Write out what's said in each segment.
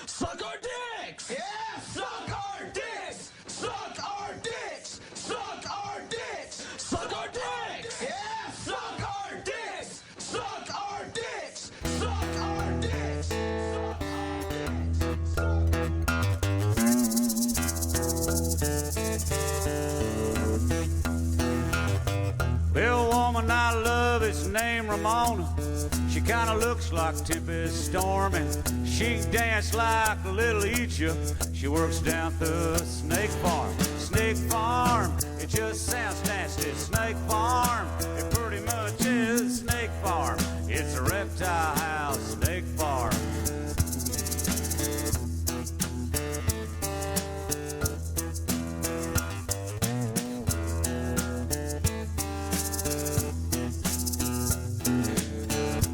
Suck our dicks! Yeah! Suck our dicks! Suck our dicks! Suck our dicks! Suck our dicks! Yeah! Suck our dicks! Suck our dicks! Suck our dicks! Suck our Well, woman I love is named Ramona. She kinda looks like Tempest Storm, and she can dance like a little Egypt. She works down at the snake farm. Snake farm, it just sounds nasty. Snake farm, it pretty much is snake farm. It's a reptile house, snake farm.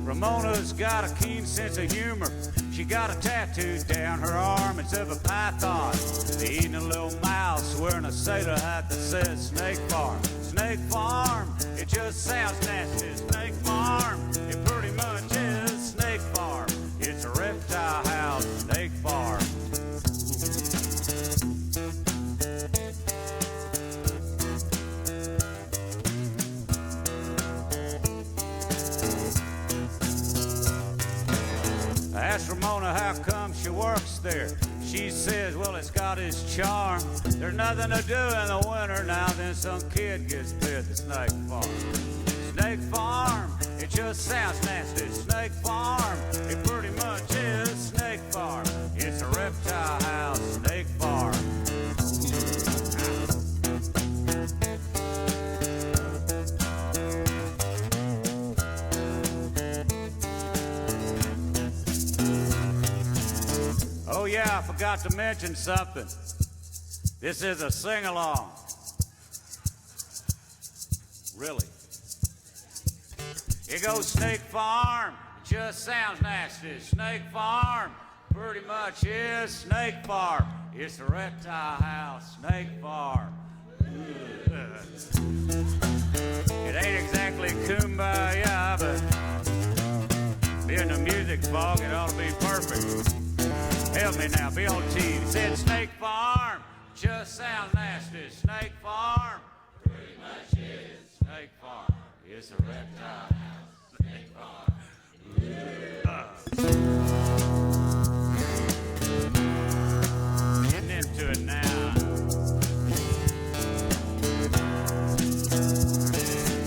Ramona's got a keen sense of humor. She got a tattoo down her arm. It's of a python eating a little mouse, wearing a sailor hat that says Snake Farm. Snake Farm, it just sounds nasty. Snake Farm, it pretty much is Snake Farm. It's a reptile house, Snake Farm. I asked Ramona how come she works there. She says, well, it's got its charm. There's nothing to do in the winter now, then some kid gets bit at the Snake Farm. Snake Farm, it just sounds nasty. Snake Farm, it pretty much is Snake Farm. It's a reptile house, Snake Farm. Oh yeah, I forgot to mention something. This is a sing-along. Really. It goes Snake Farm, just sounds nasty. Snake Farm, pretty much is Snake Farm. It's a reptile house, Snake Farm. It ain't exactly kumbaya, but being the music fog, it ought to be perfect. Help me now, be on TV. It said Snake Farm, just sounds nasty. Snake Farm, pretty much is Snake Farm. It's a reptile house, Snake Farm. Getting into it now.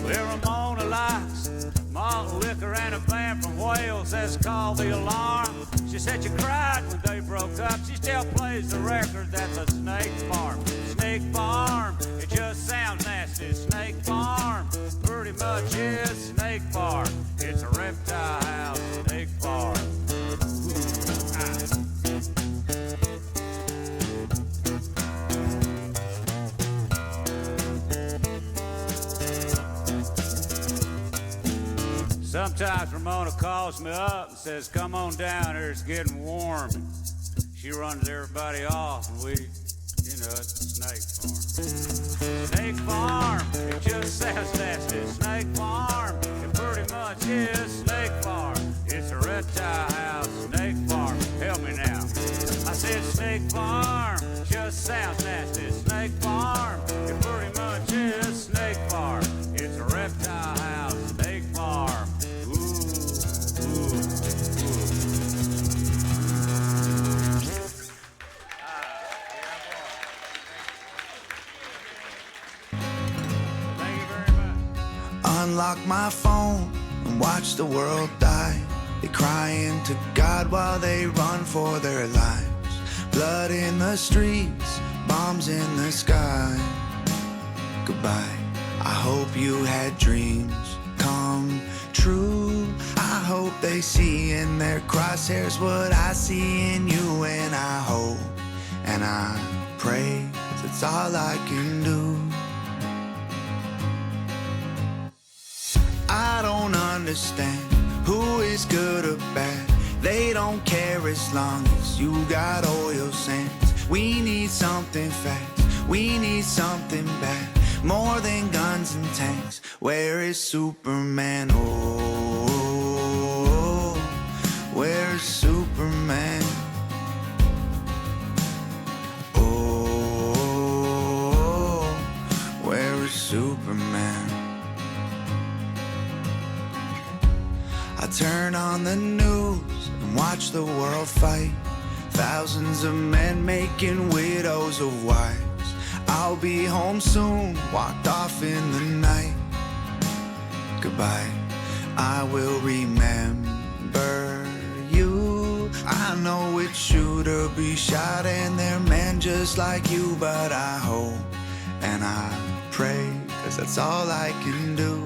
Well, Ramona likes malt liquor and a band from Wales that's called The Alarm. She said she cried when they broke up. She still plays the record that's a Snake Farm. Snake Farm, it just sounds nasty. Snake Farm, pretty much is Snake Farm. It's a reptile house, Snake Farm. Sometimes Ramona calls me up and says, come on down here, it's getting warm. And she runs everybody off, and we, you know, it's a Snake Farm. Snake Farm, it just sounds nasty. Snake Farm, it pretty much is Snake Farm. It's a reptile house, Snake Farm. Help me now. I said Snake Farm, just sounds nasty. Snake Farm, it pretty much is Snake Farm. It's a reptile house, Snake Farm. Unlock my phone and watch the world die. They crying to God while they run for their lives. Blood in the streets, bombs in the sky. Goodbye. I hope you had dreams come true. I hope they see in their crosshairs what I see in you. And I hope and I pray, 'cause it's all I can do. I don't understand who is good or bad. They don't care as long as you got oil sands. We need something fast, we need something bad. More than guns and tanks. Where is Superman? Oh, where is Superman? on the news and watch the world fight. Thousands of men making widows of wives. I'll be home soon, walked off in the night. Goodbye, I will remember you. I know it's true to be shot and they're men just like you, but I hope and I pray, 'cause that's all I can do.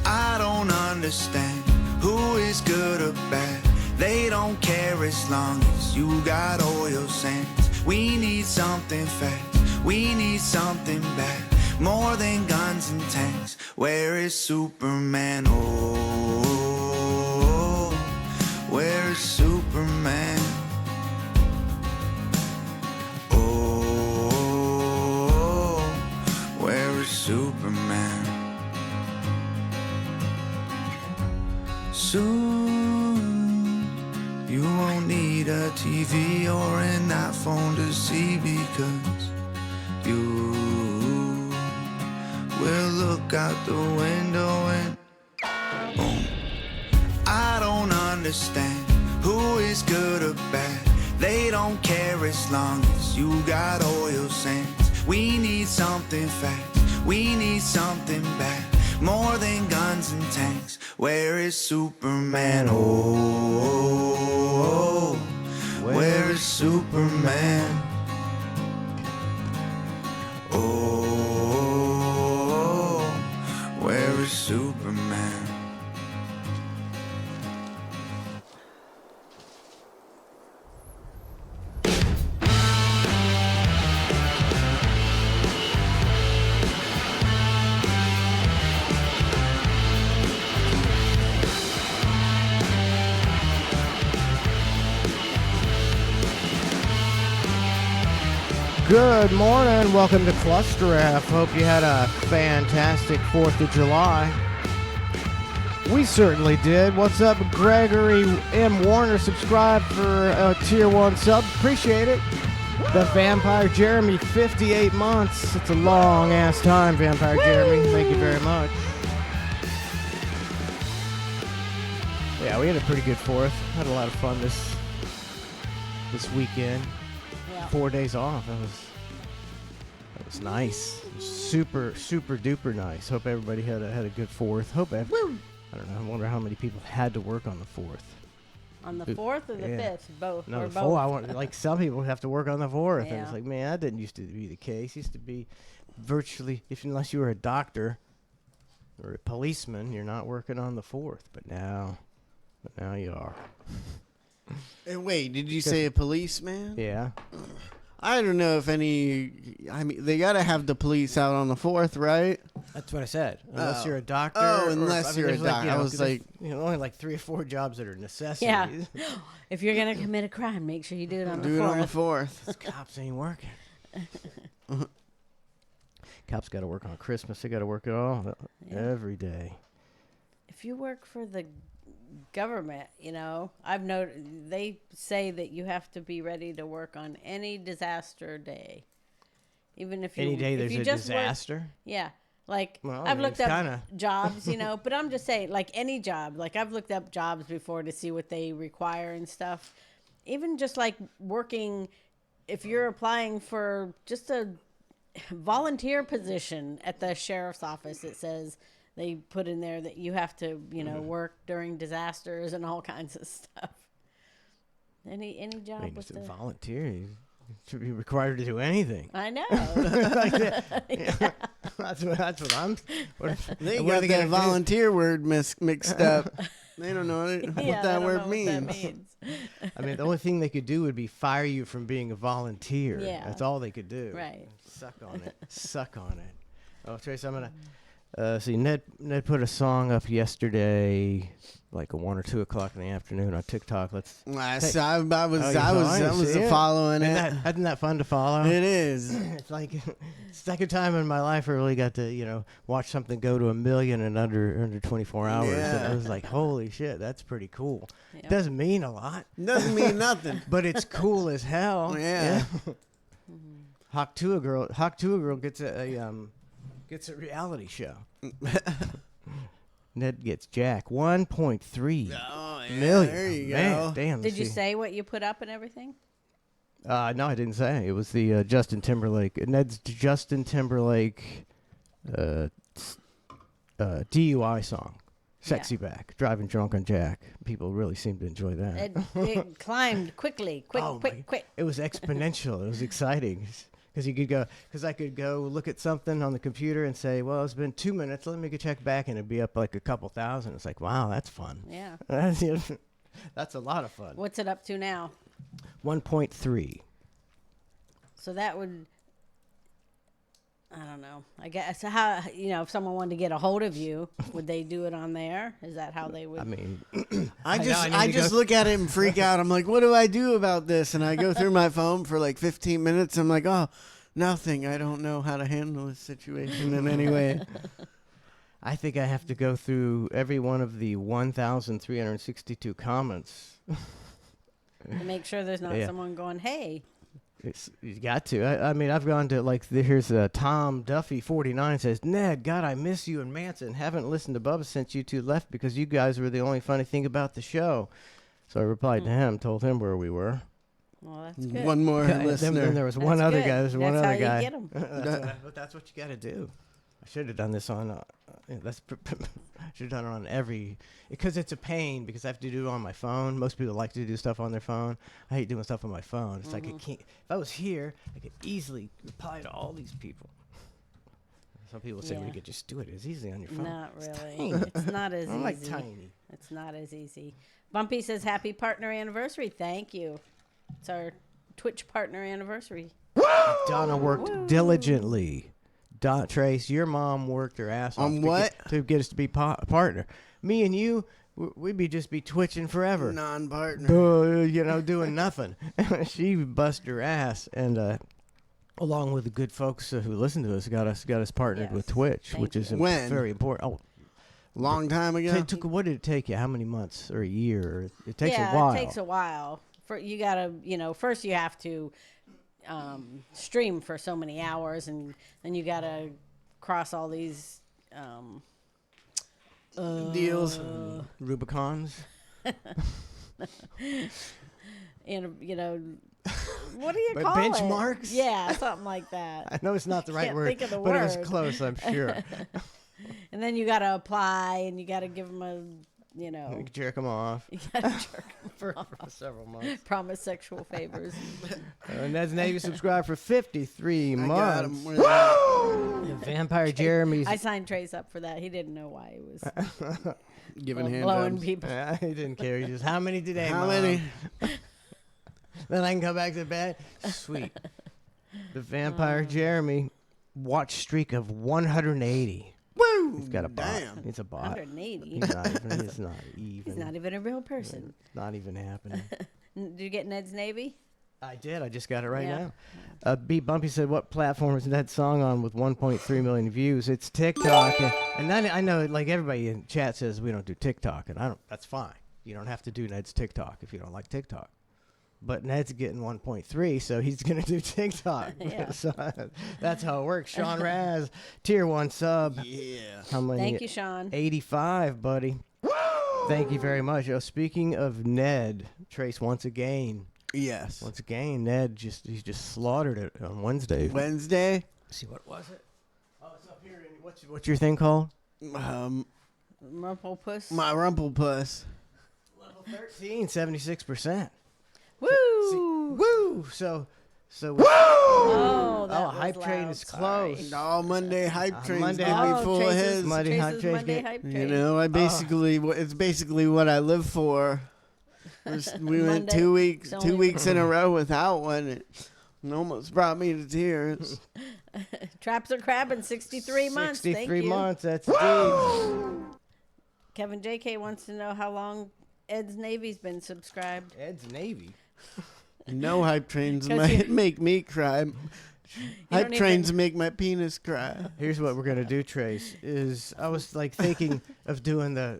I don't understand who is good or bad. They don't care as long as you got oil sands. We need something fast, we need something bad, more than guns and tanks. Where is Superman? Oh, where is Superman? Oh, where is Superman? Soon you won't need a TV or an iPhone to see, because you will look out the window and boom. I don't understand who is good or bad. They don't care as long as you got oil sands. We need something fast, we need something bad, more than guns and tanks. Where is Superman? Oh, where is Superman? Oh, where is Superman? Good morning. Welcome to ClusterF. Hope you had a fantastic 4th of July. We certainly did. What's up, Gregory M. Warner? Subscribe for a Tier 1 sub. Appreciate it. The Vampire Jeremy, 58 months. It's a long-ass time, Vampire Jeremy. Thank you very much. Yeah, we had a pretty good 4th. Had a lot of fun this weekend. 4 days off. That was nice. Super duper nice. Hope everybody had a good 4th. I don't know. I wonder how many people had to work on the 4th. On the 4th or the 5th? Both. No, or the both. 4th. I want, like, some people have to work on the 4th. And Yeah. it's like, man, that didn't used to be the case. It used to be virtually, unless you were a doctor or a policeman, you're not working on the 4th. But now you are. And wait, did you say a policeman? Yeah. I don't know if any. I mean, they gotta have the police out on the 4th, right? That's what I said. Unless Oh. you're a doctor. Oh, or- unless you're a there's like, doctor. I was 'cause like- there's, only like 3 or 4 jobs that are necessities. Yeah. If you're going to commit a crime, make sure you do it on the 4th. Do it on the 4th. Cops ain't working. Cops got to work on Christmas. They got to work it all every day. If you work for the government, I've noted they say that you have to be ready to work on any disaster day. Even if you Any day if there's you a just work- disaster. yeah. Like, Well, I I've mean, looked it's up kinda- jobs, but I'm just saying, like, any job. Like, I've looked up jobs before to see what they require and stuff. Even just, like, working, if you're applying for just a volunteer position at the sheriff's office, it says they put in there that you have to, work during disasters and all kinds of stuff. Any job I mean, with just a the... volunteer. You should be required to do anything. I know. That's what I'm. They what are got they that gonna do? volunteer word mixed up. They don't know what Yeah, that I don't word know what means. that means. I mean, the only thing they could do would be fire you from being a volunteer. Yeah. That's all they could do. Right. Suck on it. Suck on it. Oh, Trace, I'm gonna see. Ned put a song up yesterday, like 1 or 2 o'clock in the afternoon on TikTok. I Hey. was following it. Isn't that fun to follow? It is. It's like second time in my life I really got to watch something go to 1 million in under 24 hours. Yeah. And I was like, holy shit, that's pretty cool. Yeah. Doesn't mean a lot, Doesn't mean nothing. but it's cool as hell. Yeah. Hawk Tua girl gets a reality show. Ned gets Jack 1.3 Oh, yeah, million. there you Man, go. damn. Did you see. say what you put up and everything? No, I didn't say. It was the Justin Timberlake. Ned's Justin Timberlake DUI song. Sexy Back. Driving Drunk on Jack. People really seem to enjoy that. It climbed quickly. Quick. It was exponential. It was exciting. Because I could go look at something on the computer and say, well, it's been 2 minutes. Let me go check back, and it'd be up like a couple thousand. It's like, wow, that's fun. Yeah. That's a lot of fun. What's it up to now? 1.3. So that would, I don't know. I guess how, if someone wanted to get a hold of you, would they do it on there? Is that how they would? I mean, I just look at it and freak out. I'm like, what do I do about this? And I go through my phone for like 15 minutes. I'm like, oh, nothing. I don't know how to handle this situation in any way. I think I have to go through every one of the 1,362 comments. To make sure there's not Yeah. someone going, hey. You got to. I mean, I've gone to, like, here's Tom Duffy 49 says, Ned, God, I miss you and Manson. Haven't listened to Bubba since you two left because you guys were the only funny thing about the show. So I replied to him, told him where we were. Well, that's good. One more listener. Then there was one That's other good. guy. There's one That's other how you guy. get 'em. That's what you got to do. I should have done this on. Should have done it on every, because it's a pain because I have to do it on my phone. Most people like to do stuff on their phone. I hate doing stuff on my phone. It's like I can't. If I was here, I could easily reply to all these people. Some people say we Yeah. could just do it as easily on your phone. Not It's really. tiny. It's not as I'm like easy. tiny. It's not as easy. Bumpy says, happy partner anniversary. Thank you. It's our Twitch partner anniversary. Donna worked diligently. Trace, your mom worked her ass off On what? to get us to be partner. Me and you, we'd just be twitching forever. Non-partner. Doing nothing. She busted her ass, and along with the good folks who listen to us, got us partnered with Yes. Twitch, Thank which is you. When? very important. Oh, Long time ago. what did it take you? How many months or a year? It takes yeah, a while. it takes a while. You gotta, first you have to stream for so many hours, and then you gotta cross all these Deals. Rubicons. and what do you But call benchmarks? it? Yeah, something like that. I know it's not the right Can't word, think of the but it was word. close, I'm sure. And then you gotta apply, and you gotta give them a, You jerk them off you gotta jerk 'em for off. several months. Promise sexual favors. Ned's Navy subscribed for 53 I got months. him. Where's that? And Vampire Jeremy's. I signed Trace up for that. He didn't know why he was Giving hand blowing jobs. people. He didn't care. He just, how many today, How Mom? many? Then I can go back to bed. Sweet. The Vampire Jeremy watch streak of 180. Woo! He's got a bot. Damn. It's a bot. 180. He's not even. He's not even a real person. It's not even happening. Did you get Ned's Navy? I did. I just got it right Yeah. now. B Bumpy said, "What platform is that song on with 1.3 million views?" It's TikTok, and then I know, like everybody in chat says, we don't do TikTok, and I don't. That's fine. You don't have to do Ned's TikTok if you don't like TikTok. But Ned's getting 1.3, so he's gonna do TikTok. Yeah. So that's how it works. Sean Raz, tier 1 sub. Yeah. How many? Thank you, Sean. 85, buddy. Thank you very much. Oh, speaking of Ned, Trace, once again, Ned he just slaughtered it on Wednesday. Wednesday. Let's see, what was it? Oh, it's up here. What's your thing called? Rumpelpuss. My Rumpelpuss. Level 13, 76%. Woo! Woo! So. Oh, that was Hype Train loud. is Sorry. close. All Monday hype trains Monday gonna hype- be full of Trace's- his. Monday hype Trace's train Monday get- hype You train. know, it's basically what I live for. We went Monday, 2 weeks, it's 2 only- weeks in a row without one. It almost brought me to tears. Traps are crabbing 63 months. 63 Thank you. months. That's deep. Kevin JK wants to know how long Ed's Navy's been subscribed. Ed's Navy. No hype trains 'Cause might make me cry. Hype don't trains make my penis cry. Here's what we're gonna do, Trace. I was like thinking of doing the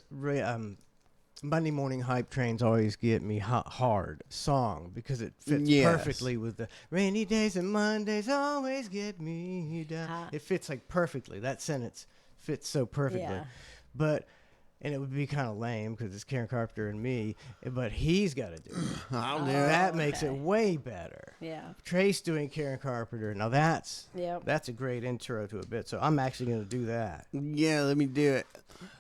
Monday morning hype trains. Always get me hard song because it fits Yes. perfectly with the rainy days and Mondays always get me down. It fits like perfectly. That sentence fits so perfectly. Yeah. But And it would be kind of lame because it's Karen Carpenter and me, but he's got to do it. I'll do it. That makes it way better. Yeah. Trace doing Karen Carpenter. Now that's Yep. a great intro to a bit. So I'm actually going to do that. Yeah, let me do it.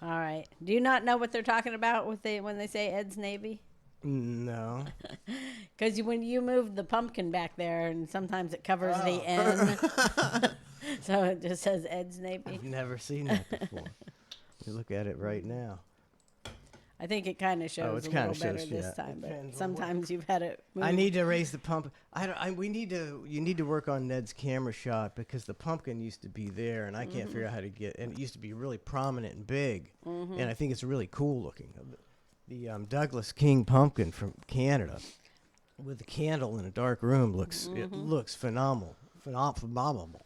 All right. Do you not know what they're talking about when they say Ed's Navy? No. Because when you move the pumpkin back there, and sometimes it covers the N, so it just says Ed's Navy. I've never seen that before. You look at it right now. I think it kind of shows it's a kinda little better shows, this yeah. time, but Depends on sometimes you've had it moved. I need to raise the pump. You need to work on Ned's camera shot because the pumpkin used to be there, and I can't figure out how to get. And it used to be really prominent and big, and I think it's really cool looking. The Douglas King pumpkin from Canada, with the candle in a dark room, looks phenomenal. Phenomenal.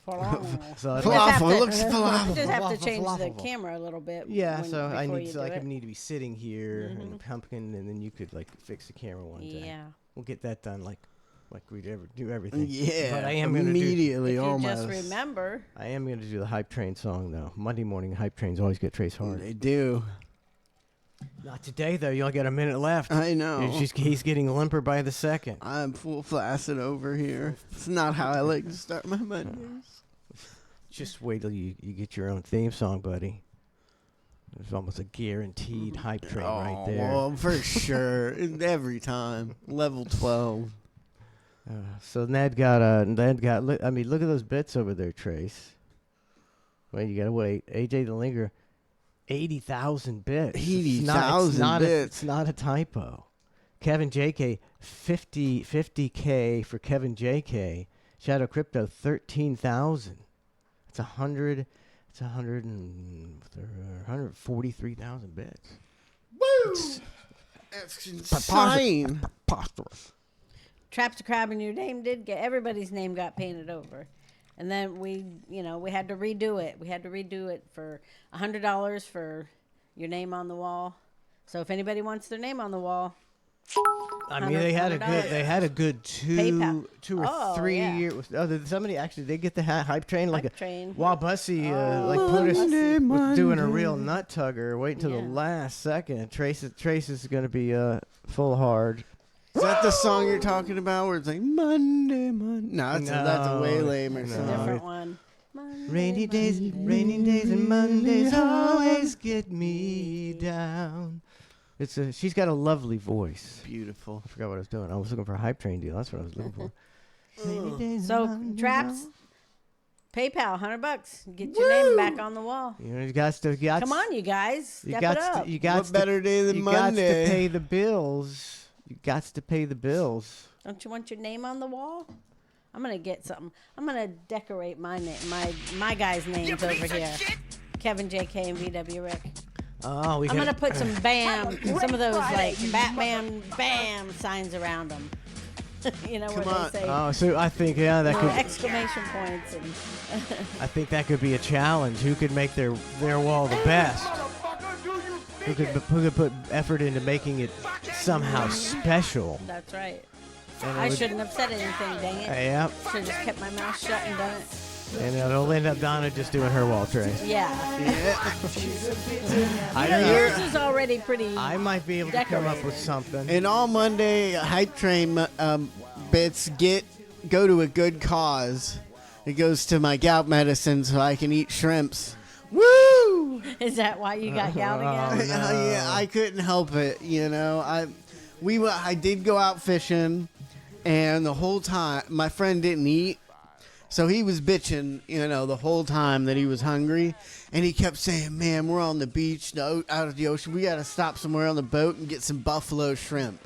So Falafel, it looks You falafel. just have to change the Falafel. camera a little bit. Yeah, when- so I before need you so do I it. could need to be sitting here and the pumpkin, and then you could like fix the camera one day. Yeah. We'll get that done like we'd ever do everything. Yeah, but I am gonna do. immediately If you almost. just remember. I am gonna do the Hype Train song though. Monday morning Hype Trains always get Trace hard. They do. Not today though. You only got a minute left. I know. He's getting limper by the second. I'm full flaccid over here. It's not how I like to start my Mondays. Just wait till you get your own theme song, buddy. There's almost a guaranteed Hype Train right there. Well, for sure. Every time. Level 12. So Ned got. I mean, look at those bits over there, Trace. Wait, you gotta wait. AJ the Linger, 80,000 bits. 80,000 bits. It's not a typo. Kevin JK, 50K for Kevin JK. Shadow Crypto, 13,000. It's 100. It's 143,000 bits. Woo! That's insane. Preposterous. Traps a Crab and your name everybody's name got painted over. And then we had to redo it. We had to redo it for $100 for your name on the wall. So if anybody wants their name on the wall, I mean, they had a good PayPal. 2 or Oh, 3 yeah. years. Oh, did somebody actually did get the Hype Train Hype Train. While Bussy Monday, was doing a Monday. real nut tugger, wait until Yeah. the last second. Trace is going to be full hard. Is that the song you're talking about where it's like Monday, Monday? No, that's a way lamer no. song. different one. Rainy days and Mondays always get me down. She's got a lovely voice. Beautiful. I forgot what I was doing. I was looking for a Hype Train deal. That's what I was looking for. Rainy days and So Mondays Traps, PayPal, $100. Get your name back on the wall. You know, you got to. Come on, you guys. Step it got up. to, you got What to, better day than you Monday? got to pay the bills. You got to pay the bills. Don't you want your name on the wall? I'm gonna get something. I'm gonna decorate my name, my guys' names over here. Kevin, JK, and VW Rick. Oh, I'm gonna put some some of those like Batman bam signs around them. You know Come where on. they say Oh, so I think that could. exclamation points and I think that could be a challenge. Who could make their wall the best? Who could put effort into making it somehow special? that's right. And it I would- shouldn't have said anything, dang it. Yeah, Should have just kept my mouth shut and done it. and it'll end up Donna just doing her wall tray. Yeah. I Yours is already pretty. I might be able to come up Decorated. with something. And all Monday Hype Train bits go to a good cause. It goes to my gout medicine so I can eat shrimps. Woo! Is that why you got gout Oh, again? no. Yeah, I couldn't help it. You know, I did go out fishing, and the whole time my friend didn't eat, so he was bitching, you know, the whole time that he was hungry, and he kept saying, "Man, we're on the beach, out of the ocean. We got to stop somewhere on the boat and get some buffalo shrimp."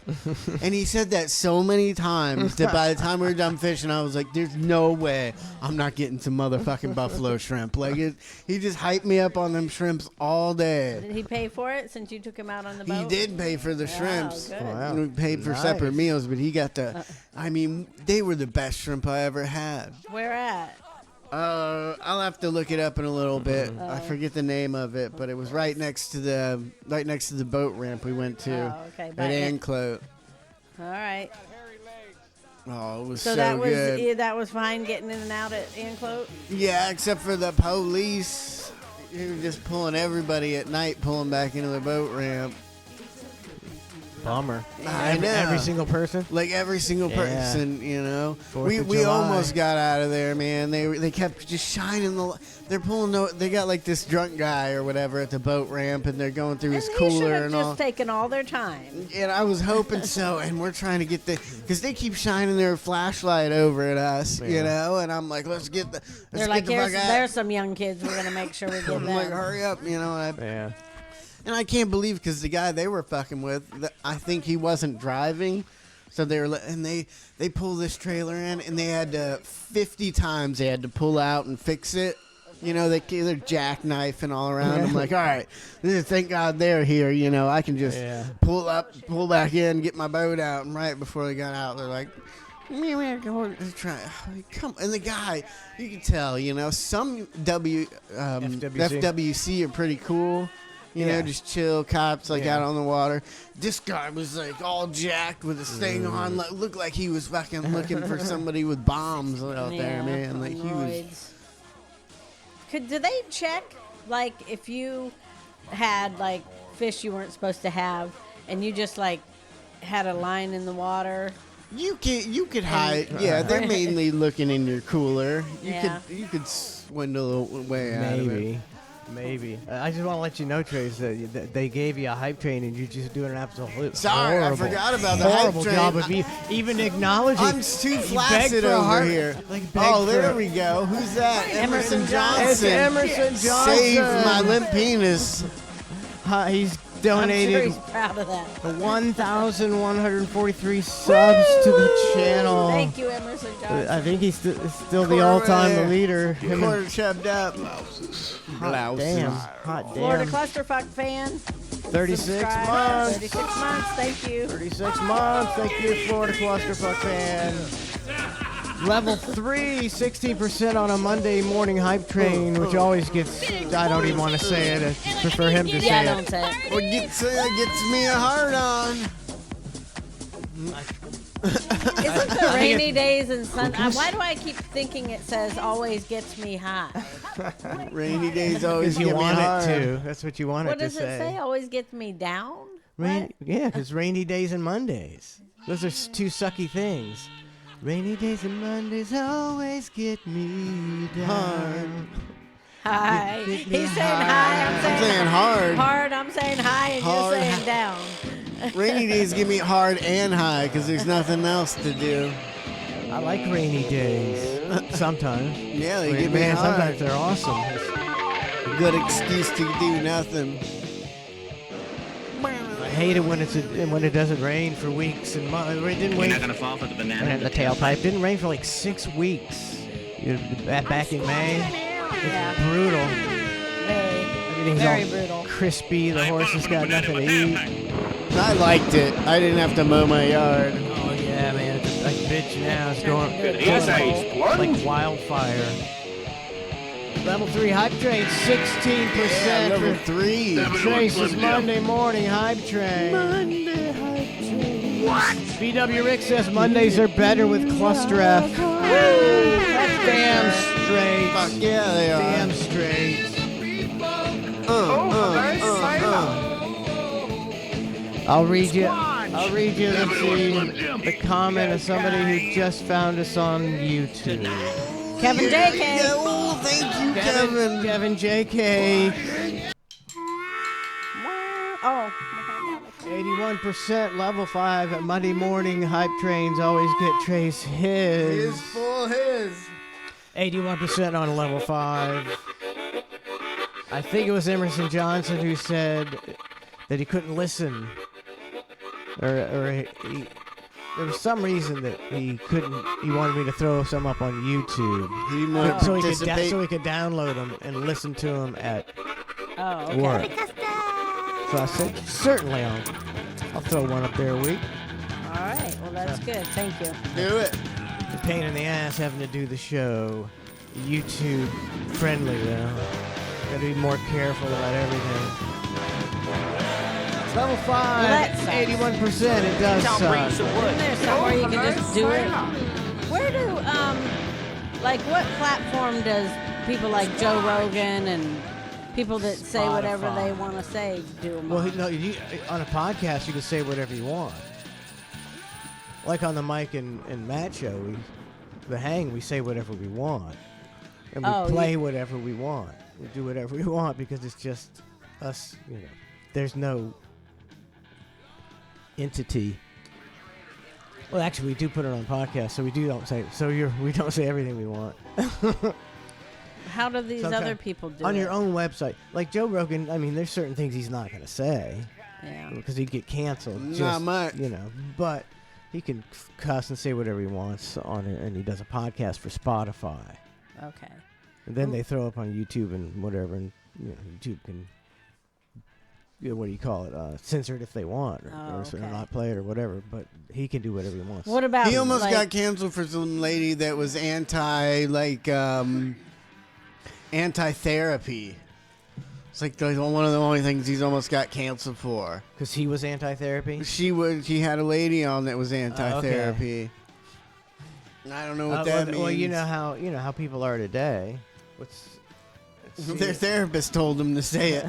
And he said that so many times that by the time we were done fishing, I was like, "There's no way I'm not getting some motherfucking buffalo shrimp." Like he just hyped me up on them shrimps all day. Did he pay for it since you took him out on the boat? He did pay for the shrimps. good. Wow. We paid for Nice. separate meals, but he got the. I mean, they were the best shrimp I ever had. Where at? I'll have to look it up in a little bit. I forget the name of it, but it was right next to the boat ramp we went to Oh, okay. at By it. Anclote. All right. Oh, it was So so, that was good. that was fine getting in and out at Anclote. Yeah, except for the police. He was just pulling everybody at night, pulling back into the boat ramp. Bummer. I know. Every single person. Like every single Yeah. person, you know. 4th of We July. almost got out of there, man. They kept just shining the. They're pulling. They got like this drunk guy or whatever at the boat ramp, and they're going through his And they should cooler have and just all. taken all their time. And I was hoping so, and we're trying to get because they keep shining their flashlight over at us, you Yeah. know. And I'm like, let's get the. They're Let's like, get the fuck out. there's some young kids. We're gonna make sure we get I'm like, them. hurry up, you know. Yeah. And I can't believe because the guy they were fucking with, I think he wasn't driving, so they were and they pulled this trailer in and they had to 50 times they had to pull out and fix it. You know, they're jackknifing all around. I'm like, all right, thank God they're here. You know, I can just pull back in, get my boat out, and right before they got out, they're like. Come and the guy, you can tell, you know, some FWC are pretty cool. You know, just chill cops like out on the water. This guy was like all jacked with his thing on, looked like he was fucking looking for somebody with bombs out there, man. Like he was. Do they check like if you had like fish you weren't supposed to have, and you just like had a line in the water? You could hide. Yeah, they're mainly looking in your cooler. You could swindle away out of it. Maybe. I just want to let you know, Trace, that they gave you a hype train and you're just doing an absolute Sorry, I forgot about the hype horrible train. job of even acknowledging. I'm too You begged flaccid for a over heart- here. like begged Oh, there for- we go. Who's that? Emerson Johnson. It's Emerson Johnson. Save my limp penis. He's I'm sure donated he's proud of that. 1,143 subs to the channel. Thank you, Emerson Johnson. I think he's still the all-time leader. Him and- Quarter chubbed up. Hot damn. Hot Florida damn. Clusterfuck fan. 36 Subscribe. months. 36 months. Thank you. 36 months. Thank you, Florida Clusterfuck fan. Level 3, 16% on a Monday morning hype train, which always gets, I don't even want to say it. I prefer him to say Yeah, it. don't say it. What gets me a hard on. Isn't the rainy days and sun? Why do I keep thinking it says always gets me high? Rainy days always Because you get me want hard. it to. That's what you want What it to does it say? Always gets me down? What? Yeah, because rainy days and Mondays. Those are two sucky things. Rainy days and Mondays always get me down. Hi. Get me He's saying hi. I'm saying saying hard. Hard. I'm saying hi, and Hard. you're saying down. Rainy days give me hard and high because there's nothing else to do. I like rainy days. Sometimes. Yeah, they Wait, give me man, hard. sometimes they're awesome. A good excuse to do nothing. I hate it when when it doesn't rain for weeks and months. It didn't rain. You're not gonna fall for the banana. And the tailpipe didn't rain for like 6 weeks. Back in May. Yeah. Brutal. Everything's Very all brutal. crispy. The horses got nothing to eat. I liked it. I didn't have to mow my yard. Oh yeah, man. It's like bitch now. It's going Easy. like wildfire. Level 3 hype train, 16%. Yeah, level for 3. Trace's Monday morning hype train. Monday hype train. What? VW Rick says Mondays are better with ClusterF. That's damn straight. Fuck yeah, they are. Damn straight. I'll read you the comment of somebody who just found us on YouTube. Kevin JK. Yeah, oh, thank you, Kevin. Kevin JK. Oh. 81% level 5 at Monday morning hype trains always get Trace his. His full his. 81% on level 5. I think it was Emerson Johnson who said that he couldn't listen. Or there was some reason that he wanted me to throw some up on YouTube. He didn't want to So participate. he could download them and listen to them at Oh, okay. work. So I said, certainly I'll throw one up there a week. All right. Well, that's good. Thank you. Do it. The pain in the ass having to do the show. YouTube friendly though. Gotta be more careful about everything. Level 5, that sucks. 81%. It does suck. Isn't there somewhere you can just do it? Where do, like, what platform does people like Joe Rogan and people that say whatever they want to say do them. Well, no, on a podcast, you can say whatever you want. Like on the Mike and Matt show, the Hang, we say whatever we want. And we play whatever we want. We do whatever we want because it's just us, There's no entity. Well, actually, we do put it on podcast, so we don't say everything we want. How do these other people do on it? your own website? Like Joe Rogan, I mean, there's certain things he's not going to say. Yeah. Because he'd get canceled. Not much. But he can cuss and say whatever he wants on it, and he does a podcast for Spotify. Okay. And then they throw up on YouTube and whatever, and YouTube can, what do you call it, censor it if they want, or not play it or whatever, but he can do whatever he wants. What about... He almost got canceled for some lady that was anti-therapy. It's like one of the only things he's almost got canceled for. Because he was anti-therapy? She had a lady on that was anti-therapy. I don't know what that means. Well, you know how people are today. Their therapist told them to say it.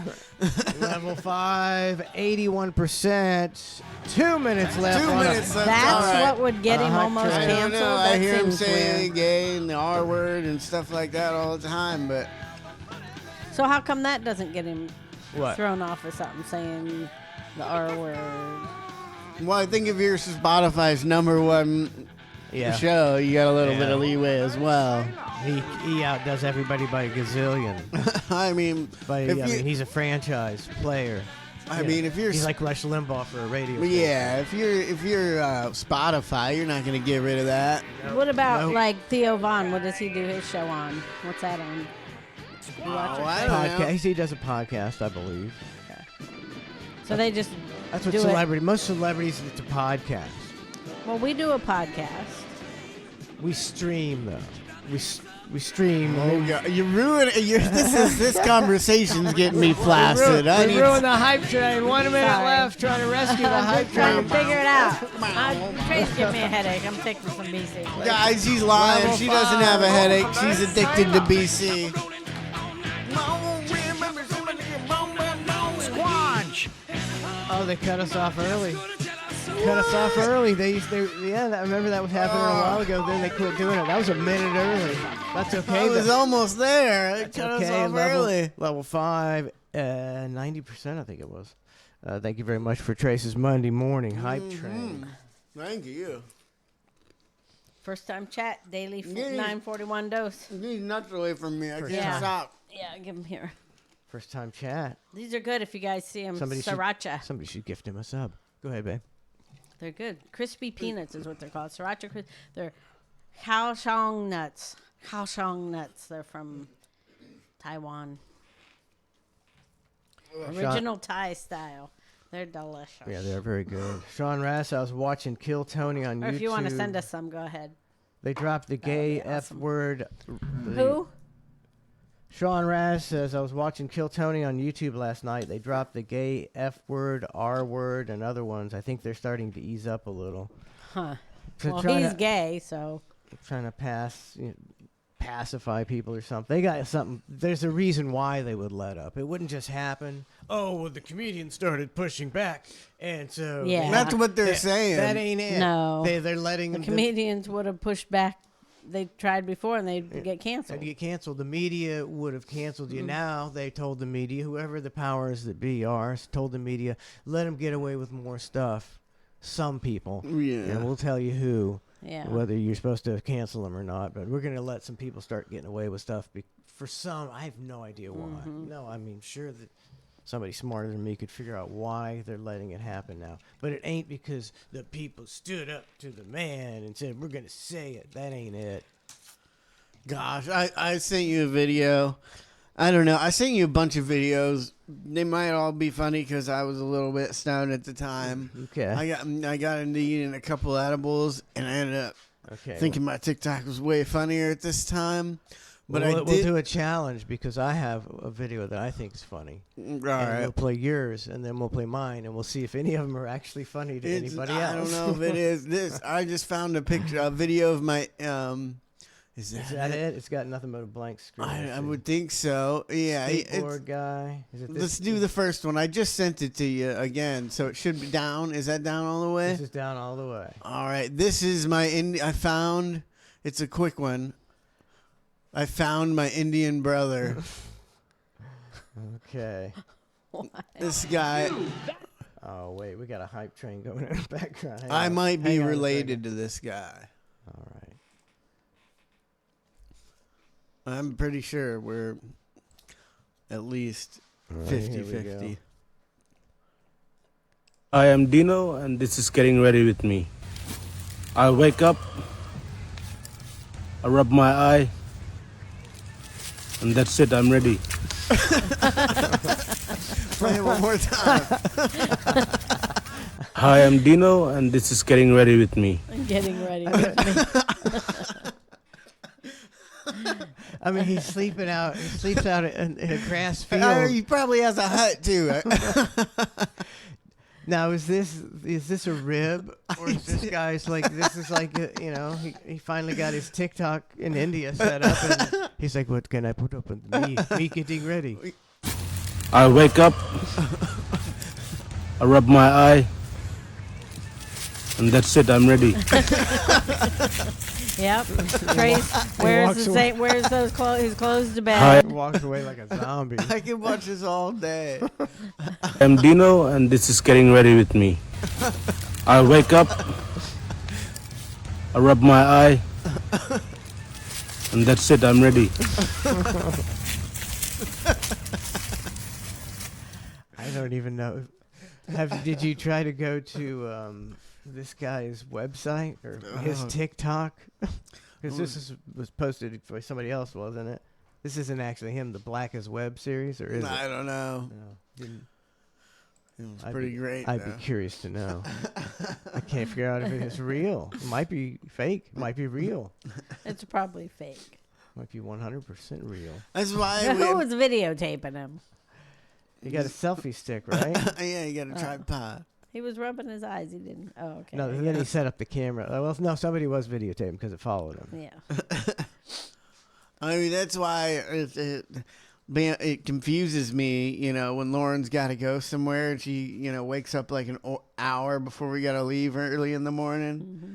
Level 5, 81%. 2 minutes left. 2 minutes left. That's what would get him almost I don't canceled? know. That I hear him seems say weird. gay and the R word and stuff like that all the time, but... So how come that doesn't get him What? thrown off of something, saying the R word? Well, I think if you're Spotify's /1 show, you got a little bit of leeway as well. He outdoes everybody by a gazillion. I mean, he's a franchise player. I mean, if you're he's like Rush Limbaugh for a radio station. Yeah, if you're Spotify, you're not going to get rid of that. What about like Theo Vaughn? What does he do his show on? What's that on? You watch it? I don't know. He does a podcast, I believe. So they just That's what do celebrity. Most celebrities, it's a podcast. Well, we do a podcast. We stream though. We stream. Oh God, you ruin it. This conversation's getting me flaccid. We ruined the hype train. 1 minute Sorry. left, trying to rescue the I'm hype just trying train. to figure it out. Trace give me a headache. I'm taking some BC. Guys, she's lying. Level She doesn't 5. have a headache. She's addicted to BC. Oh, they cut us off early. I remember that was happening a while ago. Then they quit doing it. That was a minute early. That's okay. I was almost there. They cut us off early. Level 5, 90%, I think it was. Thank you very much for Trace's Monday morning hype train. Thank you. First time chat, daily 941 dose. These nuts away from me. I can't Yeah. stop. Yeah, give them here. First time chat. These are good if you guys see them. Sriracha. Somebody should gift him a sub. Go ahead, babe. They're good. Crispy peanuts is what they're called. Sriracha. They're Kaohsiung nuts. Kaohsiung nuts. They're from Taiwan. Original Thai style. They're delicious. Yeah, they're very good. Sean Rass, I was watching Kill Tony on Or YouTube. if you want to send us some, go ahead. They dropped the gay be F awesome. word. Who? Sean Rass says, I was watching Kill Tony on YouTube last night. They dropped the gay F word, R word, and other ones. I think they're starting to ease up a little. Huh. So Well, trying he's to- gay, so. Trying to pacify people or something. They got something. There's a reason why they would let up. It wouldn't just happen. Oh, well, the comedian started pushing back, and so Yeah. That's what they're saying. that ain't it. No. They're letting The them. comedians would have pushed back. They tried before and they'd get Had canceled. to get canceled. The media would have canceled you. Now they told the media, whoever the powers that be are, told the media, let them get away with more stuff. Some people. Yeah. And we'll tell you who. Yeah. Whether you're supposed to cancel them or not. But we're going to let some people start getting away with stuff. For some, I have no idea why. No, I mean, sure that somebody smarter than me could figure out why they're letting it happen now. But it ain't because the people stood up to the man and said, we're going to say it. That ain't it. Gosh, I sent you a video. I don't know. I sent you a bunch of videos. They might all be funny because I was a little bit stoned at the time. Okay. I got into eating a couple edibles, and I ended up Okay. thinking my TikTok was way funnier at this time. But we'll do a challenge because I have a video that I think is funny. All And right. we'll play yours, and then we'll play mine, and we'll see if any of them are actually funny to anybody else. I don't know if it is this. I just found a video of my Is Is that it? It's got nothing but a blank screen. I would think so. Yeah. Skateboard guy. Is it this? Let's do the first one. I just sent it to you again, so it should be down. Is that down all the way? This is down all the way. All right. This is my I found. It's a quick one. I found my Indian brother. Okay. This guy. Oh wait, we got a hype train going in the background. Hang I on. might be Hang on a related to this guy. second. All right. I'm pretty sure we're at least All right, here we 50-50. go. I am Dino, and this is Getting Ready with Me. I wake up, I rub my eye, and that's it, I'm ready. Play it one more time. Hi, I'm Dino, and this is Getting Ready with Me. I'm getting ready with me. I mean, he's sleeping out. He sleeps out in a grass He field. probably has a hut too. Now, is this a rib, or is this guy's like this is like he finally got his TikTok in India set up, and he's like, what can I put up with me getting ready? I wake up, I rub my eye, and that's it, I'm ready. Yep. Trace wears walks the away. same. Wears those clothes. His clothes to Hi, bed. Walks away like a zombie. I can watch this all day. I'm Dino, and this is Getting Ready with Me. I wake up, I rub my eye, and that's it, I'm ready. I don't even know. Did you try to go to this guy's website or his TikTok? Because was posted by somebody else, wasn't it? This isn't actually him, the Black is Web series, or is I it? don't know. No, didn't. It was I'd pretty be- great. I'd though. be curious to know. I can't figure out if it's real. It might be fake. It might be real. It's probably fake. Might be 100% real. That's why Who was videotaping him? You got a selfie stick, right? yeah, you got a tripod. He was rubbing his eyes. He didn't. Oh, okay. No, then he set up the camera. Well, no, somebody was videotaping because it followed him. Yeah. I mean, that's why it confuses me, when Lauren's got to go somewhere and she, wakes up like an hour before we got to leave early in the morning. Mm-hmm.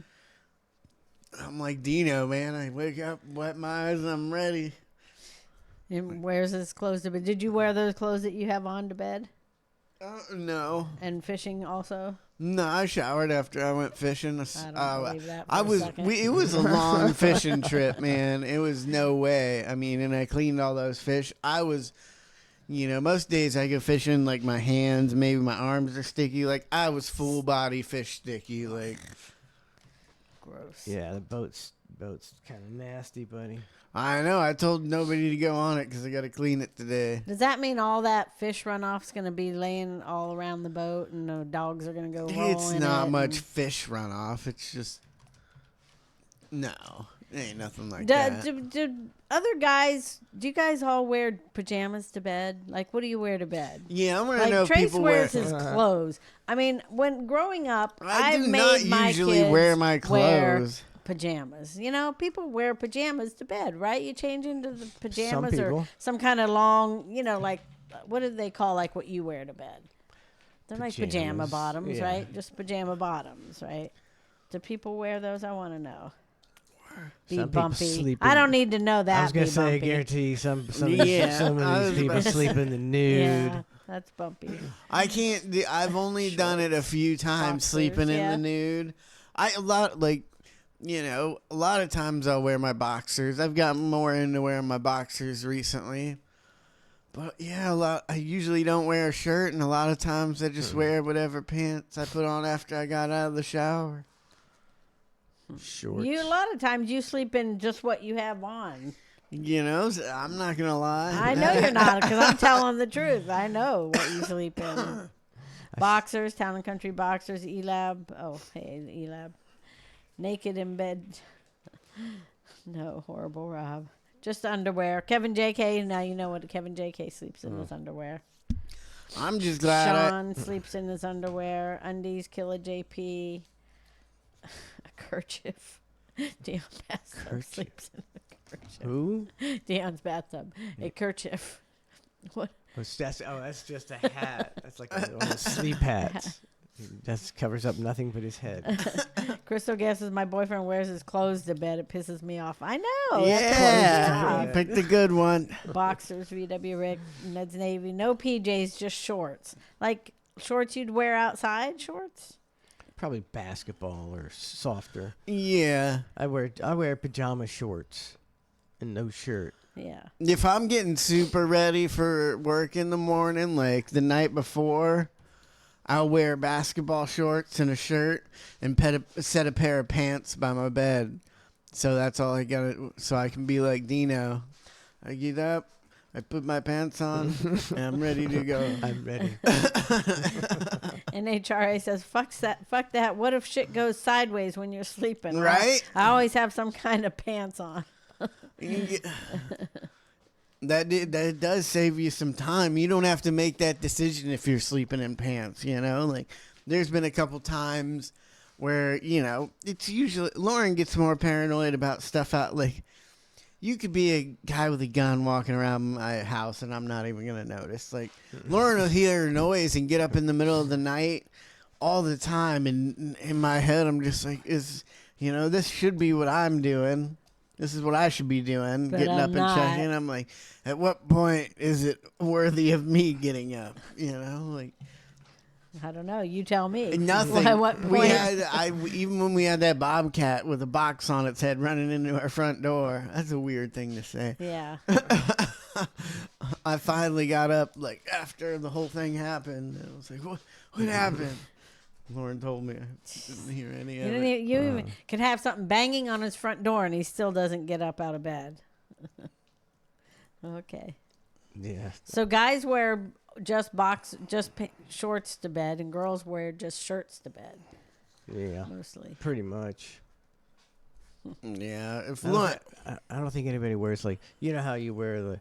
I'm like, Dino, man, I wake up, wet my eyes, and I'm ready. And wears his clothes to bed. Did you wear those clothes that you have on to bed? No. And fishing also? No, I showered after I went fishing. I don't believe that for I a was. second. It was a long fishing trip, man. It was no way. I mean, and I cleaned all those fish. I was, most days I go fishing, like my hands, maybe my arms are sticky. Like I was full body fish sticky. Like Gross. Yeah, the boat's kind of nasty, buddy. I know. I told nobody to go on it because I got to clean it today. Does that mean all that fish runoff's going to be laying all around the boat and the dogs are going to go roll It's in not it much and- fish runoff. It's just no, it ain't nothing like Do, that. do other guys, do you guys all wear pajamas to bed? Like, what do you wear to bed? Yeah, I want to Like, know if Trace people wears wear. his clothes. I mean, when growing up, I I've do made not my usually kids wear my wear clothes. pajamas. People wear pajamas to bed, right? You change into the pajamas people. or some kind of long, like, what do they call, like, what you wear to bed? They're like pajama Pajamas, bottoms, yeah. right? Just pajama bottoms, right? Do people wear those? I want to know. Be Some people bumpy. sleep I in- don't need to know that. I was gonna be say, I bumpy. guarantee some Yeah, some I of was these people about to sleep in the nude. Yeah, that's bumpy. I can't. I've only done it a few times, Boxers, sleeping in yeah. the nude. A lot of times I'll wear my boxers. I've gotten more into wearing my boxers recently. But yeah, I usually don't wear a shirt, and a lot of times I just wear whatever pants I put on after I got out of the shower. Shorts. A lot of times you sleep in just what you have on. So I'm not gonna lie. I know you're not, because I'm telling the truth. I know what you sleep in. Boxers, Town and Country boxers, Elab. Oh, hey, Elab. Naked in bed. No, horrible, Rob. Just underwear. Kevin J.K., now you know what Kevin J.K. sleeps in his underwear. I'm just glad. Sean sleeps in his underwear. Undies, Killer JP. A kerchief. Dale Paso sleeps in a Who? Dion's bathtub. A kerchief. What? That's just a hat. That's like one of those sleep hats. That covers up nothing but his head. Crystal guesses my boyfriend wears his clothes to bed. It pisses me off. I know. Yeah, you picked a good one. Boxers, VW Rick, Ned's Navy. No PJs, just shorts. Like shorts you'd wear outside. Shorts. Probably basketball or softer. Yeah. I wear pajama shorts and no shirt. Yeah. If I'm getting super ready for work in the morning, like the night before, I'll wear basketball shorts and a shirt and set a pair of pants by my bed. So that's all I got. So I can be like Dino. I get up, I put my pants on, and I'm ready to go. I'm ready. NHRA says, fuck that. What if shit goes sideways when you're sleeping? Right? I always have some kind of pants on. That does save you some time. You don't have to make that decision if you're sleeping in pants, you know? Like, there's been a couple times where, you know, it's usually... Lauren gets more paranoid about stuff out, like... You could be a guy with a gun walking around my house and I'm not even going to notice. Like, Lauren will hear a noise and get up in the middle of the night all the time. And in my head, I'm just like, this should be what I'm doing. This is what I should be doing, But getting I'm up and not. checking. I'm like, at what point is it worthy of me getting up? You know, like... I don't know. You tell me. Nothing. At what point? We had even when we had that bobcat with a box on its head running into our front door. That's a weird thing to say. Yeah. I finally got up like after the whole thing happened. And I was like, "What happened?" Lauren told me. I didn't hear any of it. You even could have something banging on his front door and he still doesn't get up out of bed. Okay. Yeah. So guys wear just shorts to bed, and girls wear just shirts to bed. Yeah. Mostly. Pretty much. Yeah. I don't think anybody wears like, you know how you wear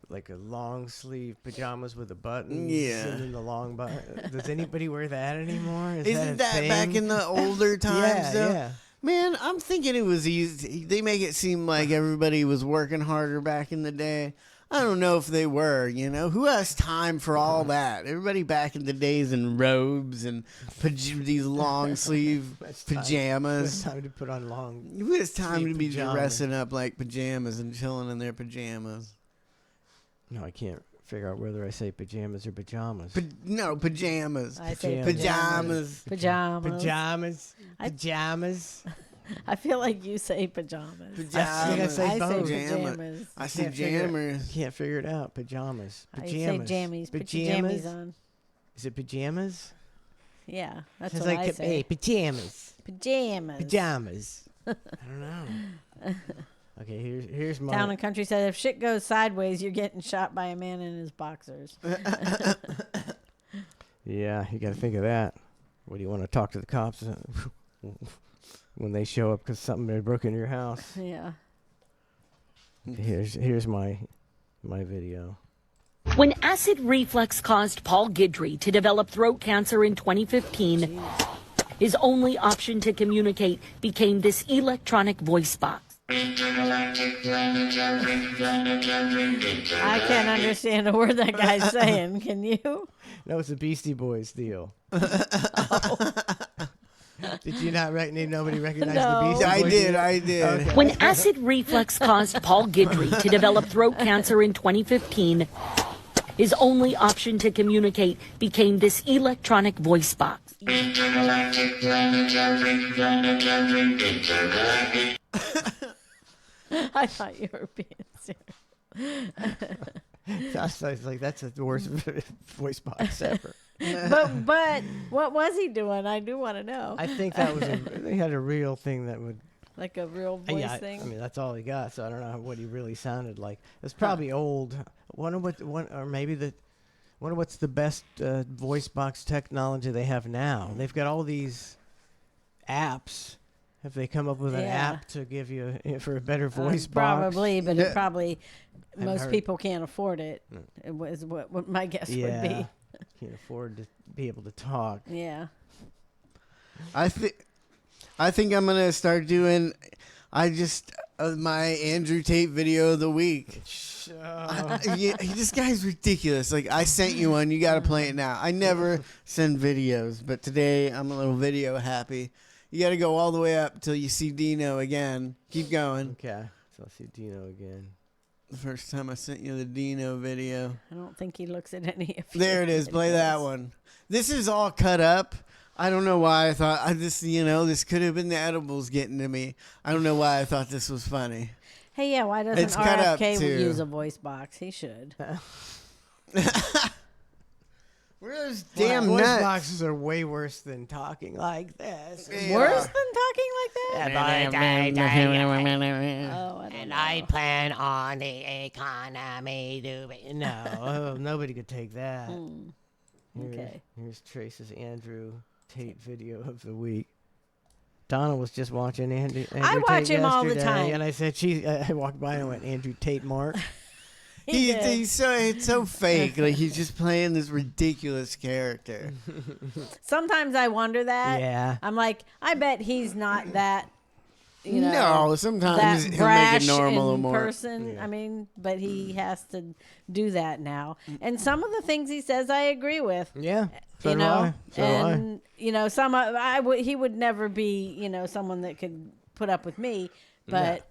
like a long sleeve pajamas with a button. Yeah. And then the long button. Does anybody wear that anymore? Isn't a that thing? back in the older times? though? Yeah. Man, I'm thinking it was easy. They make it seem like everybody was working harder back in the day. I don't know if they were, you know. Who has time for all that? Everybody back in the days in robes and these long sleeve pajamas. Time to put on long. Who has time to be pajamas. dressing up like pajamas and chilling in their pajamas? No, I can't figure out whether I say pajamas or pajamas. No, pajamas. I say Pajamas. Pajamas. Pajamas. I- Pajamas. I feel like you say pajamas. Pajamas. I say both. pajamas. I say Can't figure it- jammers. Can't figure it out. Pajamas. I Pajamas. say jammies. Put your jammies on. Is it pajamas? Yeah, that's It's what like I say. hey, pajamas. Pajamas. Pajamas. I don't know. Okay, here's my Town and Country said, if shit goes sideways, you're getting shot by a man in his boxers. Yeah, you got to think of that. What do you want to talk to the cops when they show up because something broke into your house? Yeah. Here's my video. When acid reflux caused Paul Guidry to develop throat cancer in 2015, his only option to communicate became this electronic voice box. I can't understand a word that guy's saying. Can you? No, it's a Beastie Boys deal. Did you not nobody recognize No. the Beastie Boys? I did. Okay. When acid reflux caused Paul Guidry to develop throat cancer in 2015, his only option to communicate became this electronic voice box. I thought you were being serious. That's like that's the worst voice box ever. But what was he doing? I do want to know. I think that was they had a real thing that would. Like a real voice Yeah, thing. I mean that's all he got, so I don't know what he really sounded like. It's probably old. Wonder what's the best voice box technology they have now? They've got all these apps. Have they come up with an Yeah. app to give you for a better voice box? Probably, but it probably I've most heard- people can't afford it. It was what my guess would be. Can't afford to be able to talk. Yeah. I think I'm gonna start doing. of my Andrew Tate video of the week. This guy's ridiculous. Like, I sent you one. You got to play it now. I never send videos, but today I'm a little video happy. You got to go all the way up till you see Dino again. Keep going. Okay. So I'll see Dino again. The first time I sent you the Dino video. I don't think he looks at any of There it is. Play that one. This is all cut up. I don't know why I thought this could have been the edibles getting to me. I don't know why I thought this was funny. Hey, yeah, why doesn't It's cut up, RFK too. use a voice box? He should. Where are those damn voice nuts? boxes are way worse than talking like this. Worse than talking like that? Oh, And I plan on the economy. No, nobody could take that. Okay. Here's Trace's Andrew Tate video of the week. Donna was just watching Andrew I watch Tate him all the yesterday, time. and I said, I walked by and went, Andrew Tate Mark. He's so fake. Like, he's just playing this ridiculous character. Sometimes I wonder that. Yeah. I'm like, I bet he's not that, No, sometimes that he'll make brash it normal in or more. person. I mean, but he has to do that now. And some of the things he says, I agree with. Yeah. So You do know, I. So do I. and he would never be, someone that could put up with me, but.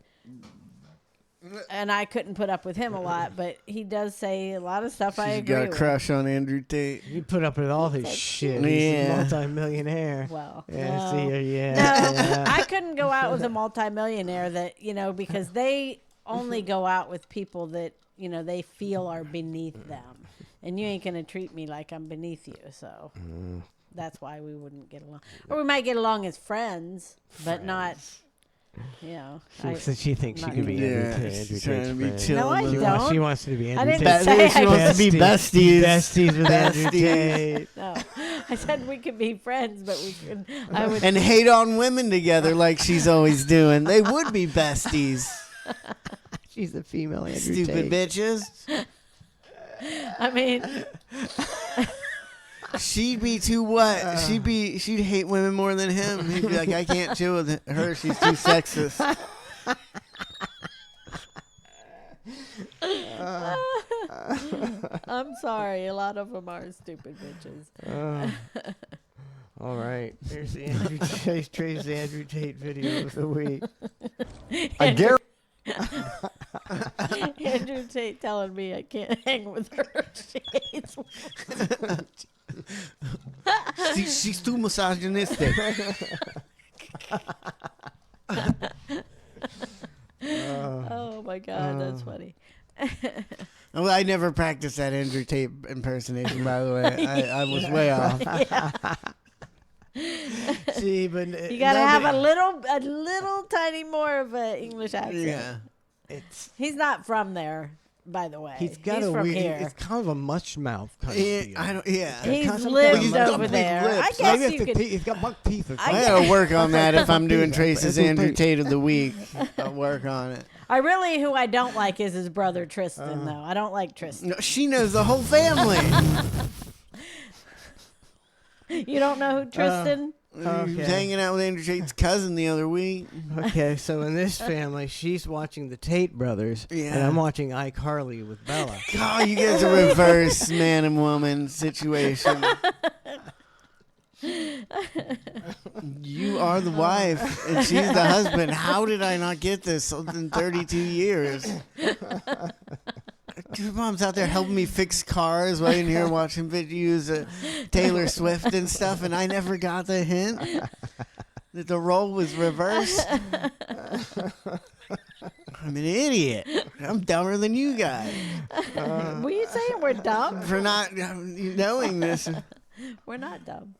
And I couldn't put up with him a lot, but he does say a lot of stuff I She's agree got a with. crush on Andrew Tate. You put up with all this shit. Yeah. He's a multi-millionaire. Well, Yeah, no. see her, yeah. No, yeah. I couldn't go out with a multimillionaire that, because they only go out with people that, they feel are beneath them. And you ain't going to treat me like I'm beneath you. So that's why we wouldn't get along. Or we might get along as friends, but not, So she thinks she not can be gonna- Andrew she's Tate's trying to be friend. chill. No, I with She him. don't. wants, she wants to be I Andrew didn't Tate's say She I wants to be besties. Besties with Andrew Besties. Tate. No, I said we could be friends, but we could. I would. And hate on women together like she's always doing. They would be besties. She's a female Andrew Stupid Tate. bitches. I mean, She'd be too what? She'd hate women more than him. He'd be like, I can't chill with her. She's too sexist. I'm sorry. A lot of them are stupid bitches. All right. Here's the Andrew Tate, Trace's Andrew Tate video of the week. I guarantee. Andrew Tate telling me I can't hang with her. She hates women. She's too misogynistic. Oh my God, that's funny. Well, I never practiced that Andrew Tate impersonation, by the way. I was way off. See, but You gotta have a little tiny more of an English accent. Yeah. It's He's not from there, by the way. he's got a from weird. here. It's kind of a mush mouth kind of Yeah, deal. I don't. Yeah. He's Kind of lived He's got over big there. I lips. guess Maybe you if the could. he's got buck teeth. Or I I something. gotta work on that if I'm doing That's Trace's what Andrew they- Tate of the week. I'll work on it. Who I don't like is his brother Tristan, though. I don't like Tristan. No, she knows the whole family. You don't know who Tristan? He was hanging out with Andrew Tate's cousin the other week. Okay, so in this family, she's watching the Tate brothers, and Yeah. I'm watching iCarly with Bella. God, you guys are reverse man and woman situation. You are the wife, and she's the husband. How did I not get this in 32 years? Your mom's out there helping me fix cars while in here watching videos of Taylor Swift and stuff, and I never got the hint that the role was reversed. I'm an idiot. I'm dumber than you guys Were you saying we're dumb? for not knowing this. We're not dumb.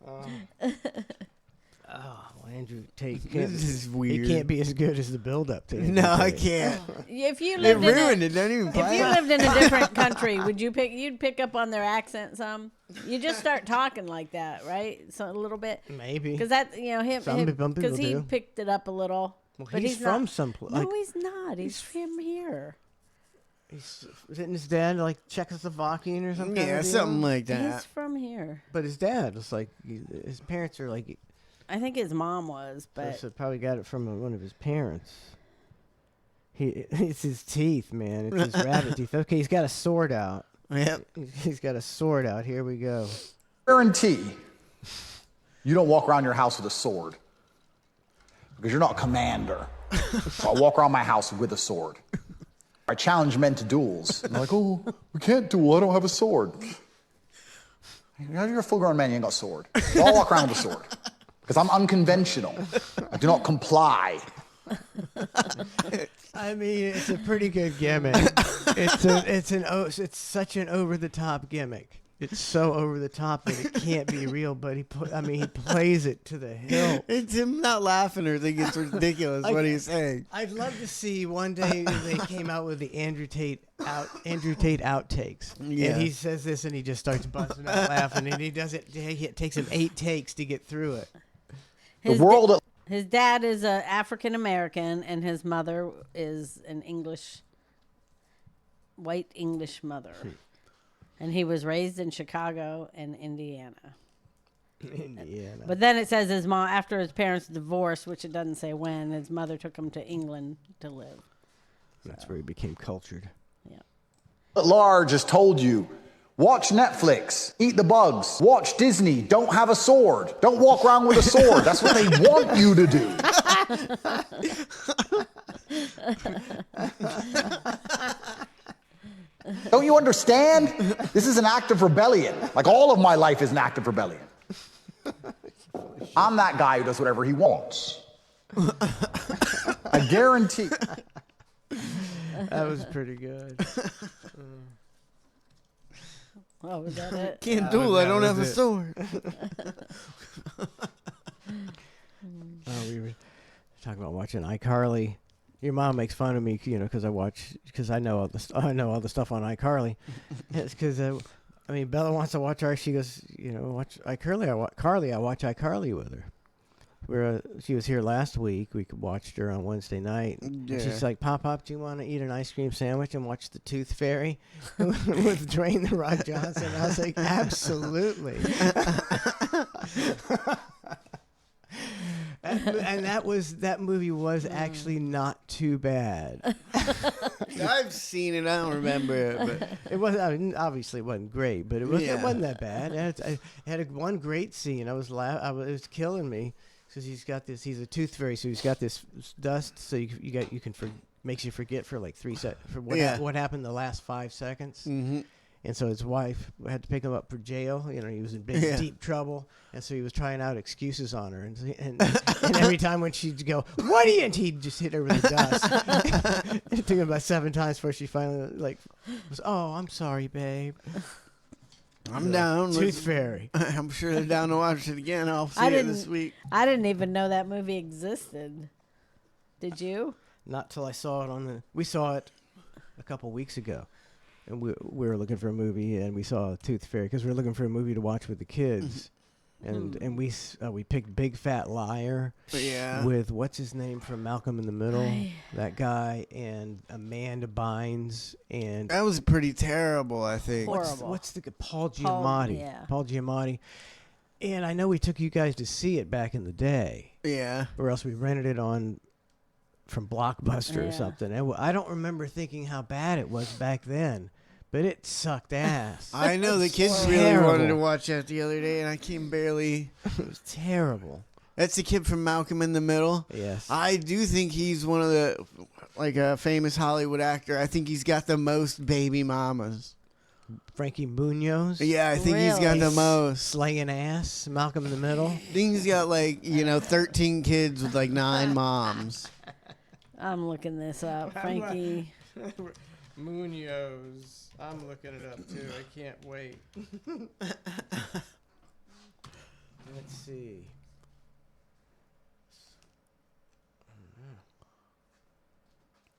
Oh, well, Andrew Tate can't, This is weird. he can't be as good as the build-up to Andrew No, I Tate. can't. If you They lived in ruined a, it. Don't even if play you it. lived in a different country, you'd pick up on their accent some? You just start talking like that, right? So a little bit. Maybe. Because that, Some people because he do. picked it up a little. Well, but he's from not, someplace. No, Like, he's not. He's from here. isn't his dad like Czechoslovakian or something? Yeah, something like that. He's from here. But his dad was like, his parents are like, I think his mom was, but so probably got it from one of his parents. It's his teeth, man. It's his rabbit teeth. Okay, he's got a sword out. Yep. He's got a sword out. Here we go. Guarantee you don't walk around your house with a sword because you're not a commander. So I walk around my house with a sword. I challenge men to duels. I'm like, oh, we can't duel. I don't have a sword. You're a full-grown man. You ain't got a sword. So I'll walk around with a sword because I'm unconventional. I do not comply. I mean, it's a pretty good gimmick. It's such an over-the-top gimmick. It's so over the top that it can't be real. But he plays it to the hilt. It's him not laughing or thinking it's ridiculous what he's saying. I'd love to see one day they came out with the Andrew Tate outtakes. Yeah. And he says this and he just starts busting out laughing and he does it. It takes him 8 takes to get through it. His dad is a African American and his mother is an white English mother. And he was raised in Chicago and Indiana. But then it says his mom, after his parents divorced, which it doesn't say when, his mother took him to England to live. That's where he became cultured. Yeah. At large has told you, watch Netflix, eat the bugs, watch Disney, don't have a sword, don't walk around with a sword. That's what they want you to do. Don't you understand? This is an act of rebellion. Like all of my life is an act of rebellion. I'm that guy who does whatever he wants. I guarantee. That was pretty good. Oh, was that it? Can't duel. I don't have a sword. We were talking about watching iCarly. Your mom makes fun of me, because I know all the stuff on iCarly. It's because Bella wants to watch she goes, watch iCarly. I watch iCarly with her. She was here last week. We watched her on Wednesday night. Yeah. And she's like, Pop, do you want to eat an ice cream sandwich and watch the Tooth Fairy with Dwayne The Rock Johnson? I was like, absolutely. And that movie was actually not too bad. I've seen it. I don't remember it, but It wasn't obviously it wasn't great, but it wasn't that bad. It had one great scene. It was killing me because he's a tooth fairy, so he's got this dust, so makes you forget for like 3 seconds for what happened the last 5 seconds. Mm-hmm. And so his wife had to pick him up for jail. He was in deep trouble. And so he was trying out excuses on her. And every time when she'd go, what are you? And he'd just hit her with the dust. It took him about 7 times before she finally was, oh, I'm sorry, babe. I'm down. Tooth Fairy. I'm sure they're down to watch it again. I'll see it this week. I didn't even know that movie existed. Did you? Not till I saw it we saw it a couple weeks ago. And we were looking for a movie, and we saw Tooth Fairy because we were looking for a movie to watch with the kids. And we picked Big Fat Liar with what's his name from Malcolm in the Middle, that guy, and Amanda Bynes, and that was pretty terrible. I think. What's the Paul Giamatti? Paul Giamatti. And I know we took you guys to see it back in the day. Yeah. Or else we rented it from Blockbuster or something. And I don't remember thinking how bad it was back then. But it sucked ass. I know the kids really wanted to watch that the other day, and I came barely. It was terrible. That's the kid from Malcolm in the Middle. Yes. I do think he's one of the, a famous Hollywood actor. I think he's got the most baby mamas. Frankie Munoz? Yeah, I think he's got the most. Slaying ass, Malcolm in the Middle. I think he's got 13 kids with 9 moms. I'm looking this up. Frankie Munoz. I'm looking it up too. I can't wait. Let's see.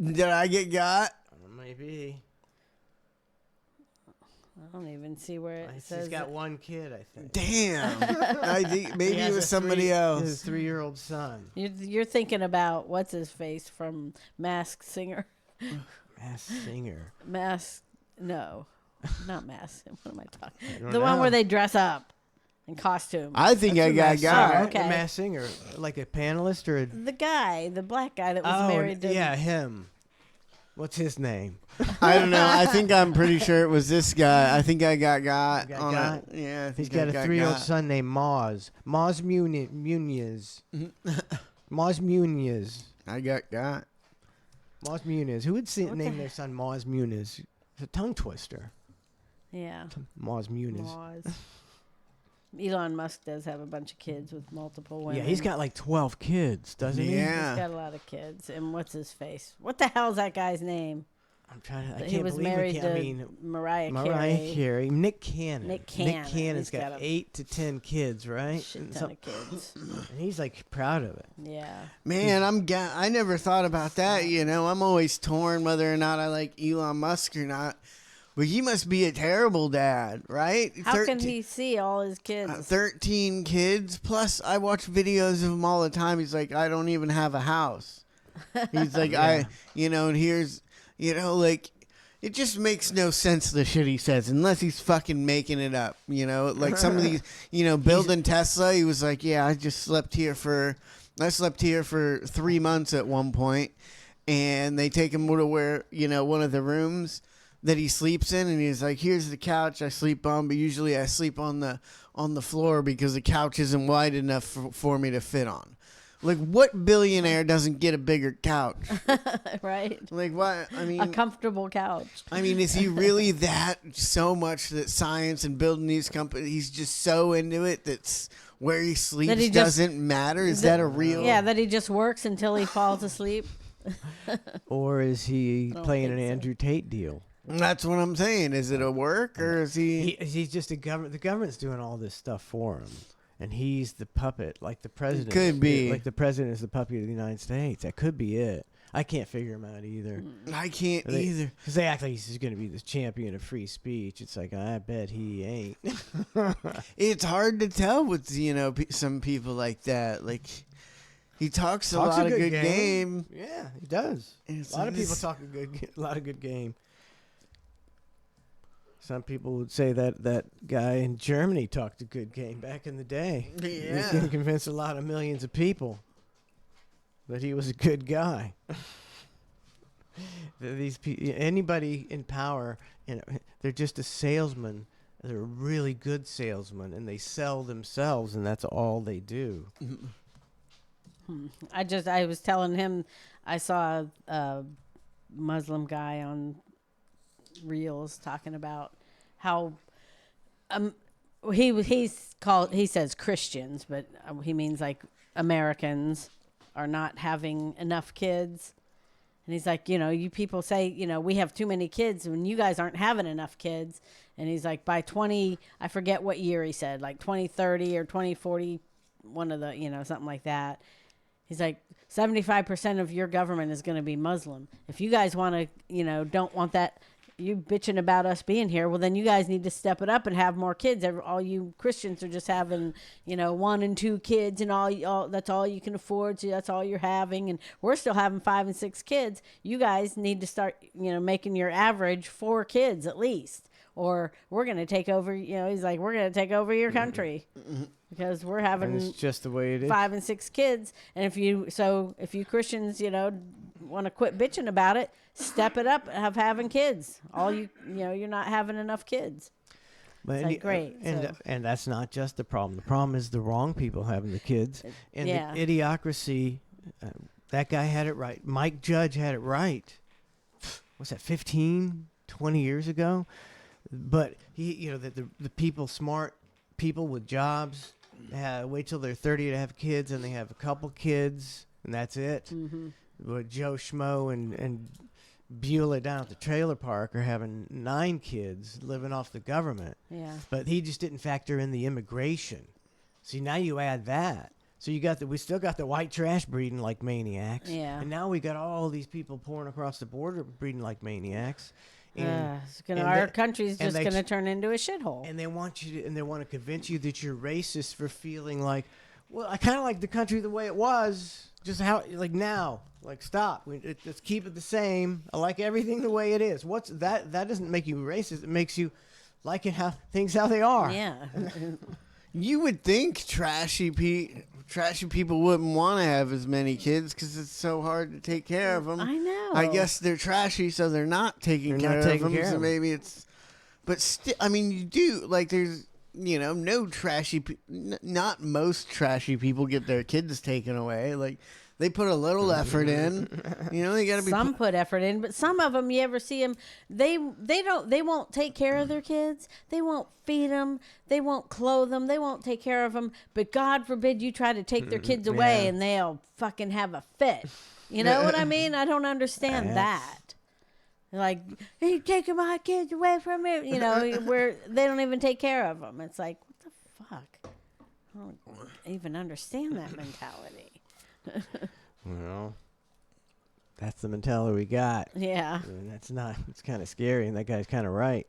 Did I get got? Maybe. I don't even see where it says. He's got one kid, I think. Damn. I think maybe it was somebody else. His 3-year-old son. You're thinking about what's his face from Masked Singer. Masked Singer. No, not Masked. What am I talking? The one where they dress up in costume. I think I got got. Oh, okay. A Masked Singer, like a panelist or the black guy that was married to. Yeah, him. What's his name? I don't know. I think I'm pretty sure it was this guy. I think I got on got? it. Yeah, I think He's got I a got 3-year-old got. son named Moz. Moz Muniz. Moz Muniz. I got. Moz Muniz. Who would name their son Moz Muniz? It's a tongue twister. Yeah. Moz Muniz. Laws. Elon Musk does have a bunch of kids with multiple women. Yeah, he's got like 12 kids, doesn't he? Yeah. He's got a lot of kids. And what's his face? What the hell's that guy's name? I'm trying to. I He can't was believe married we can't. to I mean, Mariah Carey. Mariah Carey, Nick Cannon. Nick Cannon. Cannon's He's got got a 8 to 10 kids, right? Shit And ton of kids. and he's like proud of it. Yeah. Man, I never thought about that. You know, I'm always torn whether or not I like Elon Musk or not. But he must be a terrible dad, right? How can he see all his kids? 13 kids. Plus, I watch videos of him all the time. He's like, I don't even have a house. He's like, and here's, like, it just makes no sense, the shit he says, unless he's fucking making it up, Like some of these, building Tesla, he was like, yeah, I slept here for 3 months at one point, and they take him to where, one of the rooms that he sleeps in, and he's like, here's the couch I sleep on, but usually I sleep on the floor because the couch isn't wide enough for me to fit on. Like, what billionaire doesn't get a bigger couch? Right? Like, what? I mean, a comfortable couch. I mean, is he really that so much that science and building these companies, he's just so into it that's where he sleeps doesn't matter? Is that a real... Yeah, that he just works until he falls asleep. Or is he playing an Andrew Tate deal? That's what I'm saying. Is it a work, or is He's just a government. The government's doing all this stuff for him, and he's the puppet, like the president. Could be. Like the president is the puppet of the United States. That could be it. I can't figure him out either. I can't either. Because they act like he's going to be this champion of free speech. It's like, I bet he ain't. It's hard to tell with, some people like that. Like, he talks a lot of good game. Yeah, he does. A lot of people talk a lot of good game. Some people would say that guy in Germany talked a good game back in the day. Yeah. He convinced a lot of millions of people that he was a good guy. These people, anybody in power, they're just a salesman. They're a really good salesman, and they sell themselves, and that's all they do. I was telling him, I saw a Muslim guy on Reels talking about how he says Christians, but he means like Americans are not having enough kids. And he's like, you people say, we have too many kids when you guys aren't having enough kids. And he's like, by I forget what year he said, like 2030 or 2040, one of the, something like that. He's like, 75% of your government is going to be Muslim. If you guys want to, don't want that, you bitching about us being here, well, then you guys need to step it up and have more kids. All you Christians are just having, 1 and 2 kids, and all that's all you can afford. So that's all you're having. And we're still having 5 and 6 kids. You guys need to start, making your average 4 kids at least, or we're going to take over. He's like, we're going to take over your country because we're having And it's just the way it is. 5 and 6 kids. And if you Christians, want to quit bitching about it, step it up of having kids. You're not having enough kids. But It's great. And that's not just the problem. The problem is the wrong people having the kids. And the idiocracy, that guy had it right. Mike Judge had it right. What's that, 15, 20 years ago? But the people, smart people with jobs, wait till they're 30 to have kids, and they have a couple kids, and that's it. Mm-hmm. But Joe Schmo and Beulah down at the trailer park are having 9 kids living off the government. Yeah. But he just didn't factor in the immigration. See, now you add that. So we still got the white trash breeding like maniacs. Yeah. And now we got all these people pouring across the border breeding like maniacs. Our country's just going to turn into a shithole. And they want to convince you that you're racist for feeling like, well, I kind of like the country the way it was. Just how, like now, like stop. Let's keep it the same. I like everything the way it is. What's that? That doesn't make you racist. It makes you like it how they are. Yeah. You would think trashy people wouldn't want to have as many kids because it's so hard to take care of them. I know. I guess they're trashy, so they're not taking care of them. So maybe it's, but still, I mean, you do like there's no trashy, not most trashy people get their kids taken away. Like they put a little effort in. They got to be. Some put effort in, but some of them, you ever see them? They won't take care of their kids. They won't feed them. They won't clothe them. They won't take care of them. But God forbid you try to take their kids away, and they'll fucking have a fit. You know what I mean? I don't understand that. Like, hey, taking my kids away from me. Where they don't even take care of them. It's like, what the fuck? I don't even understand that mentality. Well, that's the mentality we got. Yeah. And it's kind of scary, and that guy's kind of right.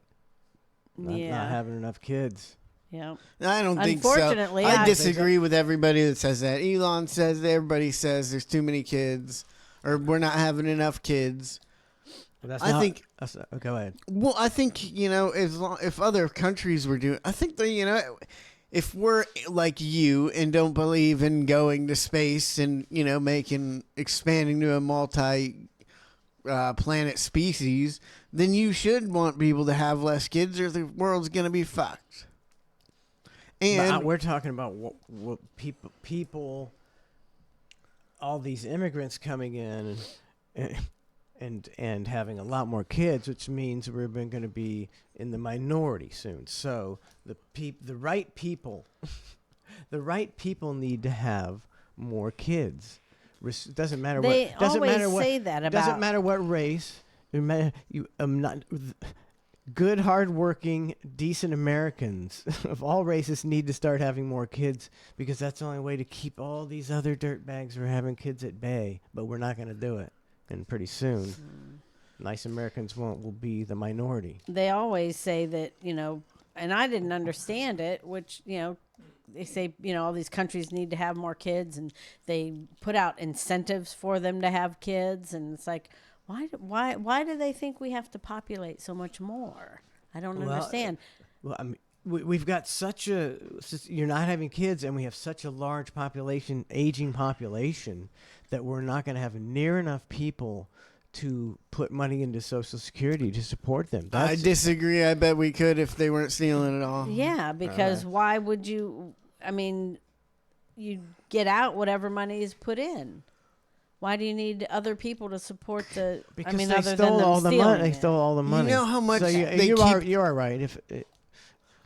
Not having enough kids. Yeah. I don't think so. Unfortunately, I disagree with everybody that says that. Elon says that. Everybody says there's too many kids, or we're not having enough kids. Well, go ahead. Well, I think, if other countries were doing, I think that, if we're like you and don't believe in going to space and, expanding to a planet species, then you should want people to have less kids or the world's going to be fucked. And we're talking about what people, all these immigrants coming in and having a lot more kids, which means we're going to be in the minority soon. So the right people, the right people need to have more kids. Doesn't matter they what. Doesn't always matter what. say that about. Doesn't matter what race. Good, hardworking, decent Americans of all races need to start having more kids because that's the only way to keep all these other dirtbags who are having kids at bay. But we're not going to do it. And pretty soon, nice Americans will be the minority. They always say that, and I didn't understand it, which, they say, all these countries need to have more kids, and they put out incentives for them to have kids. And it's like, why do they think we have to populate so much more? I don't understand. Well, I mean, we've got you're not having kids, and we have such a large population, aging population, that we're not going to have near enough people to put money into Social Security to support them. I disagree. I bet we could if they weren't stealing it all. Yeah, because why would you? I mean, you get out whatever money is put in. Why do you need other people to support the? Because they other stole all the money. They stole all the money. You know how much you are right.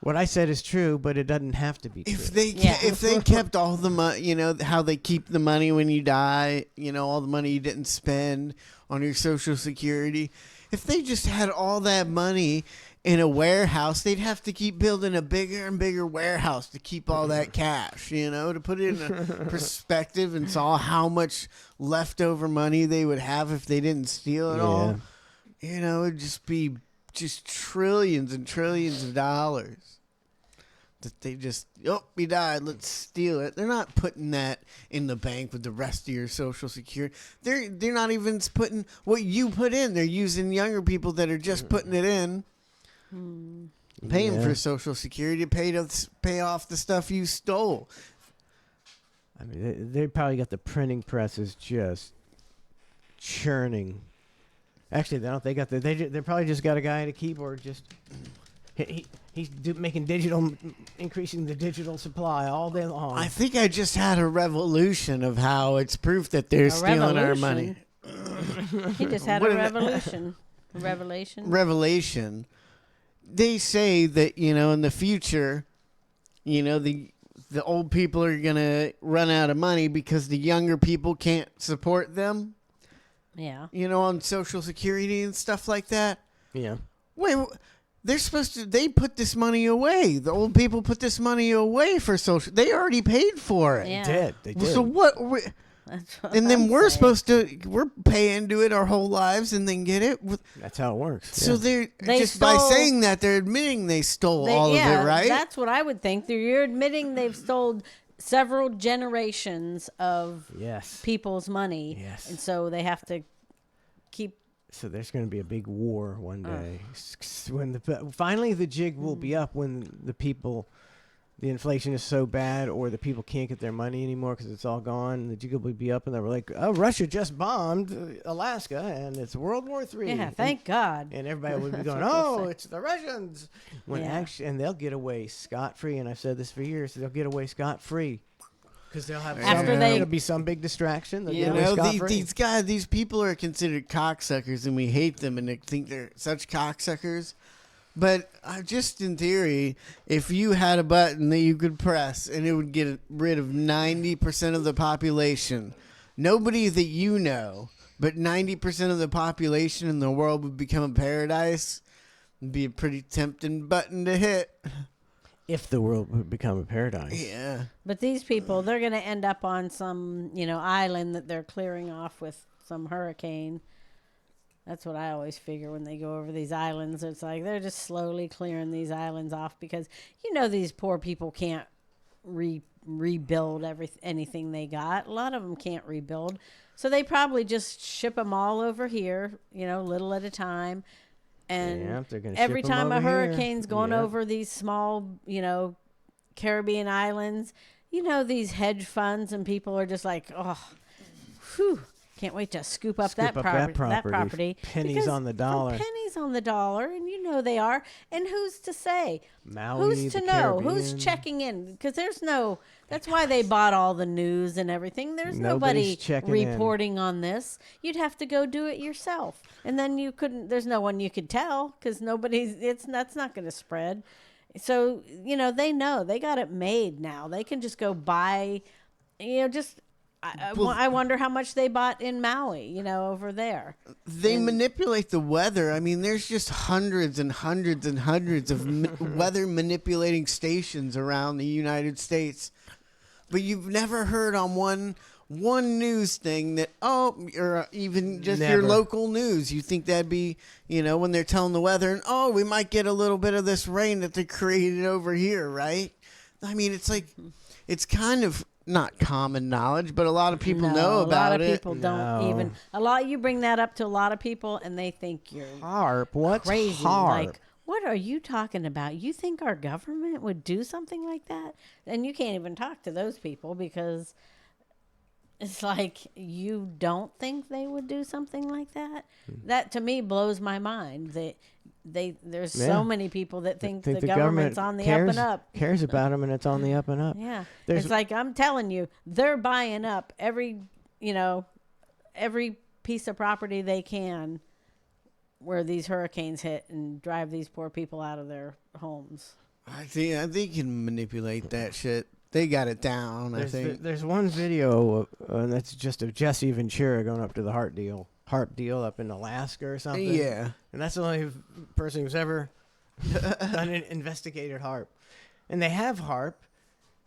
What I said is true, but it doesn't have to be true. If they kept all the money, how they keep the money when you die, all the money you didn't spend on your Social Security. If they just had all that money in a warehouse, they'd have to keep building a bigger and bigger warehouse to keep all that cash, to put it in perspective and saw how much leftover money they would have if they didn't steal it all. It'd just be trillions and trillions of dollars. That they just, he died, let's steal it. They're not putting that in the bank with the rest of your Social Security. They're not even putting what you put in. They're using younger people that are just putting it in, paying for Social Security to pay off the stuff you stole. I mean, they probably got the printing presses just churning. Actually, they don't. They probably just got a guy at a keyboard just. He's making increasing the digital supply all day long. I think I just had a revolution of how it's proof that they're stealing our money. He just had a revolution. Revelation. They say that, in the future, the old people are going to run out of money because the younger people can't support them. Yeah. On Social Security and stuff like that. Yeah. Wait, they put this money away. The old people put this money away for social. They already paid for it. Yeah. They did. So what? And then we're paying to it our whole lives and then get it. That's how it works. So they just by saying that, they're admitting they stole all of it, right? That's what I would think. You're admitting they've stole several generations of people's money. Yes. And so they have to keep. So there's going to be a big war one day. When finally the jig will be up when the people the inflation is so bad, or the people can't get their money anymore because it's all gone. The jiggle would be up, and they were like, "Oh, Russia just bombed Alaska, and it's World War III." Yeah, thank God. And everybody would be That's going, what they'll "Oh, say. it's the Russians!" When Yeah. actually, and they'll get away scot free. And I've said this for years: they'll get away scot free because they'll have After they- there'll be some big distraction. They'll You get away know, scot free. these guys, these people are considered cocksuckers, and we hate them, and they think they're such cocksuckers. But just in theory, if you had a button that you could press and it would get rid of 90% of the population, nobody that you know, but 90% of the population in the world would become a paradise, it'd be a pretty tempting button to hit. If the world would become a paradise. Yeah. But these people, they're going to end up on some, island that they're clearing off with some hurricane. That's what I always figure when they go over these islands. It's like they're just slowly clearing these islands off because, these poor people can't rebuild anything they got. A lot of them can't rebuild. So they probably just ship them all over here, little at a time. And Yep, they're gonna every ship 'em time a over here. hurricane's going Yep. over these small, Caribbean islands, these hedge funds and people are just like, oh, whew, can't wait to scoop up, that, property. Pennies Because on the dollar. for pennies on the dollar, and they are. And who's to say? Maui, Who's to the know? Who's Caribbean. checking in? Because there's no. That's why they bought all the news and everything. There's Nobody's nobody checking in. reporting on this. You'd have to go do it yourself, and then you couldn't. There's no one you could tell because nobody's. That's not going to spread. So they know they got it made now. They can just go buy. Just. I wonder how much they bought in Maui, over there. They manipulate the weather. I mean, there's just hundreds and hundreds and hundreds of weather manipulating stations around the United States. But you've never heard on one news thing that, or even just your Never. local news. You think that'd be, when they're telling the weather, and, we might get a little bit of this rain that they created over here, right? I mean, it's like, it's kind of not common knowledge, but a lot of people know about it. A lot of people don't even. You bring that up to a lot of people, and they think you're HARP. What's crazy. HARP? Like, what are you talking about? You think our government would do something like that? And you can't even talk to those people because it's like you don't think they would do something like that. That to me blows my mind. There's so many people that think the government's on the up and up. Cares about them, and it's on the up and up. Yeah, There's- it's like I'm telling you, they're buying up every piece of property they can where these hurricanes hit and drive these poor people out of their homes. I think they can manipulate that shit. They got it down, I think. There's one video, and that's just of Jesse Ventura going up to the HARP deal up in Alaska or something. Yeah. And that's the only person who's ever done an investigated HARP. And they have HARP,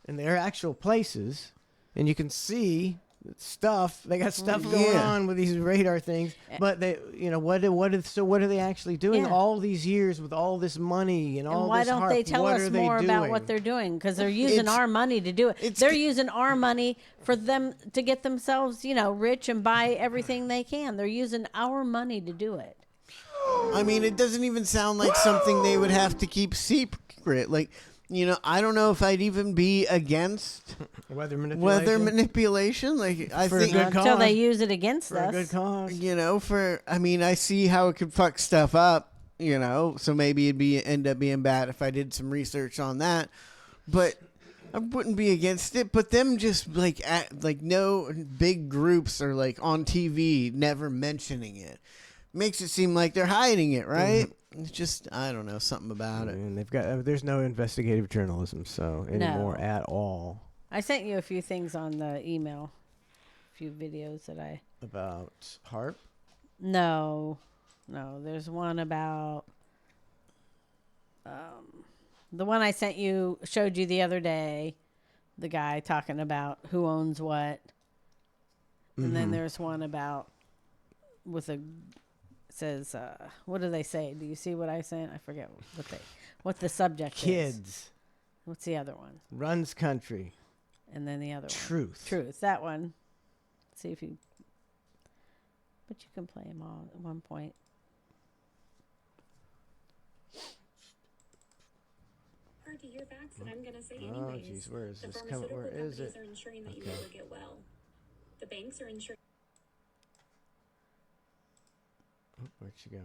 and they're actual places, and you can see stuff. They got stuff going on with these radar things, but they, what are they actually doing all these years with all this money and all And why this don't HARP? they tell What us are they more about doing? what they're doing? Because they're using our money to do it. They're using our money for them to get themselves, rich and buy everything they can. They're using our money to do it. I mean, it doesn't even sound like something they would have to keep secret. Like, I don't know if I'd even be against Weather manipulation. weather manipulation. Like, I For a think good cause. Until they use it against For us. a good cause. I see how it could fuck stuff up, so maybe it'd end up being bad if I did some research on that. But I wouldn't be against it. But them just no big groups are like on TV never mentioning it. Makes it seem like they're hiding it, right? It's just, I don't know, something about it. And there's no investigative journalism anymore at all. I sent you a few things on the email, a few videos that I. About HARP? No, there's one about the one I showed you the other day, the guy talking about who owns what. And then there's one about says, what do they say? Do you see what I sent? I forget what the subject is. Kids. What's the other one? Runs country. And then the other one. Truth. That one. Let's see if you. But you can play them all at one point. Our hard to hear facts that I'm gonna say Oh, anyways. jeez, where is The this? pharmaceutical Where is companies it? are ensuring that you Okay. never get well. The banks are ensuring. Oh, where'd she go?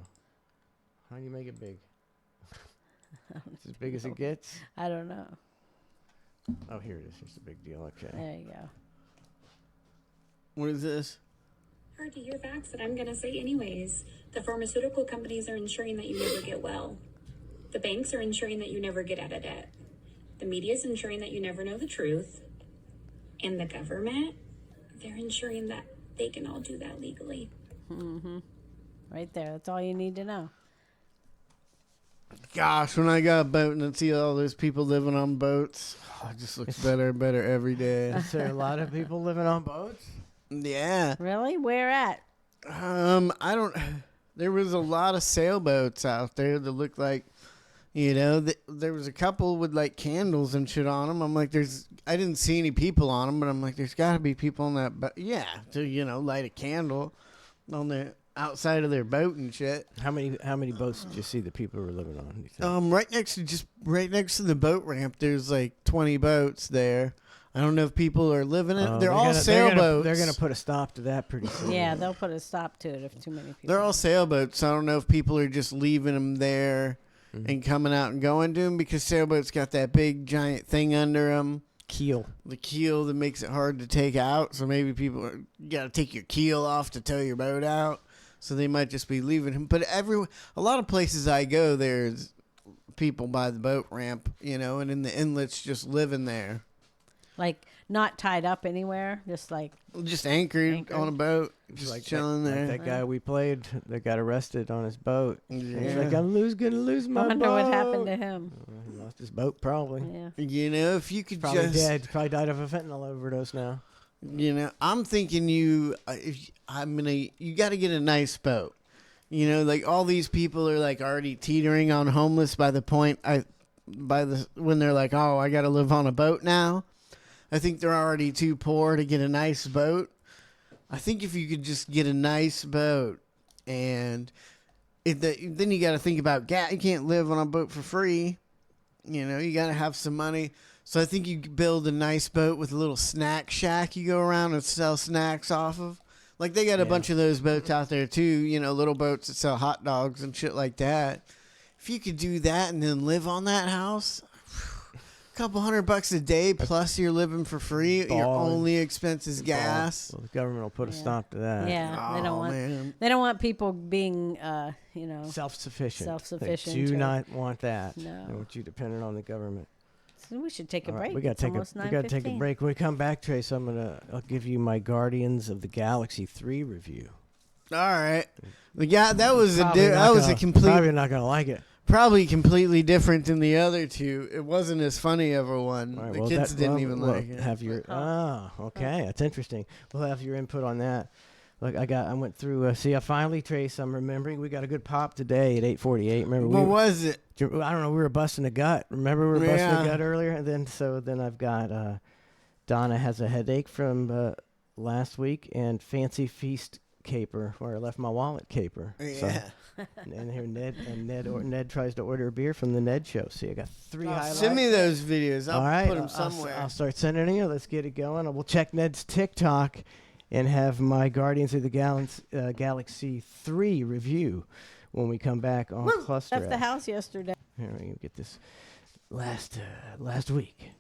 How do you make it big? It's as big as it gets? I don't know. Oh, here it is. It's a big deal. Okay. There you go. What is this? Hard to hear facts that I'm gonna say anyways. The pharmaceutical companies are ensuring that you never get well. The banks are ensuring that you never get out of debt. The media is ensuring that you never know the truth. And the government, they're ensuring that they can all do that legally. Mm-hmm. Right there. That's all you need to know. Gosh, when I got a boat and I see all those people living on boats, it just looks better and better every day. Is there a lot of people living on boats? Yeah. Really? Where at? I don't. There was a lot of sailboats out there that looked like, there was a couple with like candles and shit on them. I'm like, I didn't see any people on them, but I'm like, there's got to be people on that boat. Yeah, to light a candle on the outside of their boat and shit. How many boats did you see that people were living on? You think? Right next to the boat ramp, there's like 20 boats there. I don't know if people are living in. They're all sailboats. They're gonna put a stop to that pretty soon. Yeah, they'll put a stop to it if too many people. They're all sailboats. So I don't know if people are just leaving them there and coming out and going to them, because sailboats got that big giant thing under them. Keel. The keel that makes it hard to take out. So maybe you got to take your keel off to tow your boat out. So they might just be leaving him. But a lot of places I go, there's people by the boat ramp, and in the inlets just living there. Like not tied up anywhere, just anchored on a boat, just like chilling there. Like that guy we played that got arrested on his boat. Yeah. He's like, gonna lose my boat. I wonder what happened to him. He lost his boat probably. Yeah. If you could Probably just dead. Probably died of a fentanyl overdose now. I'm thinking you got to get a nice boat. Like all these people are like already teetering on homeless by the point when they're like, oh, I got to live on a boat now. I think they're already too poor to get a nice boat. I think if you could just get a nice boat, and then you got to think about gas. You can't live on a boat for free. You got to have some money. So I think you could build a nice boat with a little snack shack you go around and sell snacks off of. Like they got a bunch of those boats out there too, little boats that sell hot dogs and shit like that. If you could do that and then live on that house, a couple $100 a day plus you're living for free. Your only expense is gas. Well, the government will put a stop to that. Yeah, they don't want people being self-sufficient. They do not want that. No. They want you dependent on the government. So we should take a break. We got to take a break. When we come back, Trace, I'll give you my Guardians of the Galaxy 3 review. All right. That was a complete. Probably not gonna like it. Probably completely different than the other two. It wasn't as funny of a one. Right, the kids didn't even like it. Have your okay, that's interesting. We'll have your input on that. Look, I went through. I finally, Trace. I'm remembering we got a good pop today at 8:48. Remember what was it? I don't know. We were busting a gut. Remember we were busting a gut earlier, and then I've got Donna has a headache from last week, and Fancy Feast caper where I left my wallet caper. Yeah. So, and here Ned tries to order a beer from the Ned show. See, I got 3 highlights. Send me those videos. I'll put them somewhere. I'll start sending you. Let's get it going. We'll check Ned's TikTok and have my Guardians of the Galaxy 3 review when we come back on ClusterF. Left the house yesterday. Here we go. Get this last week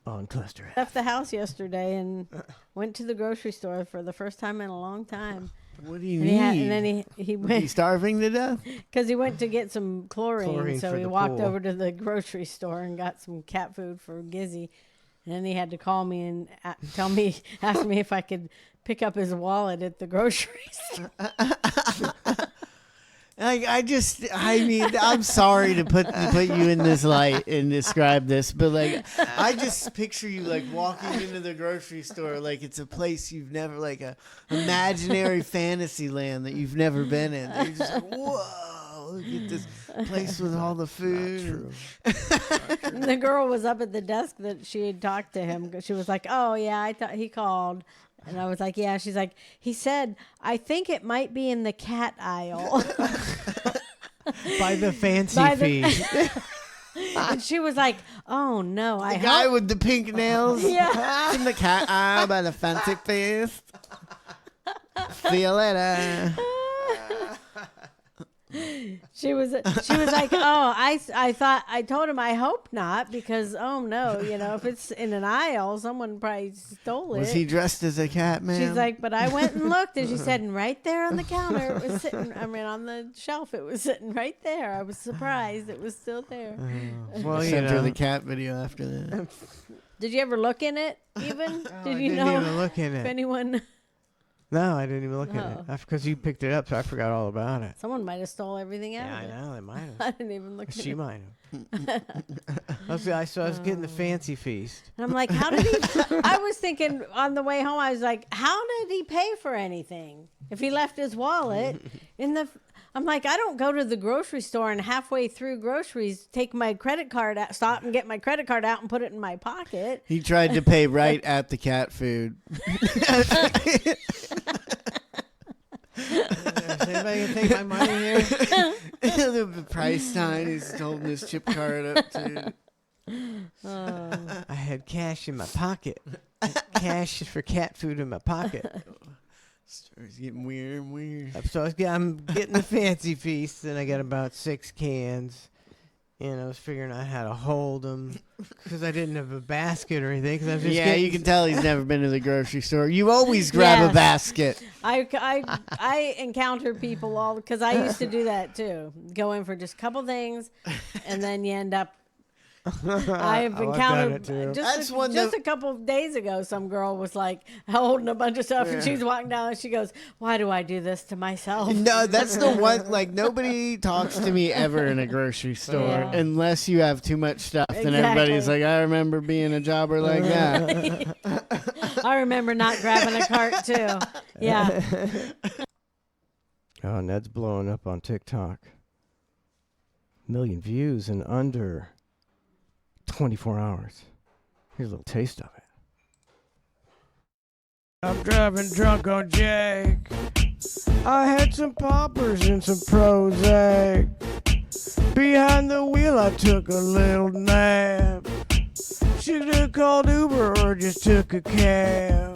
on ClusterF. Left the house yesterday and went to the grocery store for the first time in a long time. What do you need? And then he went. He starving to death? Because he went to get some chlorine so he walked pool. over to the grocery store and got some cat food for Gizzy. And then he had to call me and ask me if I could pick up his wallet at the grocery store. I'm sorry to put you in this light and describe this, but I just picture you walking into the grocery store like it's a place you've never, like a imaginary fantasy land that you've never been in. You're just like, whoa, look at this place with all the food. The girl was up at the desk that she had talked to him. She was like, "Oh yeah, I thought he called." And I was like, yeah. She's like, he said, I think it might be in the cat aisle. By the fancy feed. And she was like, "Oh no, The guy with the pink nails. Yeah. In the cat eye by the fancy feast. See you later. She was like, "Oh, I told him I hope not, because oh no, if it's in an aisle, someone probably stole it." Was he dressed as a cat, man? She's like, "But I went and looked," and she said, "And right there on the counter, it was sitting. On the shelf, it was sitting right there. I was surprised it was still there." Well, sent her the cat video after that. Did you ever look in it? Even did you didn't know even look in if it. anyone? No, I didn't even look at it. That's because you picked it up, so I forgot all about it. Someone might have stole everything out Yeah, of I it. know they might have. I didn't even look. She at it. might have. I was getting the fancy feast. And I'm like, how did he? I was thinking on the way home, I was like, how did he pay for anything if he left his wallet in the? I'm like, I don't go to the grocery store and halfway through groceries, take my credit card out, stop and get my credit card out and put it in my pocket. He tried to pay right at the cat food. Is anybody gonna take my money here? The price sign. He's holding his chip card up to. I had cash in my pocket. Cash for cat food in my pocket. It's getting weird and weird. So I'm getting the fancy feast, and I got about 6 cans. And I was figuring out how to hold them because I didn't have a basket or anything. Cause I was just you can tell he's never been to the grocery store. You always grab a basket. I encounter people all because I used to do that too. Go in for just a couple things, and then you end up. I've encountered just a couple of days ago. Some girl was like holding a bunch of stuff, and she's walking down, and she goes, "Why do I do this to myself?" No, that's the one. Like nobody talks to me ever in a grocery store unless you have too much stuff. Then everybody's like, "I remember being a jobber like that." I remember not grabbing a cart too. Yeah. Oh, Ned's blowing up on TikTok. 1 million views in under 24 hours. Here's a little taste of it. I'm driving drunk on Jack. I had some poppers and some Prozac. Behind the wheel I took a little nap. Should have called Uber or just took a cab.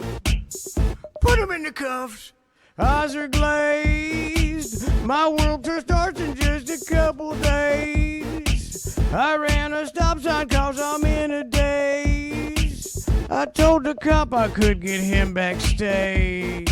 Put him in the cuffs. Eyes are glazed. My world tour starts in just a couple days. I ran a stop sign cause I'm in a daze. I told the cop I could get him backstage.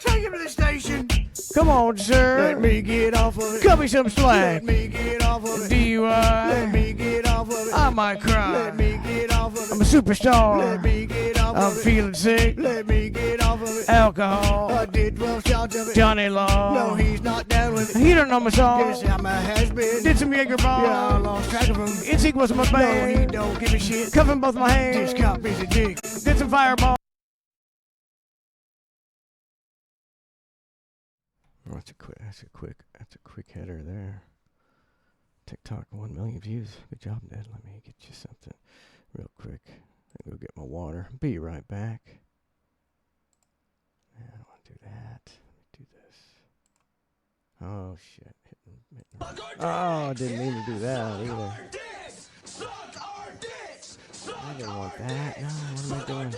Take him to the station. Come on, sir. Let me get off of it. Cut me some slack. Let me get off of it. DUI. Let me get off of it. I might cry. Let me get off of it. I'm a superstar. Let me get off of it. I'm feeling sick. Let me get off of it. Alcohol. I did 12 shots of it. Johnny Law. No, he's not down with it. He don't know my song. Guess I'm a has-been. Did some Jaeger bomb. Yeah, I lost track of him. NSYNC was my band. No, he don't give a shit. Cuffing both my hands. This cop is a dick. Did some fireball. Oh, that's a quick header there. TikTok 1 million views. Good job, Ned. Let me get you something real quick. I'll go get my water. Be right back. I don't want to do that. Let me do this. Oh shit! Oh, I didn't mean to do that either. I didn't want that. No, what am I doing?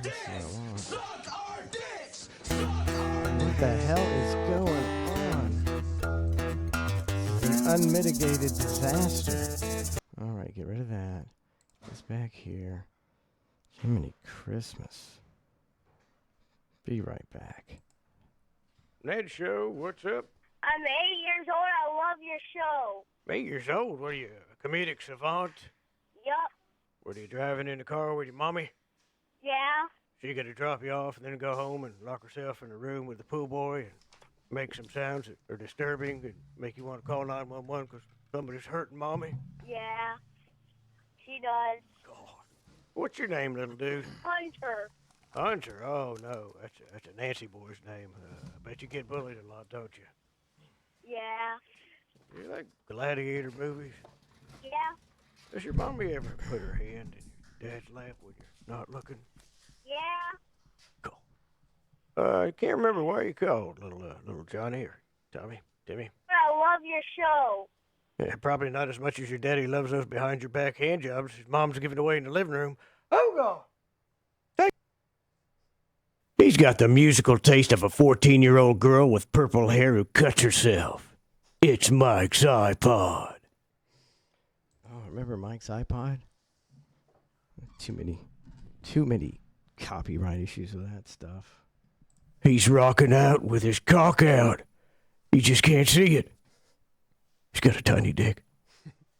That's what I want. What the hell is going on? It's an unmitigated disaster. All right, get rid of that. This back here. Jiminy Christmas. Be right back. Ned Show, what's up? I'm 8 years old. I love your show. 8 years old? What are you, a comedic savant? Yup. Were you driving in the car with your mommy? Yeah. She got to drop you off and then go home and lock herself in a room with the pool boy and make some sounds that are disturbing and make you want to call 911 because somebody's hurting mommy? Yeah. She does. God. What's your name, little dude? Hunter. Hunter? Oh, no. That's a Nancy boy's name. I bet you get bullied a lot, don't you? Yeah. You like gladiator movies? Yeah. Does your mommy ever put her hand in your dad's lap when you're not looking? Yeah. Cool. I can't remember why you called, little Johnny or Tommy, Timmy. I love your show. Yeah, probably not as much as your daddy loves those behind your back hand jobs his mom's giving away in the living room. Oh, God. He's got the musical taste of a 14-year-old girl with purple hair who cuts herself. It's Mike's iPod. Oh, remember Mike's iPod? Too many copyright issues with that stuff. He's rocking out with his cock out. You just can't see it. He's got a tiny dick.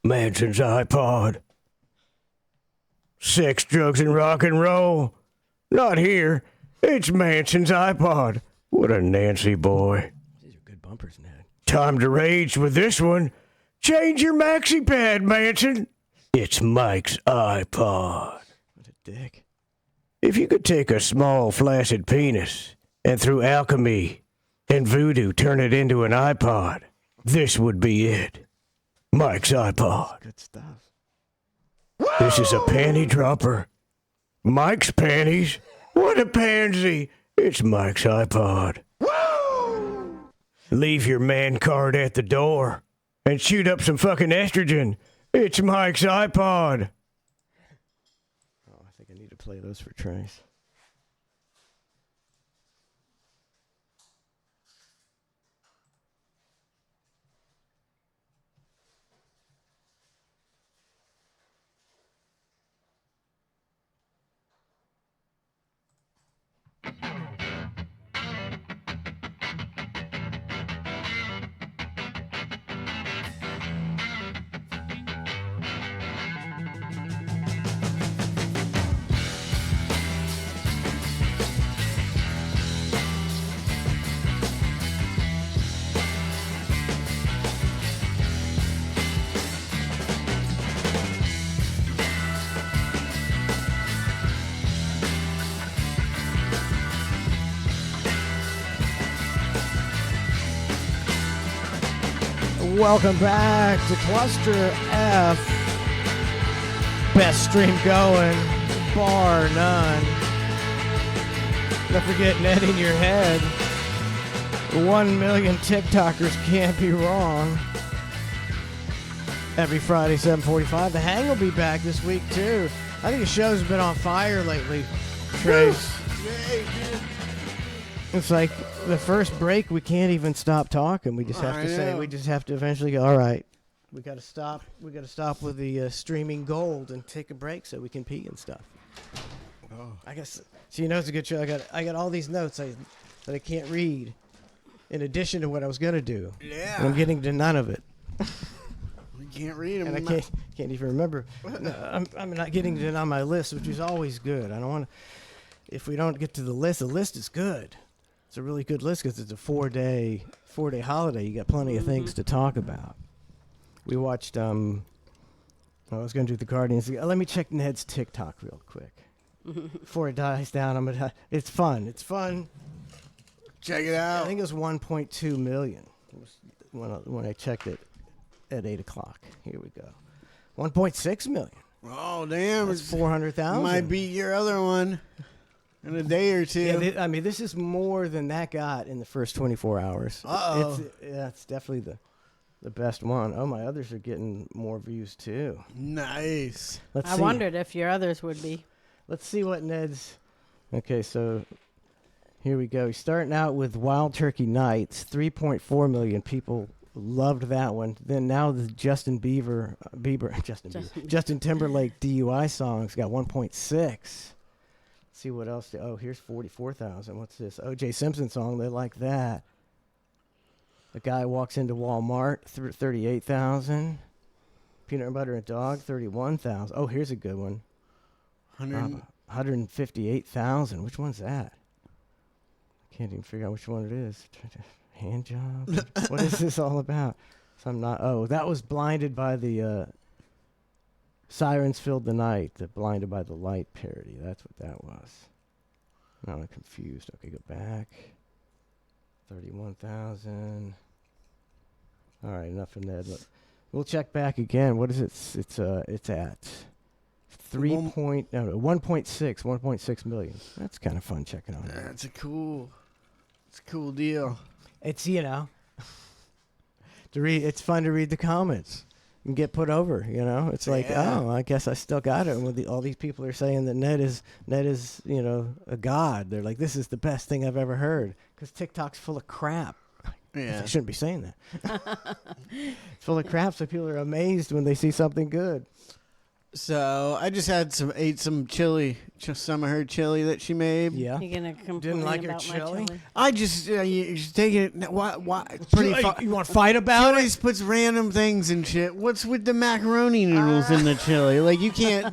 Manson's iPod. Sex, drugs, and rock and roll. Not here. It's Manson's iPod. What a Nancy boy. These are good bumpers, Ned. Time to rage with this one. Change your maxi pad, Manson. It's Mike's iPod. What a dick. If you could take a small, flaccid penis and through alchemy and voodoo turn it into an iPod, this would be it. Mike's iPod. Good stuff. This is a panty dropper. Mike's panties. What a pansy. It's Mike's iPod. Woo! Leave your man card at the door and shoot up some fucking estrogen. It's Mike's iPod. Oh, I think I need to play those for Trace. Welcome back to Cluster F. Best stream going, bar none. Don't forget Ned in your head. 1 million TikTokers can't be wrong. Every Friday, 7:45. The Hang will be back this week, too. I think the show's been on fire lately, Trace. It's like the first break, we can't even stop talking. We just have to say, we just have to eventually go, all right, we got to stop. We got to stop with the streaming gold and take a break so we can pee and stuff. Oh. I guess, so you know it's a good show. I got all these notes that I can't read in addition to what I was going to do. Yeah. And I'm getting to none of it. We can't read them. And I can't even remember. No, I'm not getting to it on my list, which is always good. I don't want to, if we don't get to the list is good. It's a really good list because it's a four-day holiday. You got plenty of things to talk about. We watched. I was going to do the Guardians. Let me check Ned's TikTok real quick before it dies down. It's fun. It's fun. Check it out. I think it was 1.2 million when I checked it at 8 o'clock. Here we go. 1.6 million. Oh damn! That's 400,000. Might beat your other one. In a day or two. Yeah, this is more than that got in the first 24 hours. Uh-oh. It's definitely the best one. Oh, my others are getting more views, too. Nice. I wondered if your others would be. Let's see what Ned's... Okay, so here we go. He's starting out with Wild Turkey Nights. 3.4 million people loved that one. Then now the Justin Timberlake DUI songs got 1.6. See what else. Oh, here's 44,000. What's this? O.J. Simpson song. They like that. A guy walks into Walmart. 38,000. Peanut butter and dog. 31,000. Oh, here's a good one. 158,000. Which one's that? I can't even figure out which one it is. Hand job. What is this all about? So I'm not. Oh, that was Blinded by the. Sirens Filled the Night, the Blinded by the Light parody. That's what that was. Now I'm confused. Okay, go back. 31,000. All right, enough of Ned. We'll check back again. What is it? It's at 1.6 million. That's kind of fun checking on. It's a cool deal. It's to read. It's fun to read the comments. and get put over. You know, it's like, Yeah. oh, I guess I still got it. And with all these people are saying that Ned is a god. They're like, this is the best thing I've ever heard because TikTok's full of crap. Yeah. I shouldn't be saying that. It's full of crap, so people are amazed when they see something good. So I just ate some chili, just some of her chili that she made. Yeah. You're gonna complain like her about chili? my chili? I just you just take it. Why? It's pretty. You want to fight She about it? always puts random things and shit. What's with the macaroni noodles in the chili? Like you can't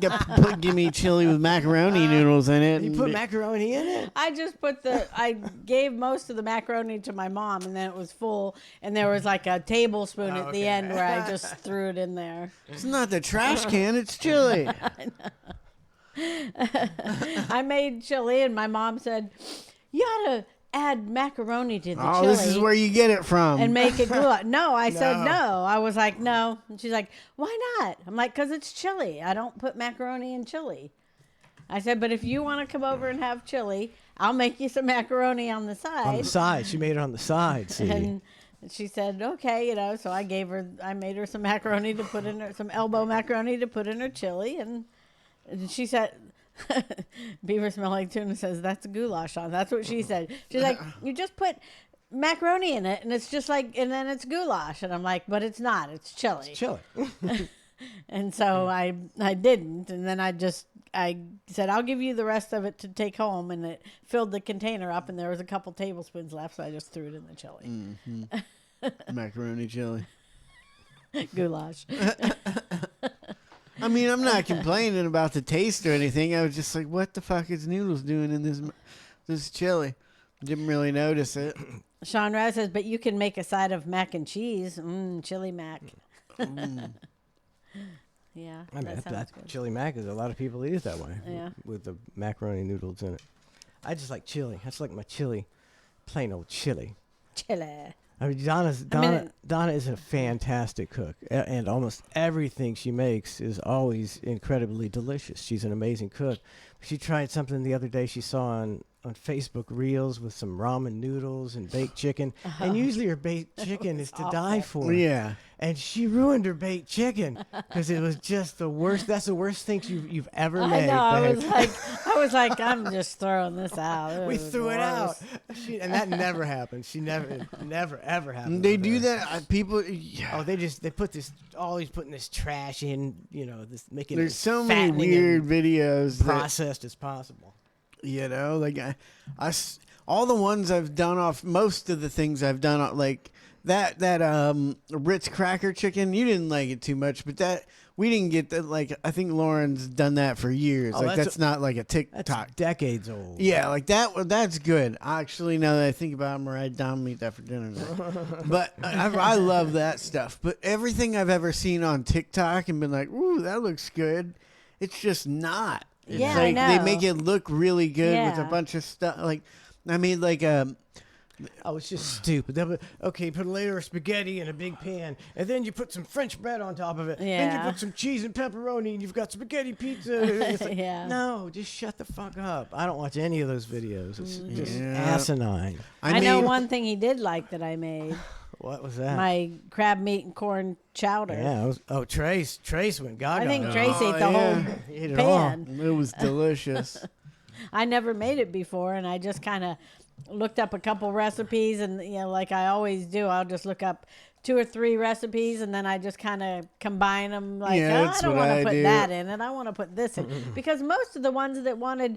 give me chili with macaroni noodles in it. You put macaroni in it? I just I gave most of the macaroni to my mom, and then it was full, and there was like a tablespoon at the end where I just threw it in there. It's not the trash can. It's chili. I made chili, and my mom said, "You ought to add macaroni to the chili." This is where you get it from. And make it goulash. No, I said no. I was like, no. And she's like, why not? I'm like, because it's chili. I don't put macaroni in chili. I said, but if you want to come over and have chili, I'll make you some macaroni on the side. On the side. She made it on the side, see. And she said, okay, so I made her some macaroni to put in some elbow macaroni to put in her chili. And she said, Beaver Smell Like Tuna says, that's goulash on. That's what she said. She's like, you just put macaroni in it and it's just like, and then it's goulash. And I'm like, but it's not, it's chili. It's chili. And so I didn't. And then I said, I'll give you the rest of it to take home. And it filled the container up and there was a couple tablespoons left. So I just threw it in the chili. Mm-hmm. Macaroni chili. Goulash. I mean, I'm not complaining about the taste or anything. I was just like, what the fuck is Noodles doing in this chili? Didn't really notice it. Sean Raz says, but you can make a side of mac and cheese. Chili mac. Yeah, I mean, that sounds good. chili mac is a lot of people eat it that way. Yeah. With the macaroni noodles in it. I just like chili. I just like my chili, plain old chili. Chili. I mean, Donna is a fantastic cook, and almost everything she makes is always incredibly delicious. She's an amazing cook. She tried something the other day she saw on Facebook Reels with some ramen noodles and baked chicken. And usually her baked chicken is to die for. Yeah. And she ruined her baked chicken because it was just the worst. That's the worst thing you've ever made. I know. babe. I was like, I'm just throwing this out. We threw it out. And that never happened. Never, ever happened. They do that. People. Oh, they put this, always putting this trash in, this making There's it so many fattening weird and videos. processed as possible. Like all the ones I've done off, most of the things I've done off, like that Ritz cracker chicken, you didn't like it too much, but we didn't get that. Like, I think Lauren's done that for years. Oh, like that's not like a TikTok. That's decades old. Yeah, like that's good. Actually, now that I think about it, I'm gonna write down eat that for dinner tonight. But I love that stuff. But everything I've ever seen on TikTok and been like, ooh, that looks good, it's just not. It's Yeah, like I they know. make it look really good with a Yeah. bunch of stuff. Like, I made like Oh, it's just stupid. Okay, put a layer of spaghetti in a big pan, and then you put some French bread on top of it. Then you Yeah. put some cheese and pepperoni, and you've got spaghetti pizza. It's like, Yeah. No, just shut the fuck up. I don't watch any of those videos. It's just Yeah. asinine. I know one thing he did like that I made. What was that? My crab meat and corn chowder. Yeah. Trace went gaga. I think Trace ate the yeah. whole He ate it all. pan. it was delicious. I never made it before, and I just kind of looked up a couple recipes, and like I always do, I'll just look up 2 or 3 recipes, and then I just kind of combine them. Like, Yeah, I that's don't what want I to put do. that in, and I want to put this in, because most of the ones that wanted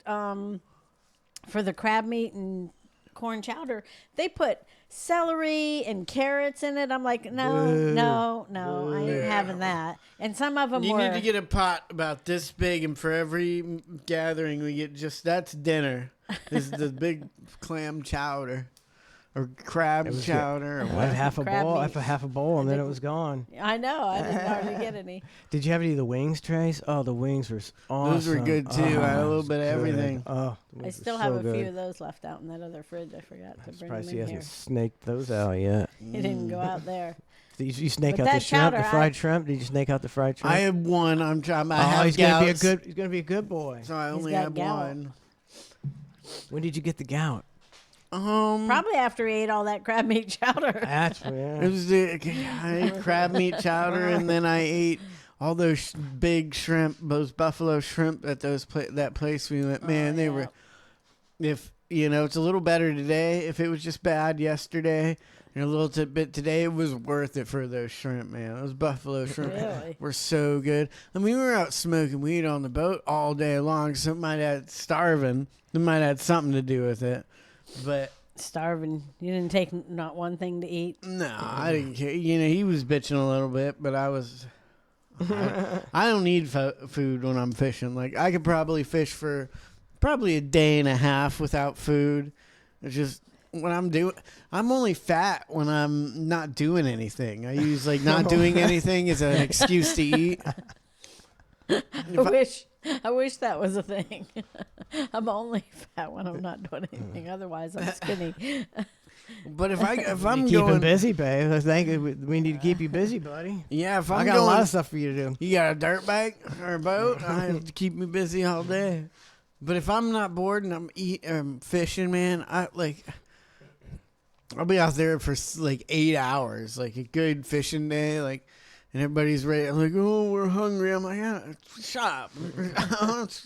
for the crab meat and corn chowder, they put celery and carrots in it. I'm like, no, I ain't having that. And some of them You were. need to get a pot about this big, and for every gathering we get, that's dinner. This is the big clam chowder or crab chowder. Or I what. had half a Crab bowl. meat. Half a bowl, and then it was gone. I know. I didn't hardly get any. Did you have any of the wings, Trace? Oh, the wings were awesome. Those were good too. I had a little bit of everything. Oh, I still have a few of those left out in that other fridge. I forgot to bring them Surprised he in hasn't here. snaked those out yet. He didn't go out there. Did you snake But out the that shrimp, the chowder, fried shrimp? Did you snake out the fried shrimp? I have one. I'm trying. I Oh, have he's gonna be a gouts, good. He's gonna be a good boy. So I He's only got have gout. one. When did you get the gout? Probably after he ate all that crab meat chowder. That's It was I ate crab meat chowder, and then I ate all those big shrimp, those buffalo shrimp at that place we went. Man, they were. If it's a little better today. If it was just bad yesterday and a little bit today, it was worth it for those shrimp, man. Those buffalo shrimp were so good. I mean, we were out smoking weed on the boat all day long. So it might have starving. It might have had something to do with it, but. Starving. You didn't take not one thing to eat? No, I didn't care. He was bitching a little bit, but I was. I don't need food when I'm fishing. Like, I could probably fish for probably a day and a half without food. It's just when I'm only fat when I'm not doing anything. I use not doing anything as an excuse to eat. I wish that was a thing. I'm only fat when I'm not doing anything. Otherwise, I'm skinny. But if I'm keep him going busy, babe, I think we need to keep you busy, buddy. Yeah, if I got a lot of stuff for you to do. You got a dirt bike or a boat? I have to keep me busy all day. But if I'm not bored and I'm fishing, man, I'll be out there for 8 hours, like a good fishing day, and everybody's ready. I'm like, oh, we're hungry. I'm like, shut up.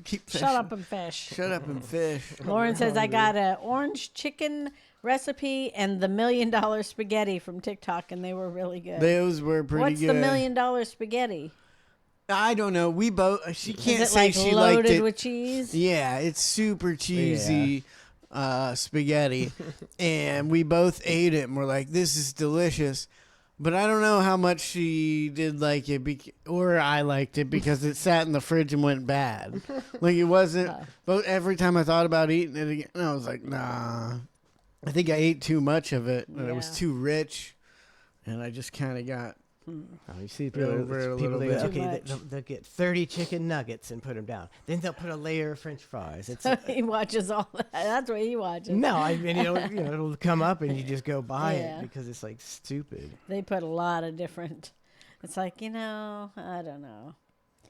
Keep fishing. Shut up and fish. Shut up and fish. Lauren says, I got an orange chicken recipe and the $1 million spaghetti from TikTok, and they were really good. Those were pretty good. What's the $1 million spaghetti? I don't know. We both. She can't Is it say she liked loaded it with cheese? Yeah, it's super cheesy spaghetti, and we both ate it, and we're like, "This is delicious." But I don't know how much she did like it, or I liked it because it sat in the fridge and went bad. It wasn't. But every time I thought about eating it again, I was like, "Nah." I think I ate too much of it, and it was too rich, and I just kind of got. Oh, you see, people they'll get 30 chicken nuggets and put them down. Then they'll put a layer of French fries. He watches all that. That's what he watches. No, I mean it'll come up and you just go by it because it's stupid. They put a lot of different. It's I don't know.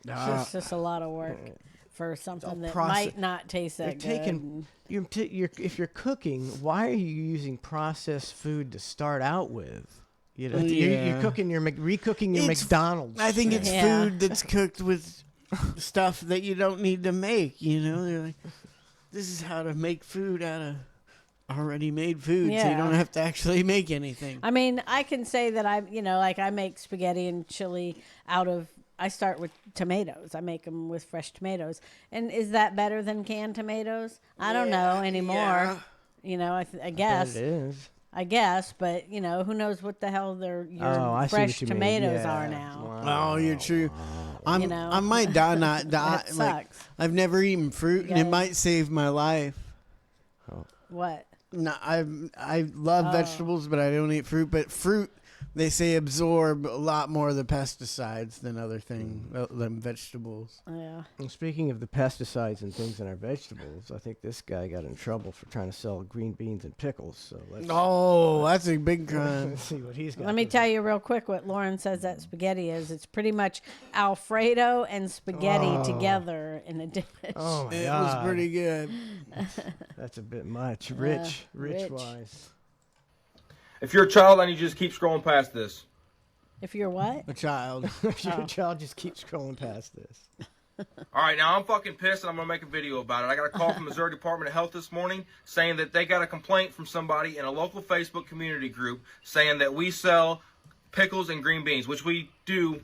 It's just a lot of work for something that might not taste that good. If you're cooking, why are you using processed food to start out with? You're cooking recooking your McDonald's. I think it's food that's cooked with stuff that you don't need to make. They're like, this is how to make food out of already made food, so you don't have to actually make anything. I mean, I can say that I make spaghetti and chili out of. I start with tomatoes. I make them with fresh tomatoes. And is that better than canned tomatoes? I don't know anymore. Yeah. I guess. It is. I guess, but who knows what the hell your fresh tomatoes are now. Wow. Oh, you're true. I might not die. That sucks. I've never eaten fruit, and it might save my life. What? No, I love vegetables, but I don't eat fruit. But fruit, they say, absorb a lot more of the pesticides than other things, than vegetables. Yeah. Well, speaking of the pesticides and things in our vegetables, I think this guy got in trouble for trying to sell green beans and pickles. So that's a big crime. Let's see what he's got. Let me tell you real quick what Lauren says that spaghetti is. It's pretty much Alfredo and spaghetti together in a dish. Oh my God. It was pretty good. That's a bit much. Rich wise. If you're a child, I need you to just keep scrolling past this. If you're what? A child. If you're a child, just keep scrolling past this. All right, now I'm fucking pissed and I'm going to make a video about it. I got a call from Missouri Department of Health this morning saying that they got a complaint from somebody in a local Facebook community group saying that we sell pickles and green beans, which we do.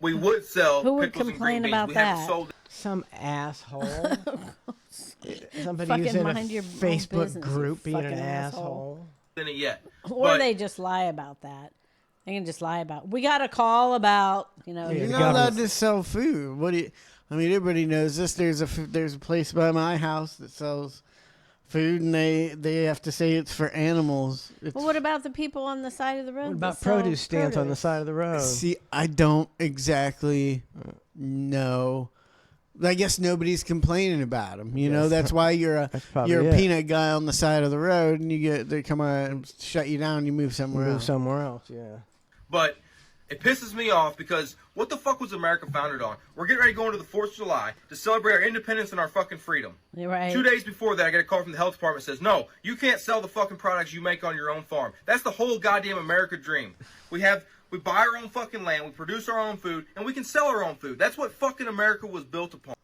We would sell Who would pickles and complain green beans. about We that? haven't sold it. Some asshole. Somebody Fucking who's in a mind your own Facebook business, you group being an fucking asshole. In it yet. Or they just lie about that. They can just lie about. We got a call about You're not allowed to sell food. Everybody knows this. There's a place by my house that sells food, and they have to say it's for animals. Well, what about the people on the side of the road? What about produce stands on the side of the road? See, I don't exactly know. I guess nobody's complaining about them. That's why you're a peanut guy on the side of the road, and they come out and shut you down. And you move somewhere else. Somewhere else, yeah. But It pisses me off because what the fuck was America founded on? We're getting ready to go into the 4th of July to celebrate our independence and our fucking freedom. You're right. 2 days before that, I get a call from the health department that says, no, you can't sell the fucking products you make on your own farm. That's the whole goddamn America dream. We buy our own fucking land, we produce our own food, and we can sell our own food. That's what fucking America was built upon.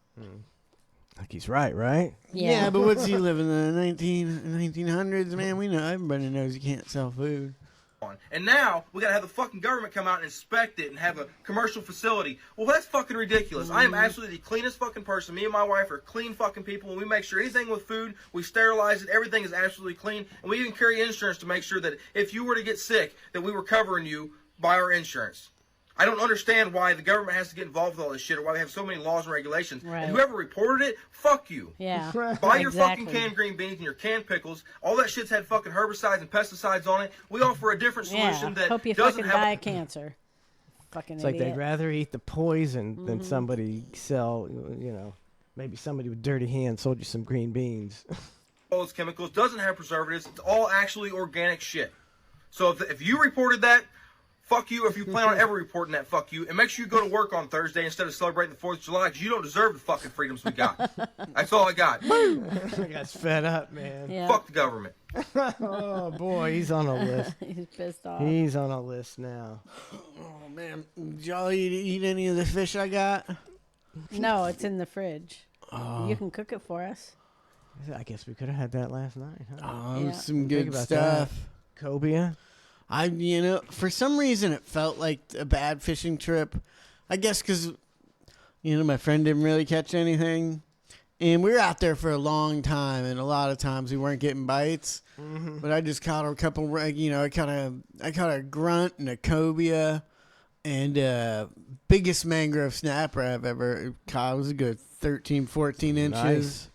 Like he's right? Yeah, but what's he living in the 1900s, man? We know, everybody knows you can't sell food. And now we gotta have the fucking government come out and inspect it and have a commercial facility. Well, that's fucking ridiculous. I am absolutely the cleanest fucking person. Me and my wife are clean fucking people, and we make sure anything with food, we sterilize it. Everything is absolutely clean, and we even carry insurance to make sure that if you were to get sick, that we were covering you by our insurance. I don't understand why the government has to get involved with all this shit, or why they have so many laws and regulations. Right. And whoever reported it, fuck you. Yeah. Buy your fucking canned green beans and your canned pickles. All that shit's had fucking herbicides and pesticides on it. We offer a different solution that hope you doesn't fucking have die of cancer. Fucking It's like idiot. they'd rather eat the poison than somebody sell, maybe somebody with dirty hands sold you some green beans. all those chemicals, doesn't have preservatives. It's all actually organic shit. So if you reported that, fuck you. If you plan on ever reporting that, fuck you. And make sure you go to work on Thursday instead of celebrating the 4th of July, because you don't deserve the fucking freedoms we got. That's all I got. I got fed up, man. Yeah. Fuck the government. Oh, boy, he's on a list. He's pissed off. He's on a list now. Oh, man. Did y'all eat any of the fish I got? No, it's in the fridge. Oh. You can cook it for us. I guess we could have had that last night, huh? Oh, Yeah. some Think good about stuff. that. Cobia? For some reason, it felt like a bad fishing trip. I guess because, my friend didn't really catch anything. And we were out there for a long time, and a lot of times we weren't getting bites. Mm-hmm. But I just caught a couple, I caught a grunt and a cobia, and biggest mangrove snapper I've ever caught. It was a good 13, 14 inches. Nice.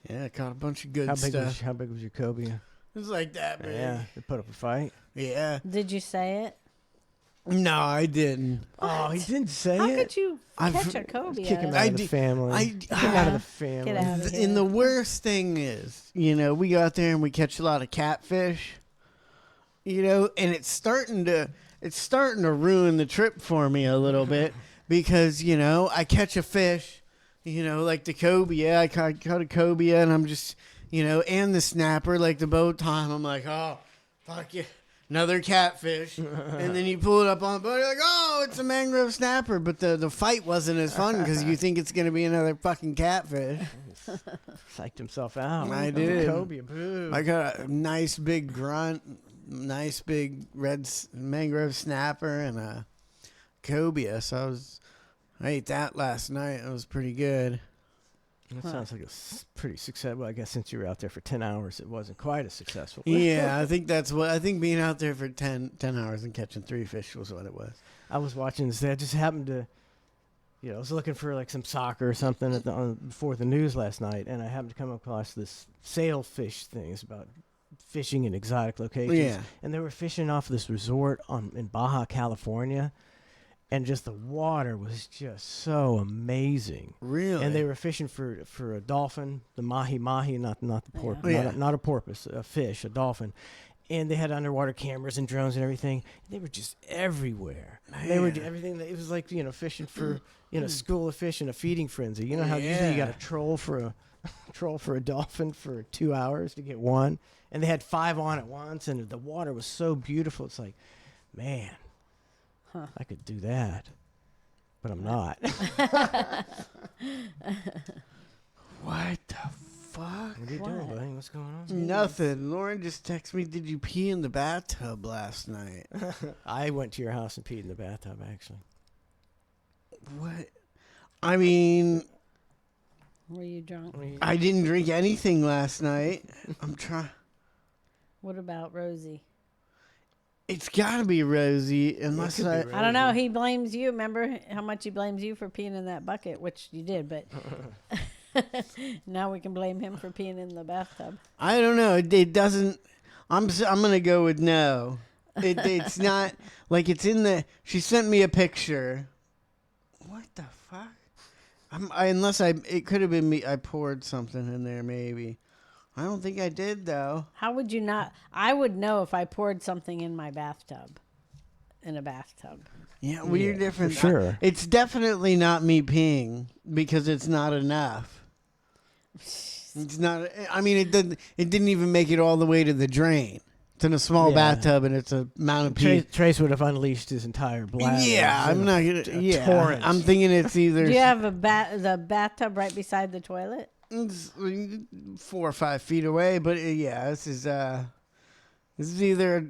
Yeah, I caught a bunch of good How big stuff. how big was your cobia? It was like that big. Yeah, they put up a fight. Yeah. Did you say it? No, I didn't. Oh, he didn't say How it? could you I've- catch a cobia? Kick him out of the family. Kick him out of the family. Get out of here. And the worst thing is, we go out there and we catch a lot of catfish, and it's starting to ruin the trip for me a little bit because, I catch a fish, like the cobia. I caught a cobia, and I'm just, and the snapper, like the bow time. I'm like, oh, fuck yeah. Another catfish, and then you pull it up on the boat. You're like, "Oh, it's a mangrove snapper!" But the fight wasn't as fun because you think it's gonna be another fucking catfish. Psyched himself out. I did. Cobia, boo. I got a nice big grunt, nice big red mangrove snapper, and a cobia. So I ate that last night. It was pretty good. That sounds like a pretty successful. Well, I guess since you were out there for 10 hours, it wasn't quite as successful. Yeah, I think being out there for 10 hours and catching 3 fish was what it was. I was watching this. I just happened to, I was looking for like some soccer or something before the news last night, and I happened to come across this sailfish thing. It's about fishing in exotic locations. Yeah. And they were fishing off this resort in Baja, California. And just the water was just so amazing. Really? And they were fishing for a dolphin, the mahi-mahi, not the porpoise, Yeah. not a porpoise, a fish, a dolphin. And they had underwater cameras and drones and everything. They were just everywhere. They were everything. It was like fishing for school of fish in a feeding frenzy. You know how usually you got to troll for a dolphin for 2 hours to get one, and they had 5 on at once, and the water was so beautiful. It's like, man. I could do that, but I'm not. What the fuck? What are you doing, buddy? What's going on? Nothing. Lauren just texted me, did you pee in the bathtub last night? I went to your house and peed in the bathtub, actually. What? I mean, Were you drunk? I didn't drink anything last night. I'm trying. What about Rosie? It's got to be Rosie, unless could be Rosie. I don't know. He blames you. Remember how much he blames you for peeing in that bucket, which you did, but now we can blame him for peeing in the bathtub. I don't know. It doesn't. I'm gonna go with no. It's not like it's in the. She sent me a picture. What the fuck? It could have been me. I poured something in there, maybe. I don't think I did though. How would you not? I would know if I poured something in my bathtub. in a bathtub. Yeah, we're different. for sure. It's definitely not me peeing because it's not enough. It's not. I mean, it didn't. It didn't even make it all the way to the drain. It's in a small bathtub, and it's a amount of pee. Trace would have unleashed his entire bladder. Yeah, I'm not gonna. Yeah, torrent. I'm thinking it's either. Do you have the bathtub right beside the toilet? It's 4 or 5 feet away, but yeah, this is either a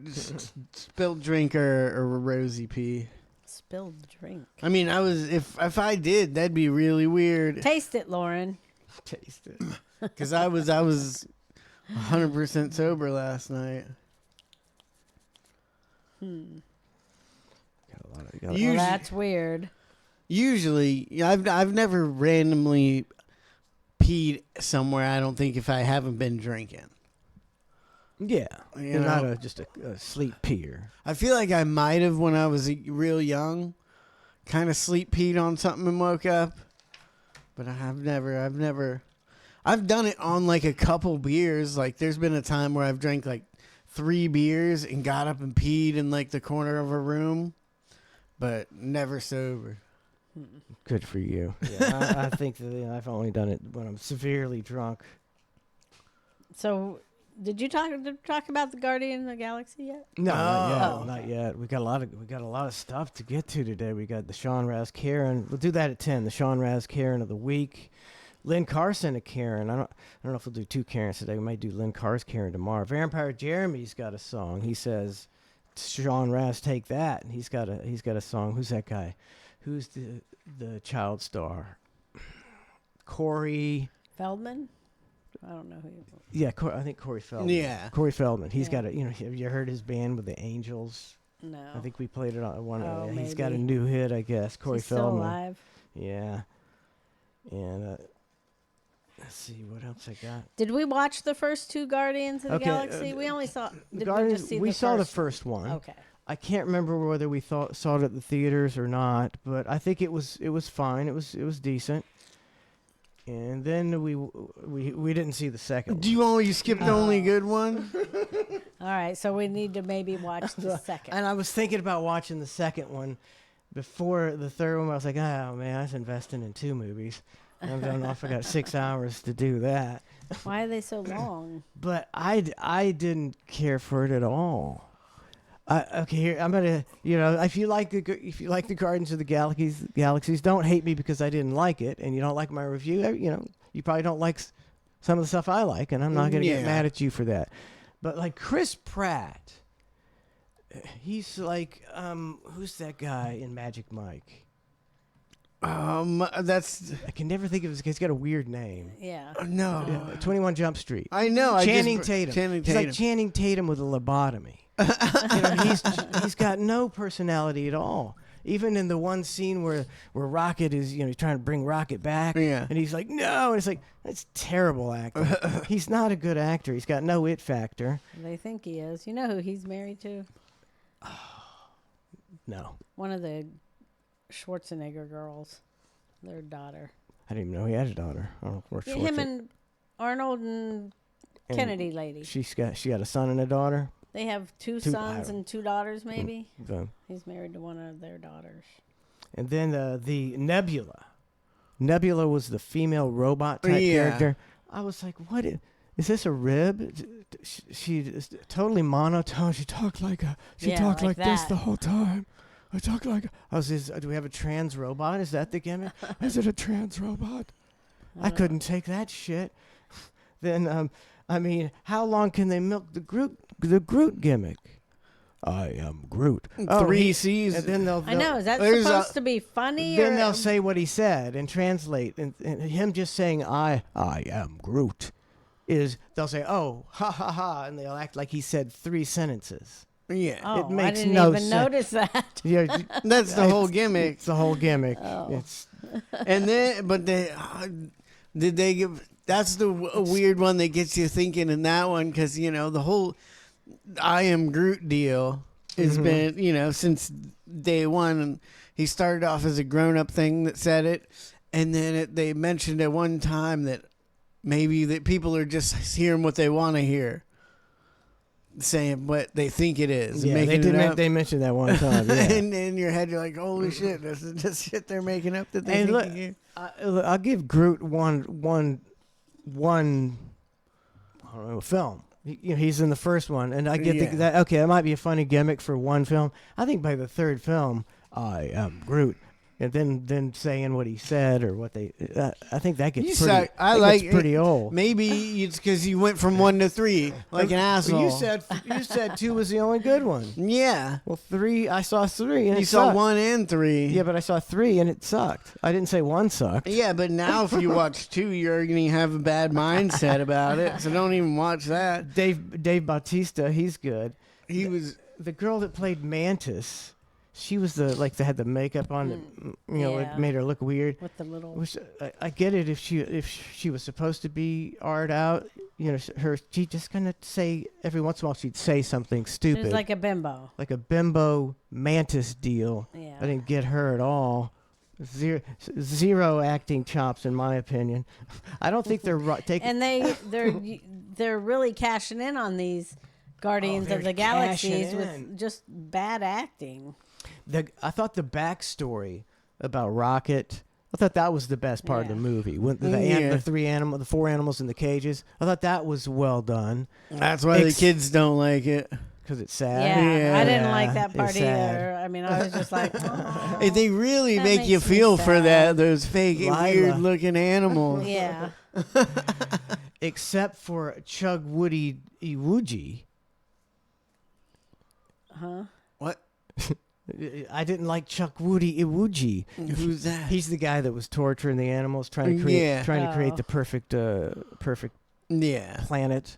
spilled drink or a rosy pee. Spilled drink. I mean, if I did, that'd be really weird. Taste it, Lauren. Taste it, because I was 100% sober last night. Well, that's weird. Usually, I've never randomly peed somewhere. I don't think if I haven't been drinking. Yeah, You you're know? not just a sleep peer. I feel like I might have when I was real young, kind of sleep peed on something and woke up, but I've done it on like a couple beers. Like there's been a time where I've drank like 3 beers and got up and peed in like the corner of a room, but never sober. Good for you. Yeah, I think that I've only done it when I'm severely drunk. So, did you talk about the Guardian of the Galaxy yet? No, not yet. We got a lot of stuff to get to today. We got the Sean Raz Karen. We'll do that at 10. The Sean Raz Karen of the week. Lynn Carson a Karen. I don't know if we'll do 2 Karens today. We might do Lynn Carr's Karen tomorrow. Vampire Jeremy's got a song. He says, "Sean Raz, take that." And he's got a song. Who's that guy? Who's the child star? Corey Feldman? I don't know who you are. Yeah, I think Corey Feldman. Yeah. Corey Feldman. He's got a, have you heard his band with the Angels? No. I think we played it on one Oh, He's got a maybe. new hit, I guess. Corey Is he Feldman. still alive? Yeah. And let's see what else I got. Did we watch the first 2 Guardians of the Okay, Galaxy? We only saw. Did Guardians- we just see we the saw the first? first one. Okay. I can't remember whether we saw it at the theaters or not, but I think it was fine. It was decent. And then we didn't see the second Do you skip the only good one? All right, so we need to maybe watch the second. And I was thinking about watching the second one before the third one. I was like, oh man, I was investing in 2 movies. I don't know if I got 6 hours to do that. Why are they so long? But I didn't care for it at all. Okay, here I'm gonna. If you like the Guardians of the Galaxies, don't hate me because I didn't like it, and you don't like my review. You probably don't like some of the stuff I like, and I'm not gonna get mad at you for that. But like Chris Pratt, he's like, who's that guy in Magic Mike? That's I can never think of his. He's got a weird name. Yeah. no. 21 Jump Street. I know. Channing Tatum. Channing He's Tatum. like Channing Tatum with a lobotomy. He's got no personality at all. Even in the one scene where Rocket is, he's trying to bring Rocket back, Yeah. and he's like, no, and it's like, that's terrible acting. He's not a good actor. He's got no it factor. They think he is. You know who he's married to? No, One of the Schwarzenegger girls. Their daughter. I didn't even know he had a daughter. Oh, Yeah, him and Arnold and Kennedy lady. She got a son and a daughter. They have 2 Two- sons and 2 daughters, maybe. So- He's married to one of their daughters. And then the Nebula. Nebula was the female robot type Yeah. character. I was like, what is this a rib? She is totally monotone. She talked like like this that. the whole time. I talk like do we have a trans robot? Is that the gimmick? Is it a trans robot? I couldn't take that shit. Then how long can they milk the Groot gimmick? I am Groot. 3 seasons. And then I know. Is that there's supposed to be funny? then or they'll say what he said and translate, and him just saying I am Groot they'll say, oh, ha ha ha, and they'll act like he said 3 sentences. Yeah. Oh, it makes I didn't no even sense. notice that. Yeah, That's the whole gimmick. It's the whole gimmick. Oh. It's And then, but did they give? That's the weird one that gets you thinking in that one because the whole I am Groot deal has been since day one. And he started off as a grown-up thing that said it, and then they mentioned at one time that maybe that people are just hearing what they want to hear. saying what they think it is. Yeah, making they it did. up. They mentioned that one time. Yeah. And in your head, you're like, "Holy shit! This is just shit they're making up that they And think look, you I'll give Groot one I don't know, film. He's in the first one, and I get that. Okay, that might be a funny gimmick for one film. I think by the third film, I am Groot, and then saying what he said or what they. I think that gets pretty old. Maybe it's because you went from 1 to 3 like an asshole. You said 2 was the only good one. Yeah. Well, 3. I saw 3, and you it saw sucked. 1 and 3. Yeah, but I saw 3, and it sucked. I didn't say 1 sucked. Yeah, but now if you watch 2, you're going to have a bad mindset about it. So don't even watch that. Dave Bautista, he's good. He was the girl that played Mantis. She was they had the makeup on that, it made her look weird. With the little. Which I get it if she was supposed to be art out, she just kind of say every once in a while she'd say something stupid. It was like a bimbo. Like a bimbo Mantis deal. Yeah. I didn't get her at all. Zero acting chops in my opinion. I don't think they're taking. And they're really cashing in on these Guardians of the Galaxies with just bad acting. I thought the backstory about Rocket, I thought that was the best part of the movie. When the 4 animals in the cages, I thought that was well done. That's why the kids don't like it. Because it's sad. Yeah, I didn't like that part either. I mean, I was just like, oh, if they really make you feel for those fake, weird-looking animals. Yeah. Except for Chug Woody Iwuji. Huh? What? I didn't like Chuck Woody Iwuji. Who's that? He's the guy that was torturing the animals, trying to create the perfect planet.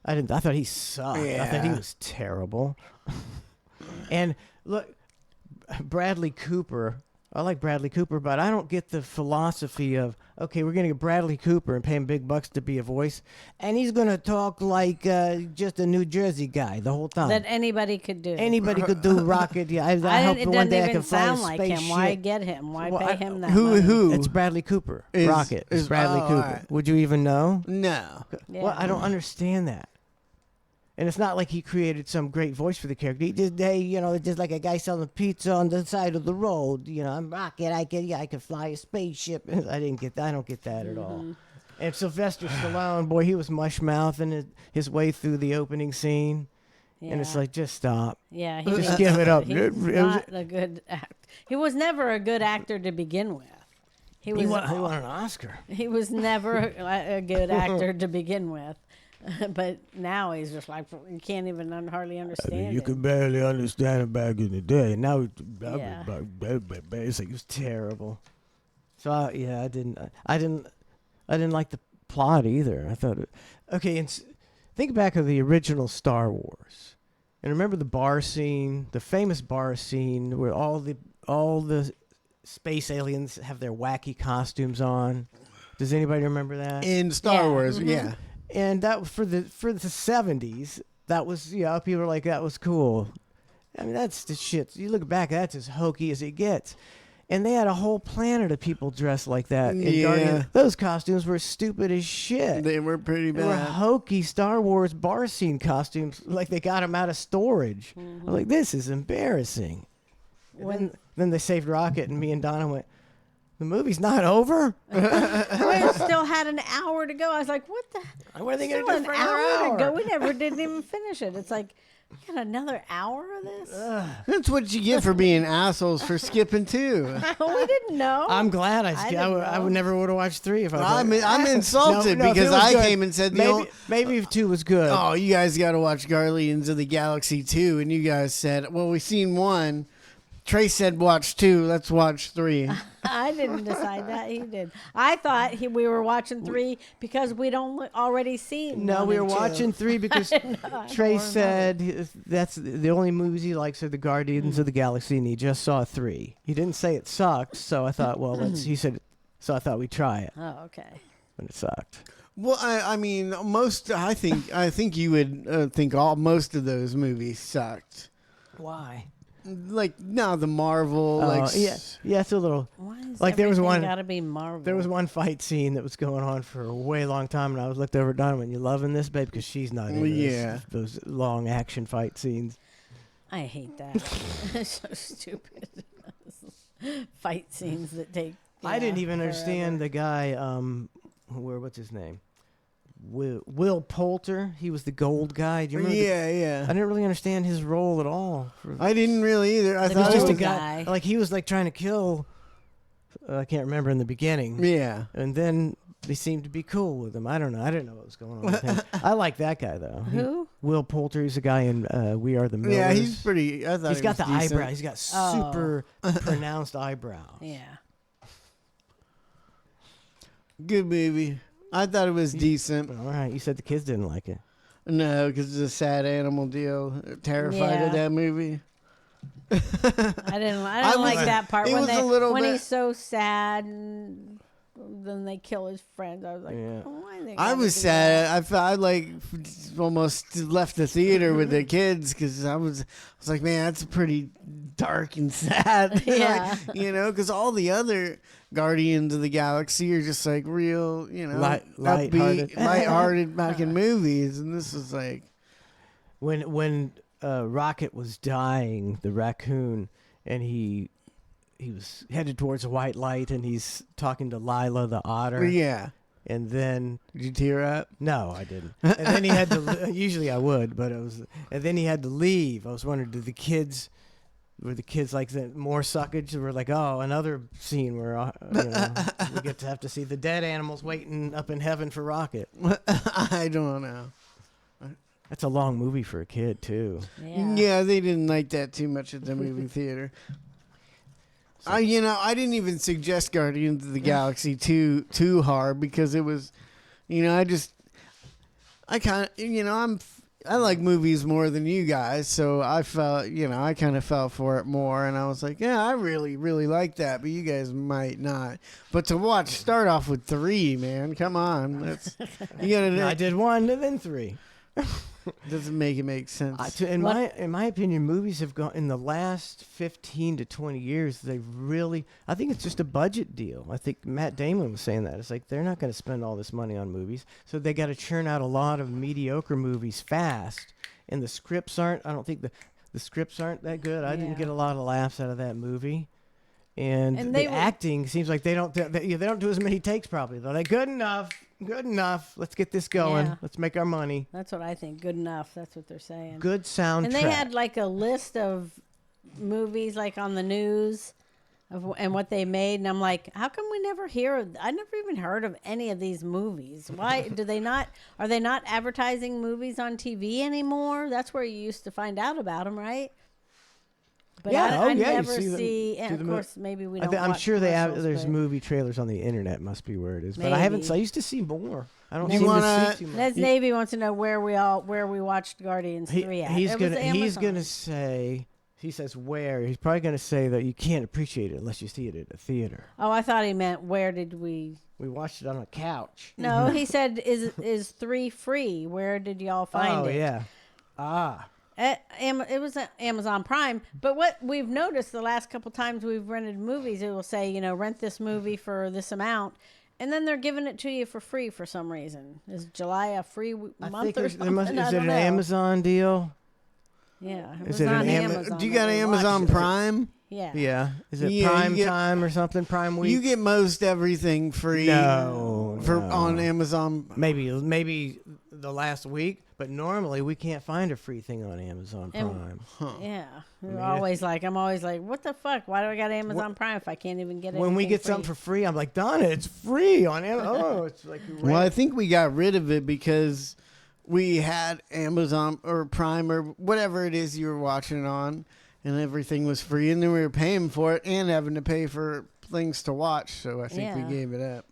I thought he sucked. Yeah. I thought he was terrible. And look, Bradley Cooper. I like Bradley Cooper, but I don't get the philosophy of, okay, we're going to get Bradley Cooper and pay him big bucks to be a voice, and he's going to talk like just a New Jersey guy the whole time. That anybody could do. Anybody could do Rocket. Yeah, I hope one day I can fly a sound like spaceship. him. Why get him? Why pay him that money? Who? It's Bradley Cooper. Rocket. It's Bradley Cooper. Right. Would you even know? No. Yeah. Well, I don't understand that. And it's not like he created some great voice for the character. He just, just like a guy selling pizza on the side of the road. I'm Rocket. I can fly a spaceship. I don't get that at all. And Sylvester Stallone, boy, he was mush mouthing his way through the opening scene. Yeah. And it's like, just stop. Yeah, just give it up. He's not a good actor. He was never a good actor to begin with. He won an Oscar. He was never a good actor to begin with. But now he's just like, you can't even hardly understand you it. could barely understand it back in the day. And now it's like, it was terrible. So I didn't like the plot either. I thought, and think back of the original Star Wars, and remember the bar scene, the famous bar scene where all the space aliens have their wacky costumes on. Does anybody remember that? In Star Wars, yeah. And that for the 70s, that was people were like, that was cool. I mean, that's the shit. You look back, that's as hokey as it gets. And they had a whole planet of people dressed like that. Yeah. Those costumes were stupid as shit. They were pretty bad. They were hokey Star Wars bar scene costumes, like they got them out of storage. Mm-hmm. I was like, this is embarrassing. Then they saved Rocket, and me and Donna went, the movie's not over? We still had an hour to go. I was like, what the? What are they going to do for an another hour hour? to go? We never didn't even finish it. It's like, you got another hour of this? That's what you get for being assholes for skipping 2. We didn't know. I'm glad I would never would have watched 3 if I I'm insulted because I came and said maybe if 2 was good. Oh, you guys got to watch Guardians of the Galaxy 2, and you guys said, well, we've seen 1. Trace said watch 2. Let's watch 3. I didn't decide that. He did. I thought we were watching 3 because we'd already seen. No, 1 we were and 2. watching 3 because Trace said that's the only movies he likes are the Guardians of the Galaxy, and he just saw 3. He didn't say it sucked, so I thought, he said, so I thought we'd try it. Oh, okay. And it sucked. Well, I mean, I think you would think most of those movies sucked. Why? like no, the Marvel, like yeah, it's a little. Why is Like there was one. Got to be Marvel. There was one fight scene that was going on for a way long time, and I was looked over at Donna. You loving this, babe? Because she's not into those long action fight scenes. I hate that. It's so stupid. Fight scenes that take. I didn't even understand the guy. What's his name? Will Poulter. He was the gold guy. Do you remember? Yeah. I didn't really understand his role at all. I didn't really either. I The thought He was it just a was guy. Like he was like trying to kill. I can't remember in the beginning. Yeah. And then they seemed to be cool with him. I don't know. I didn't know what was going on with him. I like that guy though. Who? Will Poulter. He's a guy in We Are the Millers. Yeah, he's pretty. I thought He's got the decent. eyebrow. He's got super pronounced eyebrows. Yeah. Good movie. I thought it was decent. All right. You said the kids didn't like it. No, because it's a sad animal deal. Terrified of that movie. I didn't like that part it when was a little when bit- he's so sad and then they kill his friends. I was like, Yeah. oh, why they I gotta was do sad. that? I felt I like almost left the theater with the kids because I was like, man, that's pretty dark and sad. Yeah. Like, because all the other Guardians of the Galaxy are just like real, Lighthearted. upbeat, lighthearted fucking movies, and this is like When Rocket was dying, the raccoon, and he was headed towards a white light, and he's talking to Lila the otter. yeah. And then Did you tear up? no, I didn't. And then he had to. Usually I would, but it was. And then he had to leave. I was wondering, were the kids like more suckage? We're like, oh, another scene where we get to have to see the dead animals waiting up in heaven for Rocket. I don't know. That's a long movie for a kid too. Yeah, they didn't like that too much at the movie theater. I didn't even suggest Guardians of the Galaxy too hard because it was, I like movies more than you guys, so I felt, I kind of fell for it more, and I was like, yeah, I really, really like that, but you guys might not. But to start off with 3, man, come on, you gotta. I did 1 and then 3. Doesn't make sense. In my opinion, movies have gone in the last 15 to 20 years. I think it's just a budget deal. I think Matt Damon was saying that. It's like they're not going to spend all this money on movies, so they got to churn out a lot of mediocre movies fast. And the scripts aren't. I don't think the scripts aren't that good. I didn't get a lot of laughs out of that movie. And the acting seems like they don't do as many takes. Probably they're like good enough. Let's get this going. Yeah. Let's make our money. That's what I think. Good enough. That's what they're saying. Good soundtrack. And they had like a list of movies like on the news and what they made, and I'm like, how come we never I never even heard of any of these movies. Why are they not advertising movies on TV anymore? That's where you used to find out about them, right? But I never see, and of course, maybe we don't. I'm watch sure they have. commercials, There's but movie trailers on the internet. Must be where it is. But I Maybe. haven't. I used to see more. I don't You seem wanna- to see too much. Les Navy wants to know where we watched Guardians 3 at. He's It was gonna Amazon. say. He says where. He's probably gonna say that you can't appreciate it unless you see it at a theater. Oh, I thought he meant where did we? We watched it on a couch. No, he said is 3 free? Where did y'all find it? Oh yeah. Ah. It was Amazon Prime, but what we've noticed the last couple times we've rented movies, it will say, rent this movie for this amount, and then they're giving it to you for free for some reason. Is July a free month or something? Is it an Amazon deal? Yeah. It Is was it on an Amazon. Do you that got we Amazon watched it. Prime? Yeah. Yeah. Is it Yeah, Prime you get- Time or something? Prime Week? You get most everything free. No. on Amazon. Maybe the last week, but normally we can't find a free thing on Amazon And- Prime. Yeah. I'm always like, what the fuck? Why do I got Amazon Prime if I can't even get it? When we get something for free, I'm like, Donna, it's free on Amazon. Oh, it's like Well, I think we got rid of it because we had Amazon or Prime or whatever it is you were watching it on, and everything was free, and then we were paying for it and having to pay for things to watch. So I think we gave it up.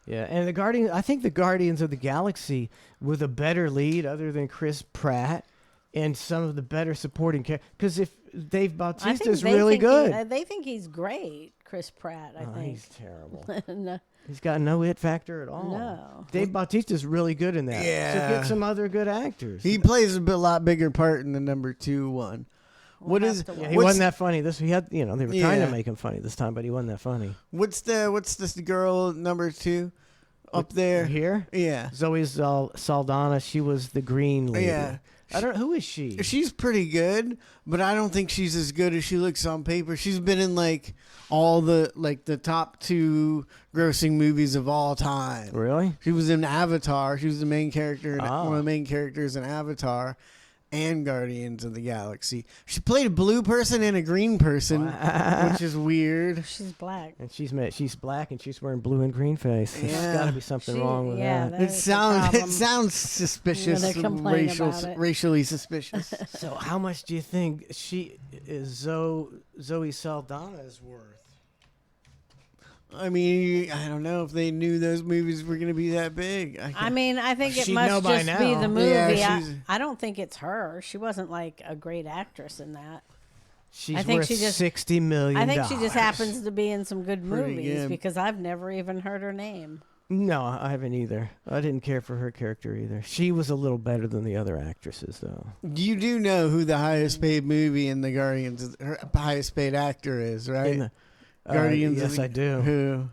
Yeah, and I think the Guardians of the Galaxy with a better lead other than Chris Pratt and some of the better supporting characters. Because if Dave Bautista's really good. They think he's great, Chris Pratt, I think. He's terrible. No. He's got no it factor at all. No. Dave Bautista's really good in that. Yeah. So get some other good actors. He plays a lot bigger part in the number 2 one. What We'll is? have to Yeah, he what's- wasn't that funny. They were trying Yeah. to make him funny this time, but he wasn't that funny. What's this girl number 2 up there? Here? Yeah. Zoe Saldana, she was the green lady. Yeah. I don't. Who is she? She's pretty good, but I don't think she's as good as she looks on paper. She's been in like all the top 2 grossing movies of all time. Really? She was in Avatar. She was the main character, Oh. one of the main characters in Avatar and Guardians of the Galaxy. She played a blue person and a green person, which is weird. She's black. And she's black and she's wearing blue and green face. There's Yeah. got to be something wrong with that. It sounds suspicious, When they complain about it. racially suspicious. So how much do you think she is Zoe Saldana is worth? I mean, I don't know if they knew those movies were going to be that big. I mean, I think it She'd know must by just be now. the movie. Yeah, I don't think it's her. She wasn't like a great actress in that. She's I think worth she just $60 million. I think she just happens to be in some good Pretty movies good. because I've never even heard her name. No, I haven't either. I didn't care for her character either. She was a little better than the other actresses, though. You do know who the highest paid movie in the Guardians, her highest paid actor is, right? In the- Guardians. yes, I do. Who?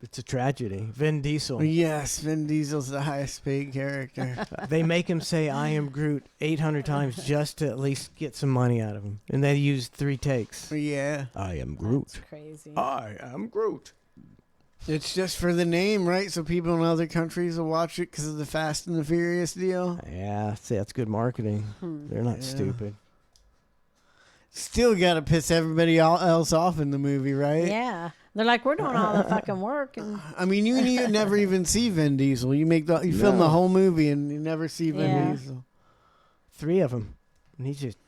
It's a tragedy. Vin Diesel. Yes, Vin Diesel's the highest paid character. They make him say "I am Groot" 800 times just to at least get some money out of him, and they used 3 takes. Yeah, I am Groot. That's crazy. I am Groot. it's just for the name, right? So people in other countries will watch it because of the Fast and the Furious deal. Yeah, see, that's good marketing. They're not Yeah. stupid. Still got to piss everybody else off in the movie, right? Yeah, they're like, we're doing all the fucking work, and I mean, you never even see Vin Diesel. You film the whole movie and you never see Vin Yeah. Diesel. 3 of them, and he's just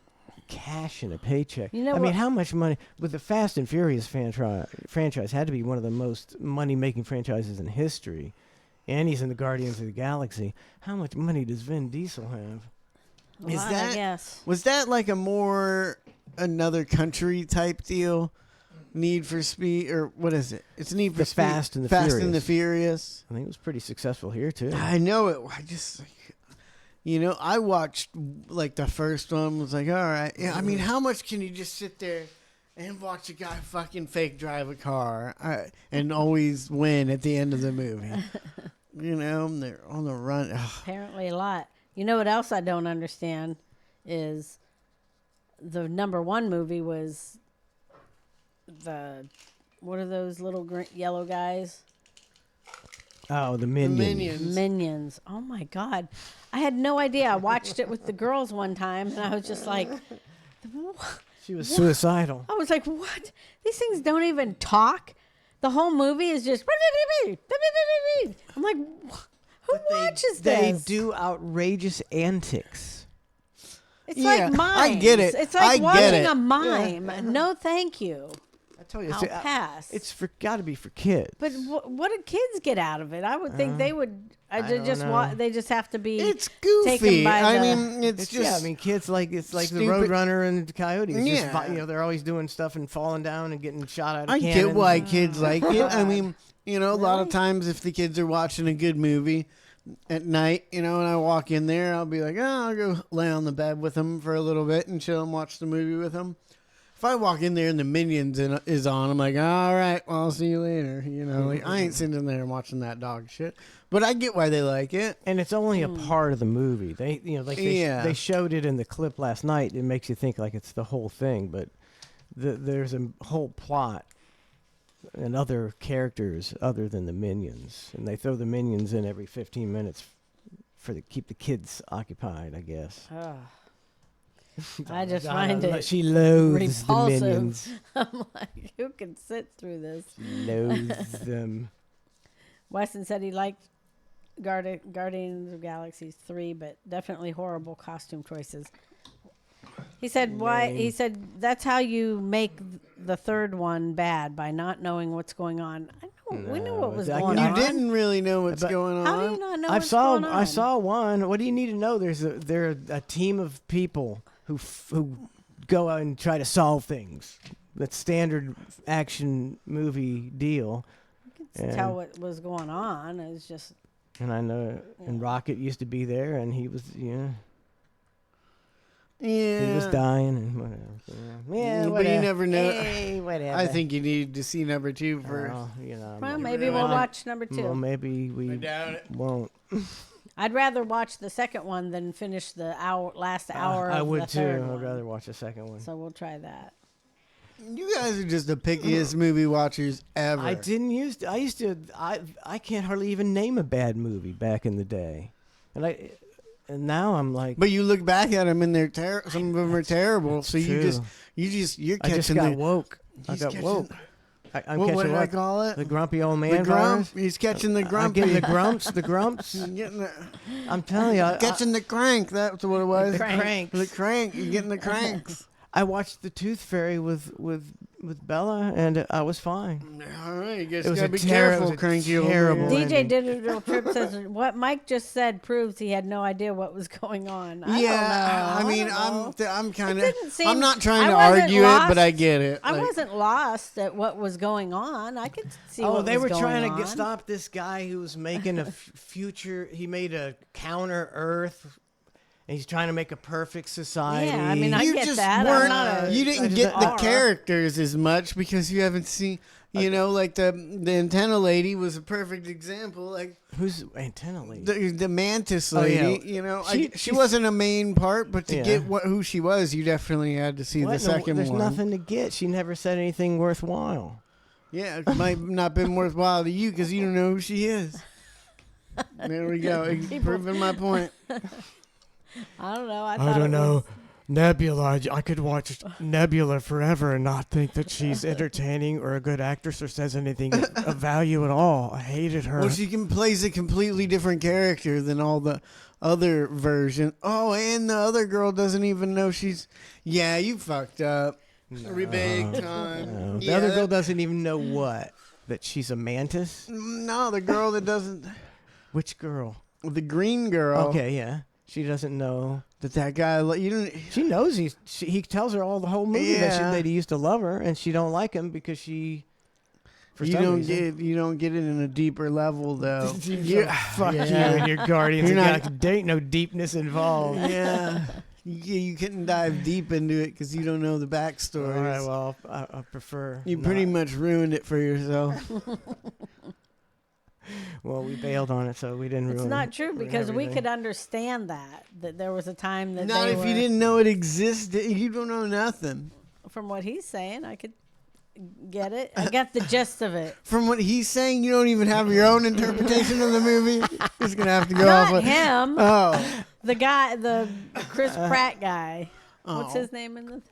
cashing a paycheck. You know I what- mean, how much money with the Fast and Furious franchise had to be one of the most money-making franchises in history, and he's in the Guardians of the Galaxy. How much money does Vin Diesel have? a lot, I guess. Was that like a more another country type deal? Need for Speed, or what is it? It's Need for The Speed. Fast and the Fast Furious. and the Furious. I think it was pretty successful here too. I know it. I just, I watched like the first one. Was like, all right. Yeah. I mean, how much can you just sit there and watch a guy fucking fake drive a car and always win at the end of the movie? They're on the run. Ugh. Apparently a lot. You know what else I don't understand is the number 1 movie was what are those little yellow guys? Oh, the Minions. Minions. Oh my God. I had no idea. I watched it with the girls one time and I was just like, She was suicidal. I was like, what? These things don't even talk. The whole movie is just. I'm like, who watches They this? do outrageous antics. It's Yeah, like mimes. I get it. It's I like get watching it. a mime. No, thank you. I tell you, I'll pass. It's got to be for kids. But what do kids get out of it? I would think they would. They just have to be. It's taken goofy. by I the- mean, it's just. yeah, I mean, kids it's like the stupid- Roadrunner and the Coyotes. Yeah. Just, they're always doing stuff and falling down and getting shot out of I cannons. get why kids like it. I mean, a lot of times if the kids are watching a good movie at night, and I walk in there, I'll be like, I'll go lay on the bed with them for a little bit and chill and watch the movie with them. If I walk in there and the Minions is on, I'm like, all right, well, I'll see you later. Like I ain't sitting there and watching that dog shit. But I get why they like it. And it's only a part of the movie. They showed it in the clip last night. It makes you think like it's the whole thing, but there's a whole plot and other characters other than the Minions, and they throw the Minions in every 15 minutes to keep the kids occupied, I guess. I just find it She loathes repulsive. the Minions. I'm like, who can sit through this? Loathes them. Weston said he liked Guardians of Galaxy 3, but definitely horrible costume choices. He said why? He said that's how you make the third one bad, by not knowing what's going on. We knew what was going on. You didn't really know what's going on. How do you not know I what's going on? saw one. What do you need to know? They're a team of people who go out and try to solve things. That's standard action movie deal. That's how what was going on. It's just. And I know, and Rocket used to be there, and he was, he was dying and whatever. So, yeah. Yeah, but whatever. you never know. Hey, whatever. I think you need to see number 2 first. Well, maybe we'll watch number 2. Well, maybe we won't. I'd rather watch the second one than finish the last hour. I of would the too. third I'd one. rather watch the second one. So we'll try that. You guys are just the pickiest movie watchers ever. I used to. I can't hardly even name a bad movie back in the day, and now I'm like. But you look back at them and they're some of them are terrible. So true. you're I catching just got woke. I he's got catching- woke. I'm what catching did I call it? The grumpy old The man grump. virus. He's catching the I'm grumpy. getting the grumps. The grumps. I'm telling you, Catching the crank. That's what it was. The cranks. The crank. You're getting the cranks. I watched The Tooth Fairy with Bella, and I was fine. All right, you guys It was gotta a be terrible- careful, cranky old terrible man. DJ Digital Trip says what Mike just said proves he had no idea what was going on. I Yeah, don't know. I mean, don't know. I'm kind It of. didn't seem- I'm not trying I to wasn't argue lost. it, but I get it. I Like, wasn't lost at what was going on. I could see. Oh, what they was were going trying on. to stop this guy who was making a future. He made a counter Earth, and he's trying to make a perfect society. Yeah, I mean, I you get just that. weren't. I'm not a, You I didn't just get the are. characters as much because you haven't seen. You know, like the antenna lady was a perfect example. Like Who's antenna lady? the mantis Oh, lady. yeah. You know, She- she wasn't a main part, but to Yeah. get who she was, you definitely had to see What? the second There's one. nothing to get. She never said anything worthwhile. Yeah, it might not been worthwhile to you because you don't know who she is. There we go, proving my point. I don't know. I don't know. Nebula. I could watch Nebula forever and not think that she's entertaining or a good actress or says anything of value at all. I hated her. Well, she plays a completely different character than all the other version. Oh, and the other girl doesn't even know she's. Yeah, you fucked up. Big time. No. The Yeah, other girl doesn't even know what? That she's a mantis? No, the girl that doesn't. Which girl? The green girl. Okay, yeah. She doesn't know that guy. You don't. She knows he tells her all the whole movie Yeah. that he used to love her, and she don't like him because she. For You some don't reason. get it in a deeper level though. Fuck you and your Guardians. You're of not- Galaxy. There ain't no deepness involved. Yeah. You couldn't dive deep into it because you don't know the backstory. All right, well, I prefer. You pretty much ruined it for yourself. Well, we bailed on it, so we didn't It's ruin not true because we everything. could understand that there was a time that Not they if were, you didn't know it existed. You don't know nothing. From what he's saying, I could get it. I got the gist of it. From what he's saying, you don't even have your own interpretation of the movie. He's gonna have to go off. Not him. Oh, The guy, the Chris Pratt guy. What's his name in the?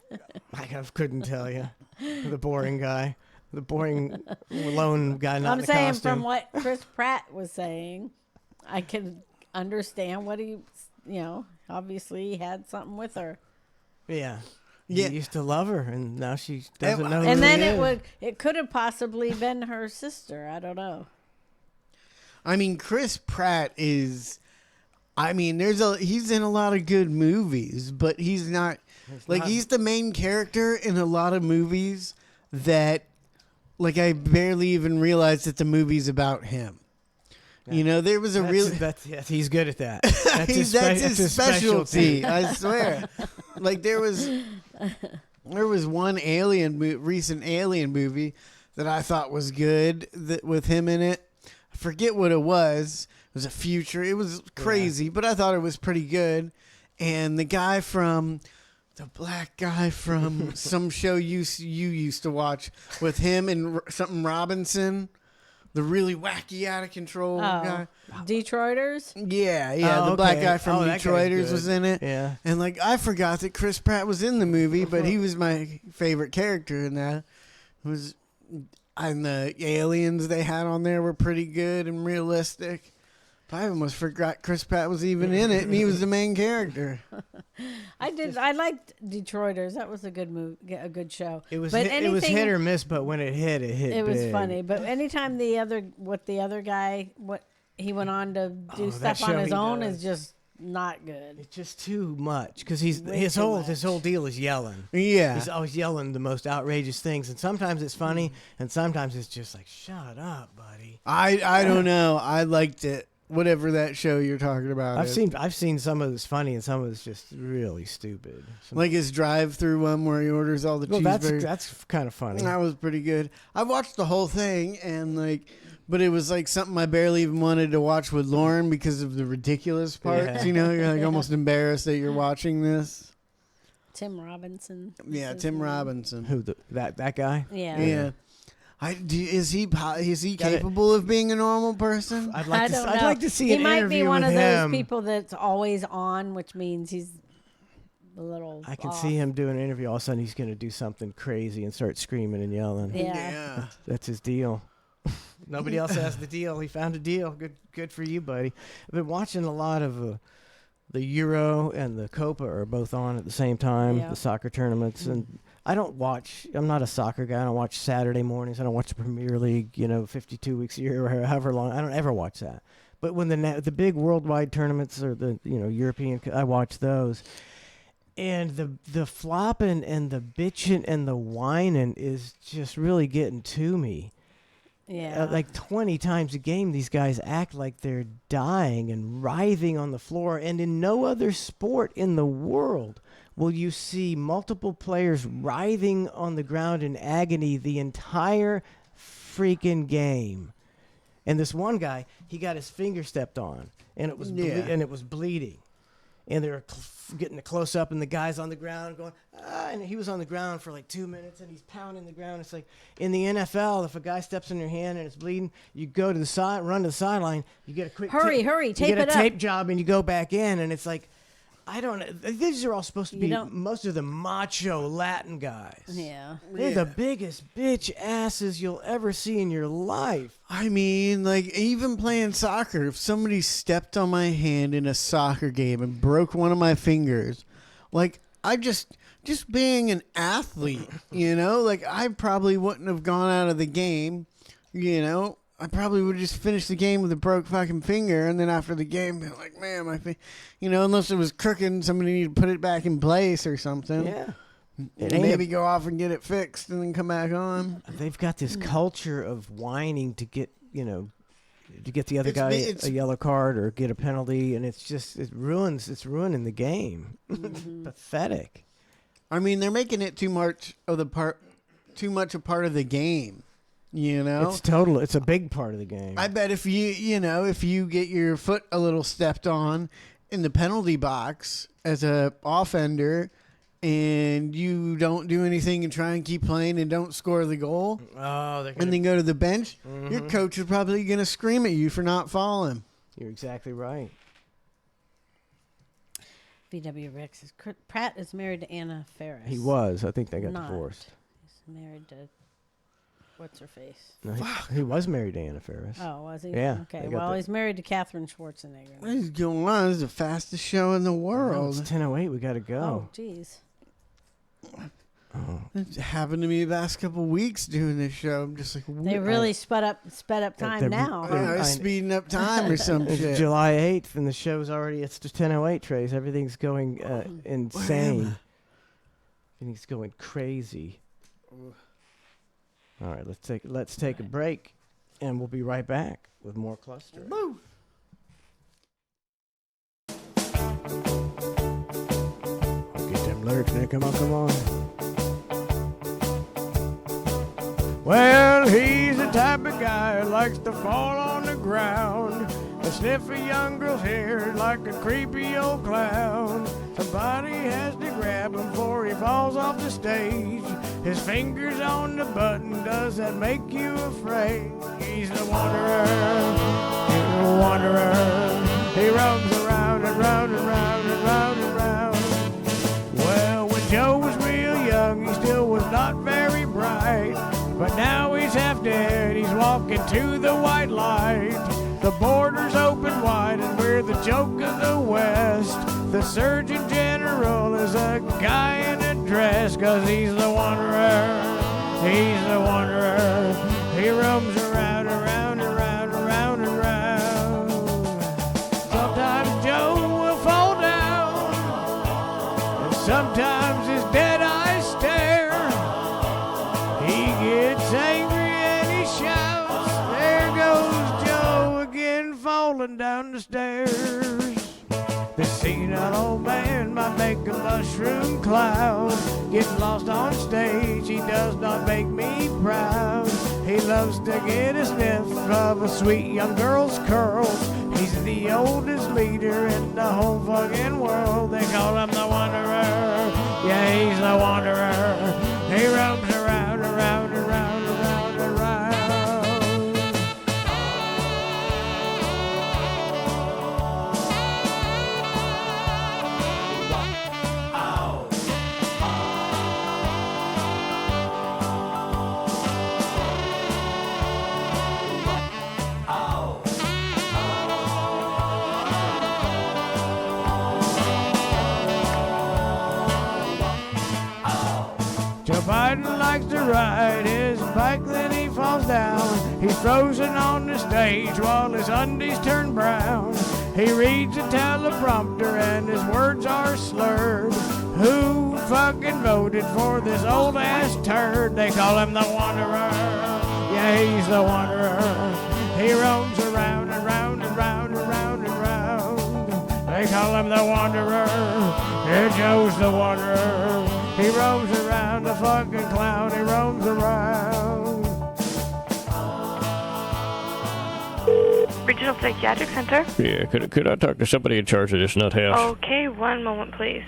I couldn't tell you. The boring guy. The boring lone guy not I'm in a saying costume. from what Chris Pratt was saying, I can understand what he, obviously he had something with her. Yeah. Yeah. He used to love her, and now she doesn't know who And then he is. it could have possibly been her sister. I don't know. I mean, Chris Pratt is. I mean, he's in a lot of good movies, but he's not. He's the main character in a lot of movies that. Like, I barely even realized that the movie's about him. Yeah. You know, there was a he's good at that. That's his specialty. I swear. Like, there was one recent Alien movie that I thought was good with him in it. I forget what it was. It was a future. It was crazy, but I thought it was pretty good. And the black guy from some show you used to watch with him and something Robinson, the really wacky, out of control guy. Detroiters? Yeah, Oh, the black okay. guy from That guy's Detroiters good. was in it. Yeah. And I forgot that Chris Pratt was in the movie, but he was my favorite character in that. And the aliens they had on there were pretty good and realistic. I almost forgot Chris Pratt was even in it, and he was the main character. I liked Detroiters. That was a good movie, a good show. It was but it was hit or miss, but when it hit, it hit. It was big. funny. But anytime the other guy he went on to do that stuff on show his he own does. is just not good. It's just too much because his too whole deal is yelling. Yeah. He's always yelling the most outrageous things, and sometimes it's funny, and sometimes it's just like, shut up, buddy. I don't know. I liked it. whatever that show you're talking about. I've seen some of this funny and some of it's just really stupid. Like his drive-through one where he orders all the cheeseburgers. That's kind of funny. That was pretty good. I watched the whole thing but it was like something I barely even wanted to watch with Lauren because of the ridiculous parts. Yeah. You're like almost embarrassed that you're watching this. Tim Robinson. Yeah, Tim Robinson. Who that guy? Yeah. Yeah. Is he capable of being a normal person? I'd I don't know. like to see he an might interview be one with of those him. people that's always on, which means he's a little. I can off. see him doing an interview. All of a sudden, he's going to do something crazy and start screaming and yelling. Yeah. That's his deal. Nobody else has the deal. He found a deal. Good for you, buddy. I've been watching a lot of the Euro and the Copa are both on at the same time. Yeah. The soccer tournaments, and I'm not a soccer guy. I don't watch Saturday mornings. I don't watch the Premier League. 52 weeks a year or however long. I don't ever watch that. But when the big worldwide tournaments or the European, I watch those. And the flopping and the bitching and the whining is just really getting to me. Yeah. Like 20 times a game, these guys act like they're dying and writhing on the floor. And in no other sport in the world will you see multiple players writhing on the ground in agony the entire freaking game. And this one guy, he got his finger stepped on, and it was bleeding. And they were getting a close up, and the guy's on the ground going, and he was on the ground for like 2 minutes, and he's pounding the ground. It's like in the NFL, if a guy steps in your hand and it's bleeding, you go to the side, run to the sideline, you get a quick hurry, tape you get it a up. tape job, and you go back in, and it's like, I don't know. These are all supposed to be most of the macho Latin guys. Yeah. They're the biggest bitch asses you'll ever see in your life. I mean, like, even playing soccer, if somebody stepped on my hand in a soccer game and broke one of my fingers, like, I just being an athlete, like, I probably wouldn't have gone out of the game, I probably would have just finished the game with a broke fucking finger, and then after the game, be like, man, my finger, unless it was crooked, somebody needed to put it back in place or something. Yeah. Maybe go off and get it fixed and then come back on. They've got this culture of whining to get, to get the other guy a yellow card or get a penalty, and it's ruining the game. Pathetic. I mean, they're making it too much a part of the game. It's a big part of the game. I bet if you get your foot a little stepped on in the penalty box as a offender and you don't do anything and try and keep playing and don't score the goal and then go to the bench, your coach is probably going to scream at you for not falling. You're exactly right. VW Rex is Pratt is married to Anna Faris. He was. I think they got Not. divorced. He's married to what's her face? No, he was married to Anna Faris. Oh, was he? Yeah. Okay. Well, he's married to Catherine Schwarzenegger. What is going on? This is the fastest show in the world. It's 10:08. We got to go. Oh, jeez. It's happened to me the last couple of weeks doing this show. I'm just like, They really sped up time now. They're speeding up time or some It's shit. July 8th, and the show's already, it's just 10:08, Trace. Everything's going insane. Everything's going crazy. All right, let's take a break, and we'll be right back with more Cluster. Woo! Get them lyrics there. Come on. Well, he's the type of guy who likes to fall on the ground and sniff a young girl's hair like a creepy old clown. Somebody has to grab him before he falls off the stage. His fingers on the button, does that make you afraid? He's the wanderer, He roams around and round and round and round and round. Well, when Joe was real young, he still was not very bright. But now he's half dead, he's walking to the white light. The border's open wide and we're the joke of the West. The Surgeon General is a guy in a dress, 'cause he's the wanderer, He roams around and round and round and round and round. Sometimes Joe will fall down, and sometimes his dead eyes stare. He gets angry and he shouts, there goes Joe again, falling rolling down the stairs. This senile old man might make a mushroom cloud. Getting lost on stage, he does not make me proud. He loves to get a sniff of a sweet young girl's curls. He's the oldest leader in the whole fucking world. They call him the Wanderer. Yeah, he's the Wanderer. He roams around, around, around, around, around. Joe Biden likes to ride his bike, then he falls down. He's frozen on the stage while his undies turn brown. He reads a teleprompter and his words are slurred. Who fucking voted for this old ass turd? They call him the Wanderer. Yeah, he's the Wanderer. He roams around and round and round and round and round. They call him the Wanderer. Yeah, Joe's the Wanderer. He roams around, the fucking clown, he roams around. Regional Psychiatric Center? Yeah, could I talk to somebody in charge of this nut house? Okay, one moment, please.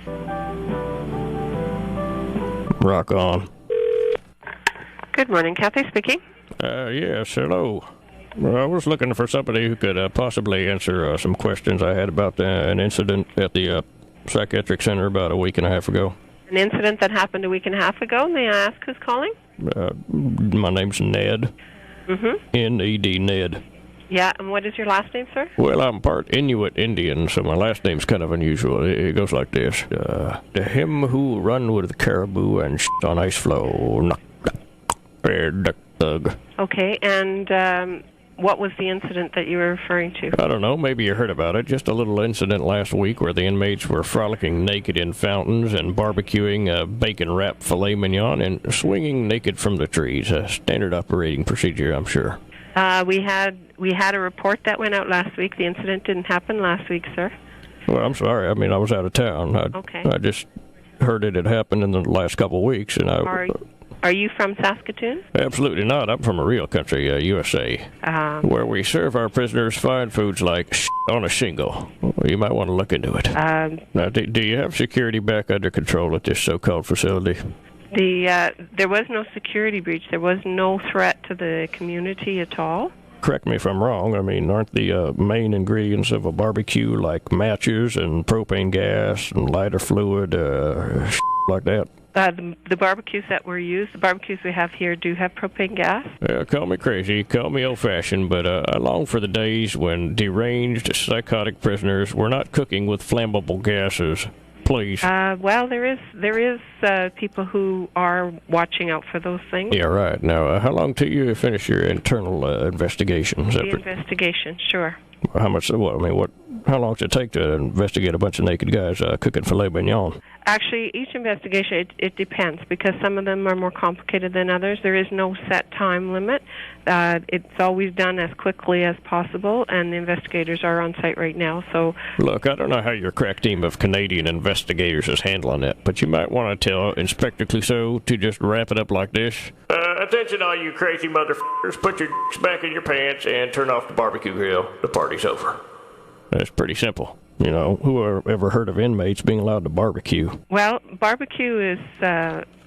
Rock on. Good morning, Kathy speaking. Yes, hello. Well, I was looking for somebody who could possibly answer some questions I had about an incident at the psychiatric center about a week and a half ago. An incident that happened a week and a half ago. May I ask who's calling? My name's Ned. Mm-hmm. N-E-D, Ned. Yeah, and what is your last name, sir? Well, I'm part Inuit Indian, so my last name's kind of unusual. It goes like this. To him who run with the caribou and shit on ice floe, knock, duck, thug. Okay, and what was the incident that you were referring to? I don't know, maybe you heard about it. Just a little incident last week where the inmates were frolicking naked in fountains and barbecuing a bacon-wrapped filet mignon and swinging naked from the trees. A standard operating procedure, I'm sure. We had a report that went out last week. The incident didn't happen last week, sir. Well, I'm sorry. I mean, I was out of town. Okay. I just heard it had happened in the last couple of weeks, and Are you from Saskatoon? Absolutely not. I'm from a real country, USA, where we serve our prisoners fine foods like on a shingle. You might want to look into it. Now, do you have security back under control at this so-called facility? There was no security breach. There was no threat to the community at all. Correct me if I'm wrong. I mean, aren't the main ingredients of a barbecue like matches and propane gas and lighter fluid, like that? The barbecues that were used, the barbecues we have here do have propane gas. Call me crazy, call me old-fashioned, but I long for the days when deranged, psychotic prisoners were not cooking with flammable gases. Please. Well, there is people who are watching out for those things. Yeah, right. Now, how long till you finish your internal investigation? The investigation, sure. How much? What? I mean, how long does it take to investigate a bunch of naked guys cooking filet mignon? Actually, each investigation, it depends, because some of them are more complicated than others. There is no set time limit. It's always done as quickly as possible, and the investigators are on site right now. So, look, I don't know how your crack team of Canadian investigators is handling it, but you might want to tell Inspector Clouseau to just wrap it up like this. Attention all you crazy motherfuckers, put your dicks back in your pants and turn off the barbecue grill. The party's over. That's pretty simple. You know, who ever heard of inmates being allowed to barbecue? Well, barbecue is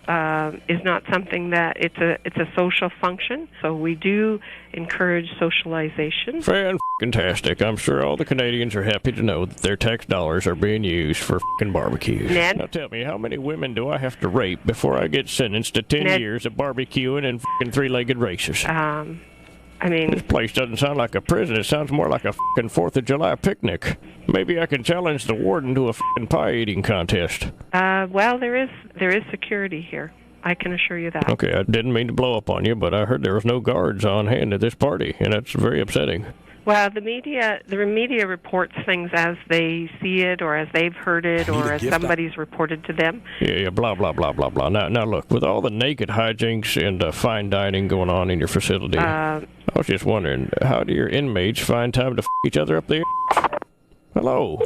not something that it's a social function. So we do encourage socialization. Fantastic! I'm sure all the Canadians are happy to know that their tax dollars are being used for fucking barbecues. Ned? Now tell me, how many women do I have to rape before I get sentenced to 10 years of barbecuing and fucking three-legged races? I mean, this place doesn't sound like a prison. It sounds more like a fucking 4th of July picnic. Maybe I can challenge the warden to a fucking pie eating contest. Well, there is security here. I can assure you that. Okay, I didn't mean to blow up on you, but I heard there was no guards on hand at this party, and that's very upsetting. Well, the media reports things as they see it, or as they've heard it, or as somebody's reported to them. Yeah, blah, blah, blah, blah, blah. Now, look, with all the naked hijinks and fine dining going on in your facility, I was just wondering, how do your inmates find time to f each other up there? Hello?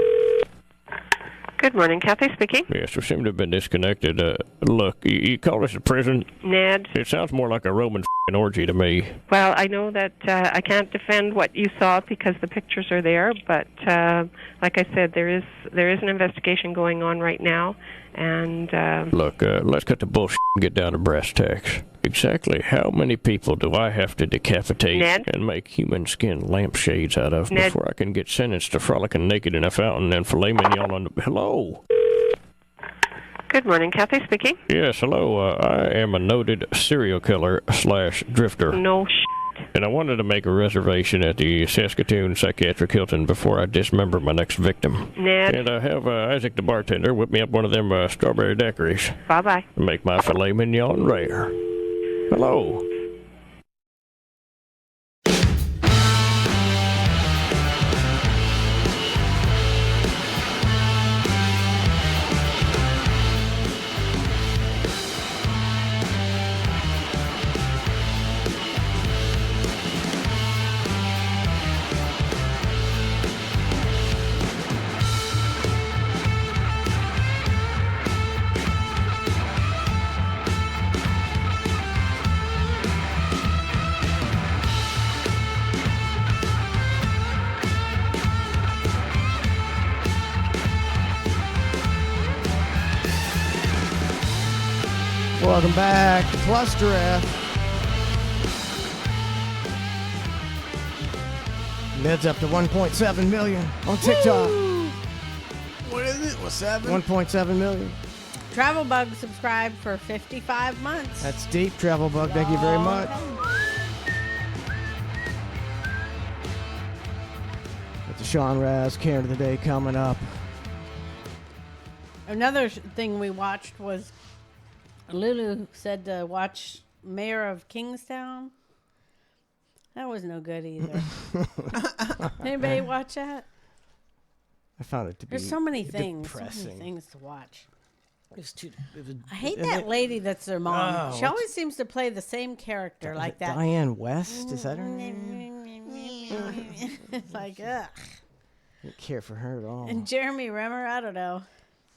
Good morning, Kathy speaking. Yes, we seem to have been disconnected. Look, you call this a prison? Ned? It sounds more like a Roman f***ing orgy to me. Well, I know that I can't defend what you saw because the pictures are there, but like I said, there is an investigation going on right now, and... Look, let's cut the bullshit and get down to brass tacks. Exactly how many people do I have to decapitate and make human skin lampshades out of before I can get sentenced to frolicking naked in a fountain and filet mignon on the... Hello? Good morning, Kathy speaking. Yes, hello. I am a noted serial killer / drifter. No and I wanted to make a reservation at the Saskatoon Psychiatric Hilton before I dismember my next victim. Ned. And I have Isaac the bartender whip me up one of them strawberry daiquiris. Bye-bye. And make my filet mignon rare. Hello. Welcome back to ClusterF. Ned's up to 1.7 million on TikTok. What is it? What's happening? 1.7 million. Travel Bug subscribed for 55 months. That's deep, Travel Bug. Thank you very much. It's the Sean Raz Karen of the Day coming up. Another thing we watched was Lulu said to watch Mayor of Kingstown. That was no good either. Anybody watch that? I found it to be There's so many things. depressing. So many things to watch. I hate and that it- lady that's their mom. Oh, she always seems to play the same character Is like it that. Diane West? Is that her name? It's like, ugh. I don't care for her at all. And Jeremy Renner, I don't know.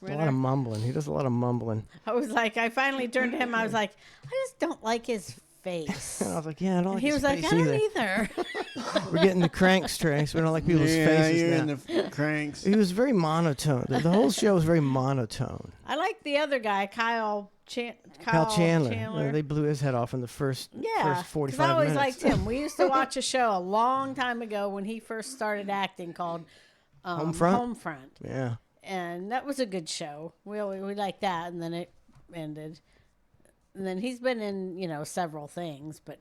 A lot of mumbling. He does a lot of mumbling. I was like, I finally turned to him. I was like, I just don't like his face. And I was like, yeah, I don't like He his was like, face I don't either. We're getting the cranks, Trace. We don't like people's faces you're now. in the cranks. He was very monotone. The whole show was very monotone. I like the other guy, Kyle Chandler. They blew his head off in the first 45 because I always minutes. liked him. We used to watch a show a long time ago when he first started acting called Homefront. Yeah. And that was a good show. We liked that, and then it ended. And then he's been in, several things, but,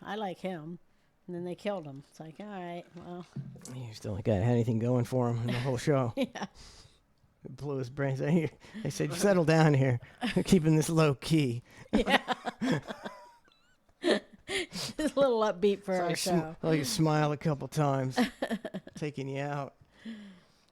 I like him. And then they killed him. It's like, all right, well. He still ain't got anything going for him in the whole show. Yeah. It blew his brains out. They said, settle down here. We're keeping this low key. Yeah. Just a little upbeat for our show. You smile a couple times. Taking you out.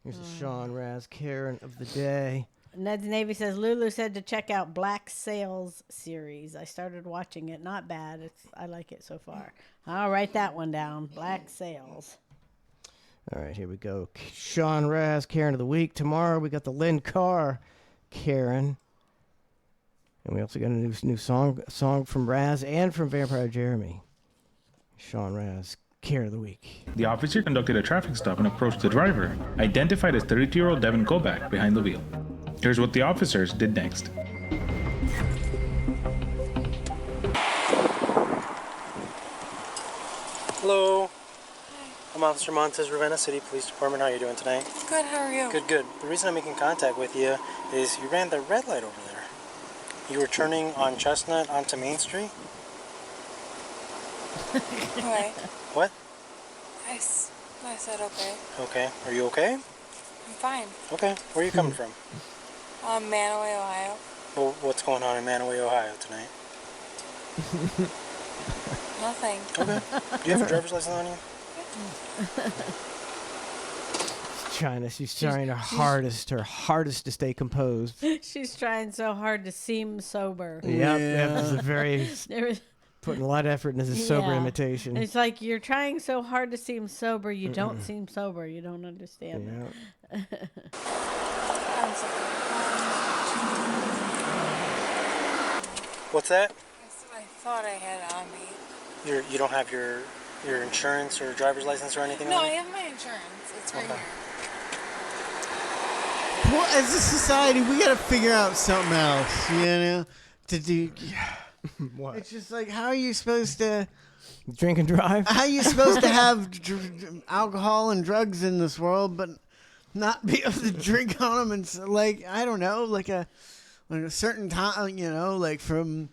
Here's a Sean Raz Karen of the day. Ned's Navy says Lulu said to check out Black Sails series. I started watching it. Not bad. I like it so far. I'll write that one down. Black Sails. All right, here we go. Sean Raz Karen of the week. Tomorrow we got the Lynn Carr Karen. And we also got a new song from Raz and from Vampire Jeremy. Sean Raz Karen of the week. The officer conducted a traffic stop and approached the driver, identified as 32-year-old Devin Kovac behind the wheel. Here's what the officers did next. Hello. I'm Officer Montez, Ravenna City Police Department. How are you doing tonight? Good, how are you? Good, good. The reason I'm making contact with you is you ran the red light over there. You were turning on Chestnut onto Main Street? Right. What? I said okay. Okay. Are you okay? I'm fine. Okay. Where are you coming from? Manaway, Ohio. Well, what's going on in Manaway, Ohio tonight? Nothing. Okay. Do you have a driver's license on you? She's trying her hardest to stay composed. She's trying so hard to seem sober. Yep, it's a very putting a lot of effort into this sober imitation. It's like you're trying so hard to seem sober, you don't seem sober. You don't understand. Yeah. What's that? I thought I had it on me. You don't have your insurance or driver's license or anything? No, on I you? have my insurance. It's right here. Well, as a society, we got to figure out something else, you know, to do. What? It's just like, how are you supposed to drink and drive? How are you supposed to have alcohol and drugs in this world, but not be able to drink on them? And so, like, I don't know, like a certain time, you know, like from,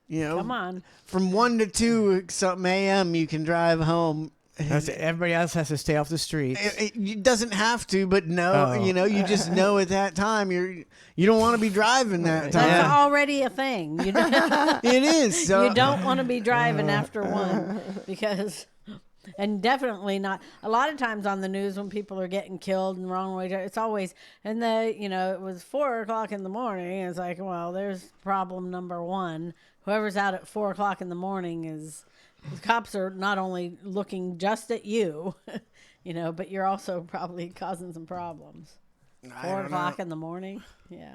you know, Come on. from 1 to 2 something a.m. you can drive home. Everybody else has to stay off the streets. It doesn't have to, but no, you know, you just know at that time you don't want to be driving that time. That's already a thing. You It is. So. You don't want to be driving after 1 because, and definitely not. A lot of times on the news when people are getting killed in the wrong way, it's always, and it was 4 o'clock in the morning. And it's like, well, there's problem number 1. Whoever's out at 4 o'clock in the morning is. The cops are not only looking just at you, you know, but you're also probably causing some problems. 4 o'clock in the morning, yeah.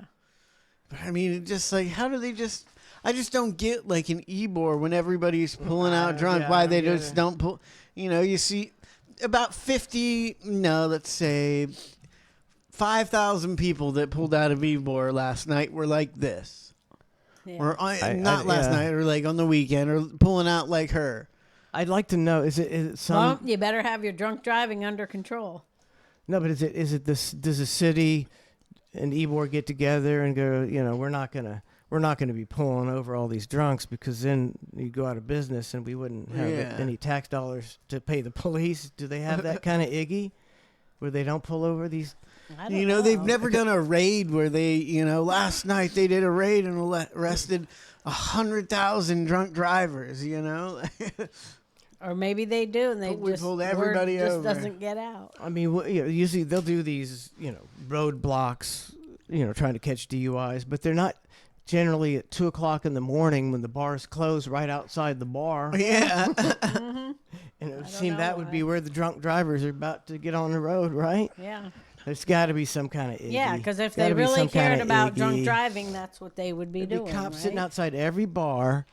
But I mean, just like, how do they just? I just don't get like an Ebor when everybody's pulling out drunk. Yeah, why I they don't get just it. don't pull? You know, you see about 50. No, let's say 5,000 people that pulled out of Ebor last night were like this. Yeah. Or not last night, or like on the weekend, or pulling out like her. I'd like to know: is it some? Well, you better have your drunk driving under control. No, but is it this? Does the city and Ebor get together and go? You know, we're not gonna be pulling over all these drunks because then you go out of business and we wouldn't have any tax dollars to pay the police. Do they have that kind of Iggy where they don't pull over these? You know, they've never done a raid where they, you know, last night they did a raid and arrested 100,000 drunk drivers, you know? Or maybe they do, and they But we just pulled everybody word just over. doesn't get out. I mean, usually they'll do these, you know, roadblocks, you know, trying to catch DUIs, but they're not generally at 2 o'clock in the morning when the bars close right outside the bar. Yeah. And it would seem that would be where the drunk drivers are about to get on the road, right? Yeah. There's got to be some kind of Iggy. Yeah, because if Gotta they be really some cared kinda about drunk Iggy. driving, that's what they would be There'd doing. be cops right? sitting outside every bar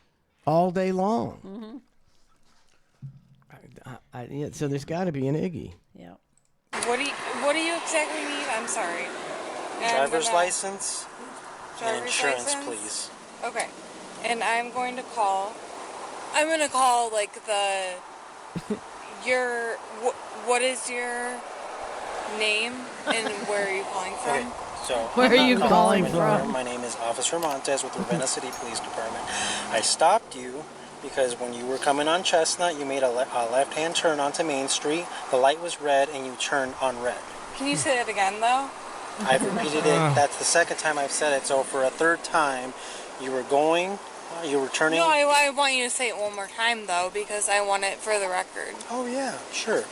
all day long. Mm-hmm. Yeah, so there's got to be an Iggy. Yeah. What do you exactly need? I'm sorry. Driver's license and Driver's insurance, license? please. Okay. And I'm going to call like what is your name and where are you calling from? Okay, so Where are you calling my- from? My name is Officer Montes with the Ravenna City Police Department. I stopped you because when you were coming on Chestnut, you made a left-hand turn onto Main Street. The light was red and you turned on red. Can you say that again though? I've repeated it. That's the second time I've said it. So for a third time, you were turning. No, I want you to say it one more time though because I want it for the record. Oh yeah, sure.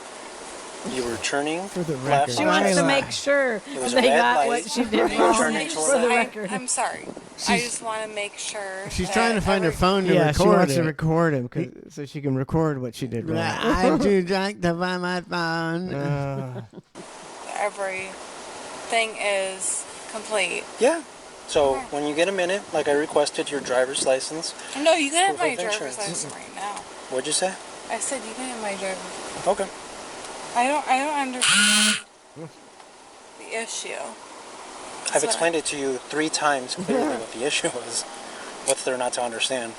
You were turning for the left. She wants to make sure It was a they red got light. what she did You were wrong turning for toward the the- record. I'm sorry. I just want to make sure. She's that trying to find her phone to Yeah, record she wants it. to record him so she can record what she did wrong. I'm too drunk to find my phone. everything is complete. Yeah. So when you get a minute, like I requested, your driver's license. No, you can have proof my of driver's insurance. license right now. What'd you say? I said you can have my driver's. Okay. I don't understand the issue. I've explained it to you 3 times clearly what the issue is. What's there not to understand?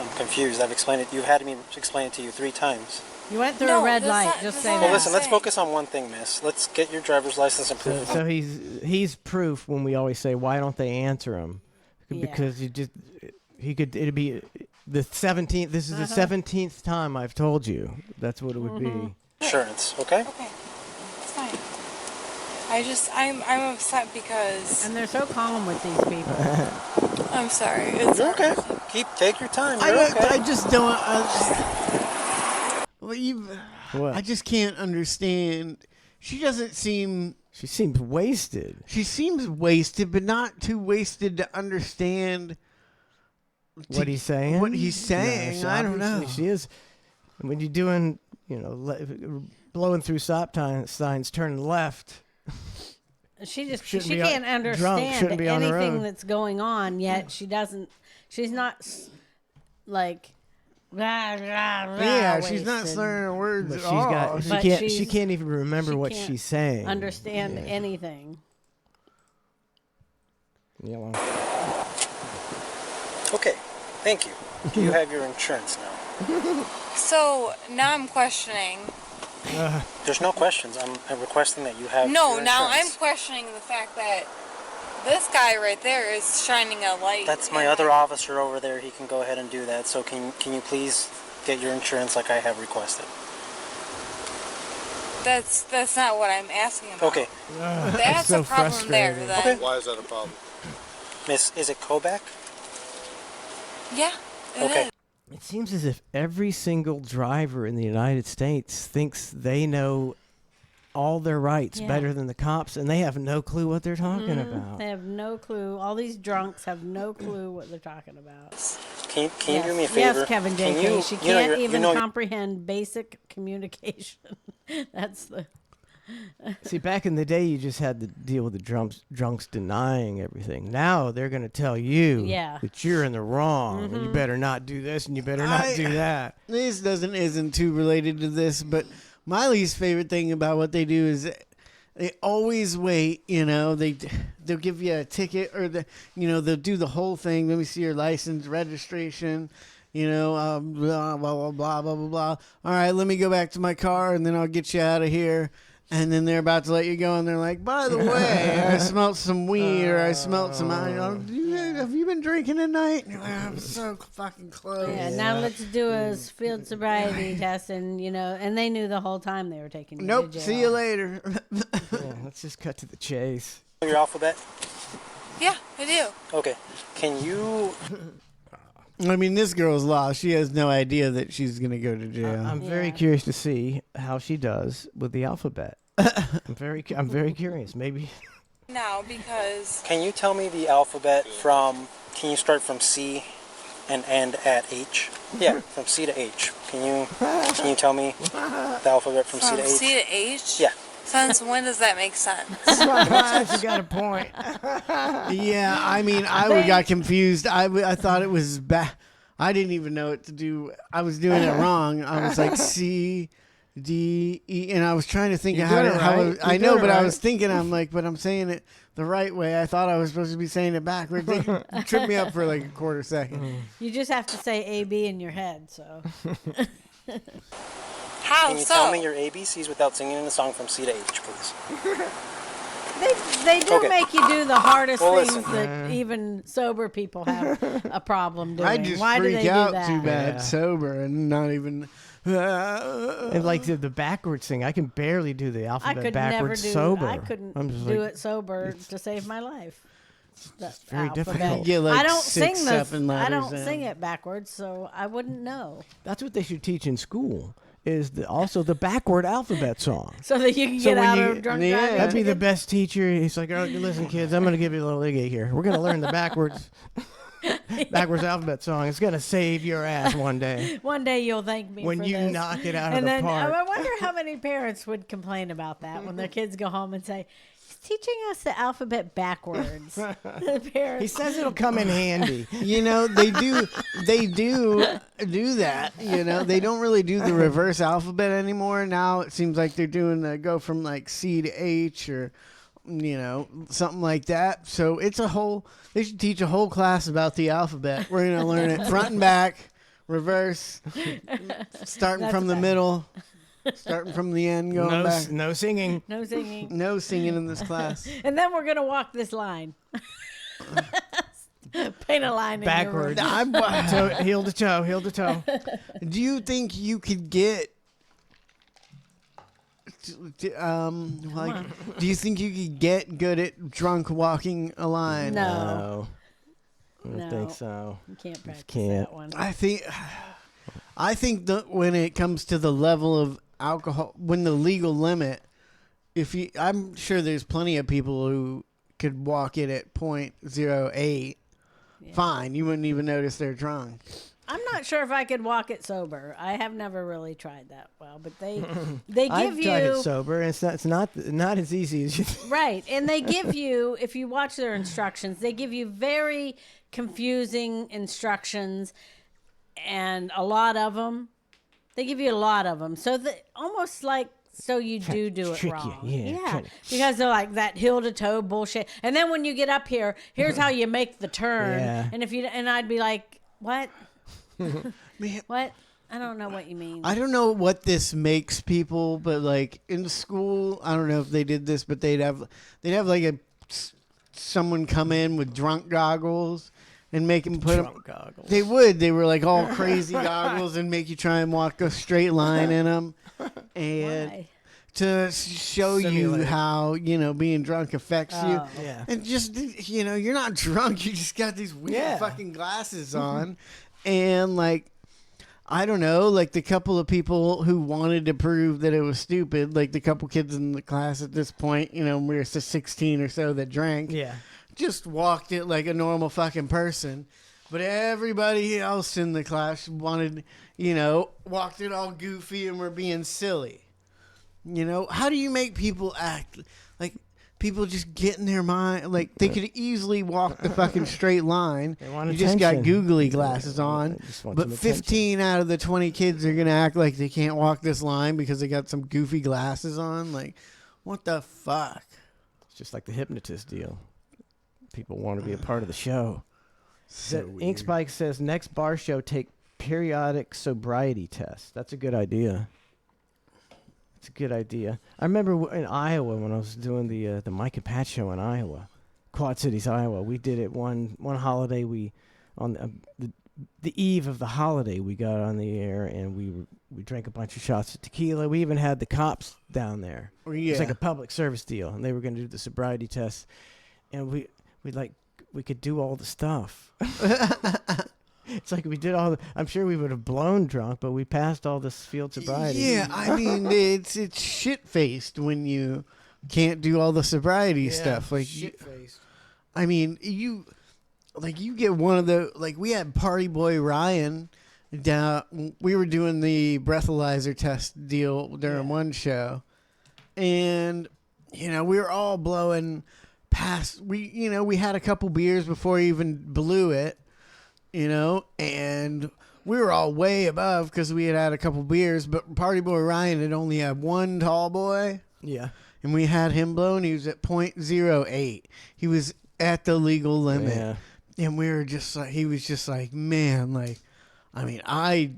I'm confused. I've explained it. You've had me explain it to you 3 times. You went through a red light. Just say Well, that. listen. Let's focus on one thing, miss. Let's get your driver's license and proof. So he's proof when we always say, why don't they answer him? Because it'd be the 17th. This is the 17th time I've told you. That's what it would be. Insurance, okay? Okay, it's fine. I'm upset because. And they're so calm with these people. I'm sorry. It's You're okay. Take your time. I You're okay. just don't. Well, What? I just can't understand. She doesn't seem. She seems wasted. She seems wasted, but not too wasted to understand What he's saying? What he's saying. No, I don't know. obviously She is. When you're doing, blowing through stop signs, turning left. She just Shouldn't she be can't drunk, understand shouldn't be on the anything road. that's going on, yet she doesn't. She's not like. Rah, rah, rah, Yeah, she's not wasted. slurring her words But at she's all. got. She But can't. she's- She can't even remember she what can't she's saying. Understand anything. Yellow. Okay, thank you. Do you have your insurance now? So now I'm questioning. There's no questions. I'm requesting that you have. No, your now I'm insurance. questioning the fact that this guy right there is shining a light. That's my other officer over there. He can go ahead and do that. So can you please get your insurance like I have requested? That's not what I'm asking about. Okay. That's so a problem there. frustrating. Then. Okay. Why is that a problem? Miss, is it Kovac? Yeah. it Okay. is. It seems as if every single driver in the United States thinks they know all their rights Yeah. better than the cops, and they have no clue what they're talking about. They have no clue. All these drunks have no clue what they're talking about. Can you yes. do me a favor? Yes, Kevin Can J.K. you- She you know can't your- even you know your- comprehend basic communication. That's the. See, back in the day, you just had to deal with the drunks denying everything. Now they're going to tell you Yeah. that you're in the wrong, and you better not do this, and you better not do that. This isn't too related to this, but my least favorite thing about what they do is they always wait. They'll give you a ticket, or they'll do the whole thing. Let me see your license, registration. Blah blah blah blah blah blah. All right, let me go back to my car, and then I'll get you out of here. And then they're about to let you go, and they're like, "By the way, I smelled some weed, or I smelled some. Have you been drinking tonight?" And you're like, "I'm so fucking close." Yeah, now let's do a field sobriety test, and and they knew the whole time they were taking you Nope. to jail. See you later. Yeah, let's just cut to the chase. Your alphabet? Yeah, I do. Okay. Can you? I mean, this girl's lost. She has no idea that she's gonna go to jail. I'm very curious to see how she does with the alphabet. I'm very curious. Maybe. Now because Can you tell me the alphabet from? Can you start from C, and end at H? Yeah, from C to H. Can you tell me the alphabet from C to H? C to H. Yeah. Since when does that make sense? You got a point. Yeah, I mean, I got confused. I thought it was I didn't even know what to do. I was doing it wrong. I was like C, D, E, and I was trying to think You're of how doing to. it How right. I You're know, doing but it I right. was thinking, I'm like, but I'm saying it the right way. I thought I was supposed to be saying it backwards. They tripped me up for like a quarter second. You just have to say A B in your head. So. How Can you so? tell me your ABCs without singing the song from C to H, please? They do Okay. make you do the hardest Well, things listen. that even sober people have a problem doing. I just Why do freak they out do that? too bad Yeah. sober and not even. And like the backwards thing, I can barely do the I alphabet could never backwards do. sober. I couldn't I'm just do like, it sober to save my life. It's very difficult. Get like I don't 6, sing 7 I don't letters sing in. it backwards, so I wouldn't know. That's what they should teach in school. Is also the backward alphabet song. So that you can get out of drunk driving. That'd be the best teacher. He's like, "Oh, listen, kids, I'm gonna give you a little iggy here. We're gonna learn the backwards alphabet song. It's gonna save your ass one day One day you'll thank me when for you this. knock it out And of the then park." I wonder how many parents would complain about that when their kids go home and say, "He's teaching us the alphabet backwards." The parents. He says it'll come in handy. They do that. They don't really do the reverse alphabet anymore. Now it seems like they're doing go from like C to H or something like that. So they should teach a whole class about the alphabet. We're gonna learn it front and back, reverse, starting That's from the bad. middle, starting from the end, going back. No singing. No singing. No singing in this class. And then we're gonna walk this line. Paint a line Backwards. in your room. Heel to toe, heel to toe. Do you think you could get? Do you think you could get good at drunk walking a line? No. I don't think so. You can't practice Can't. that one. I think that when it comes to the level of alcohol, when the legal limit, I'm sure there's plenty of people who could walk it at .08. Yeah. Fine, you wouldn't even notice they're drunk. I'm not sure if I could walk it sober. I have never really tried that well, but they give I've you tried it sober, and it's not as easy as you think. Right, and they give you, if you watch their instructions, they give you very confusing instructions, and a lot of them. They give you a lot of them, so almost like so you do it wrong. Yeah, because they're like that heel to toe bullshit, and then when you get up here, here's how you make the turn, and I'd be like, what? What? I don't know what you mean. I don't know what this makes people, but like in school, I don't know if they did this, but they'd have like someone come in with drunk goggles and make them put drunk goggles. They were like all crazy goggles and make you try and walk a straight line in them, and Why? to show you how being drunk affects you. Yeah. And just you're not drunk, you just got these weird fucking glasses on. And, like, I don't know, like the couple of people who wanted to prove that it was stupid, like the couple kids in the class at this point, we were 16 or so that drank, just walked it like a normal fucking person. But everybody else in the class wanted, walked it all goofy and were being silly. How do you make people act like... People just get in their mind, like they could easily walk the fucking straight line. You just got googly glasses on. But 15 out of the 20 kids are going to act like they can't walk this line because they got some goofy glasses on. Like, what the fuck? It's just like the hypnotist deal. People want to be a part of the show. Ink Spike says, next bar show, take periodic sobriety tests. That's a good idea. It's a good idea. I remember in Iowa when I was doing the Mike and Pat show in Iowa, Quad Cities, Iowa. We did it one holiday. We on the eve of the holiday we got on the air and we drank a bunch of shots of tequila. We even had the cops down there. Yeah. It was like a public service deal, and they were going to do the sobriety test, and we could do all the stuff. It's like we did I'm sure we would have blown drunk, but we passed all this field sobriety. Yeah, I mean, it's shit-faced when you can't do all the sobriety stuff. Like shit-faced. I mean, you get one of the, like we had Party Boy Ryan down. We were doing the breathalyzer test deal during one show, and we were all blowing past. We had a couple beers before he even blew it. And we were all way above because we had a couple beers, but Party Boy Ryan had only had one tall boy. Yeah. And we had him blown. He was at .08. He was at the legal limit. Yeah. And we were just like, he was just like, man, like, I mean, I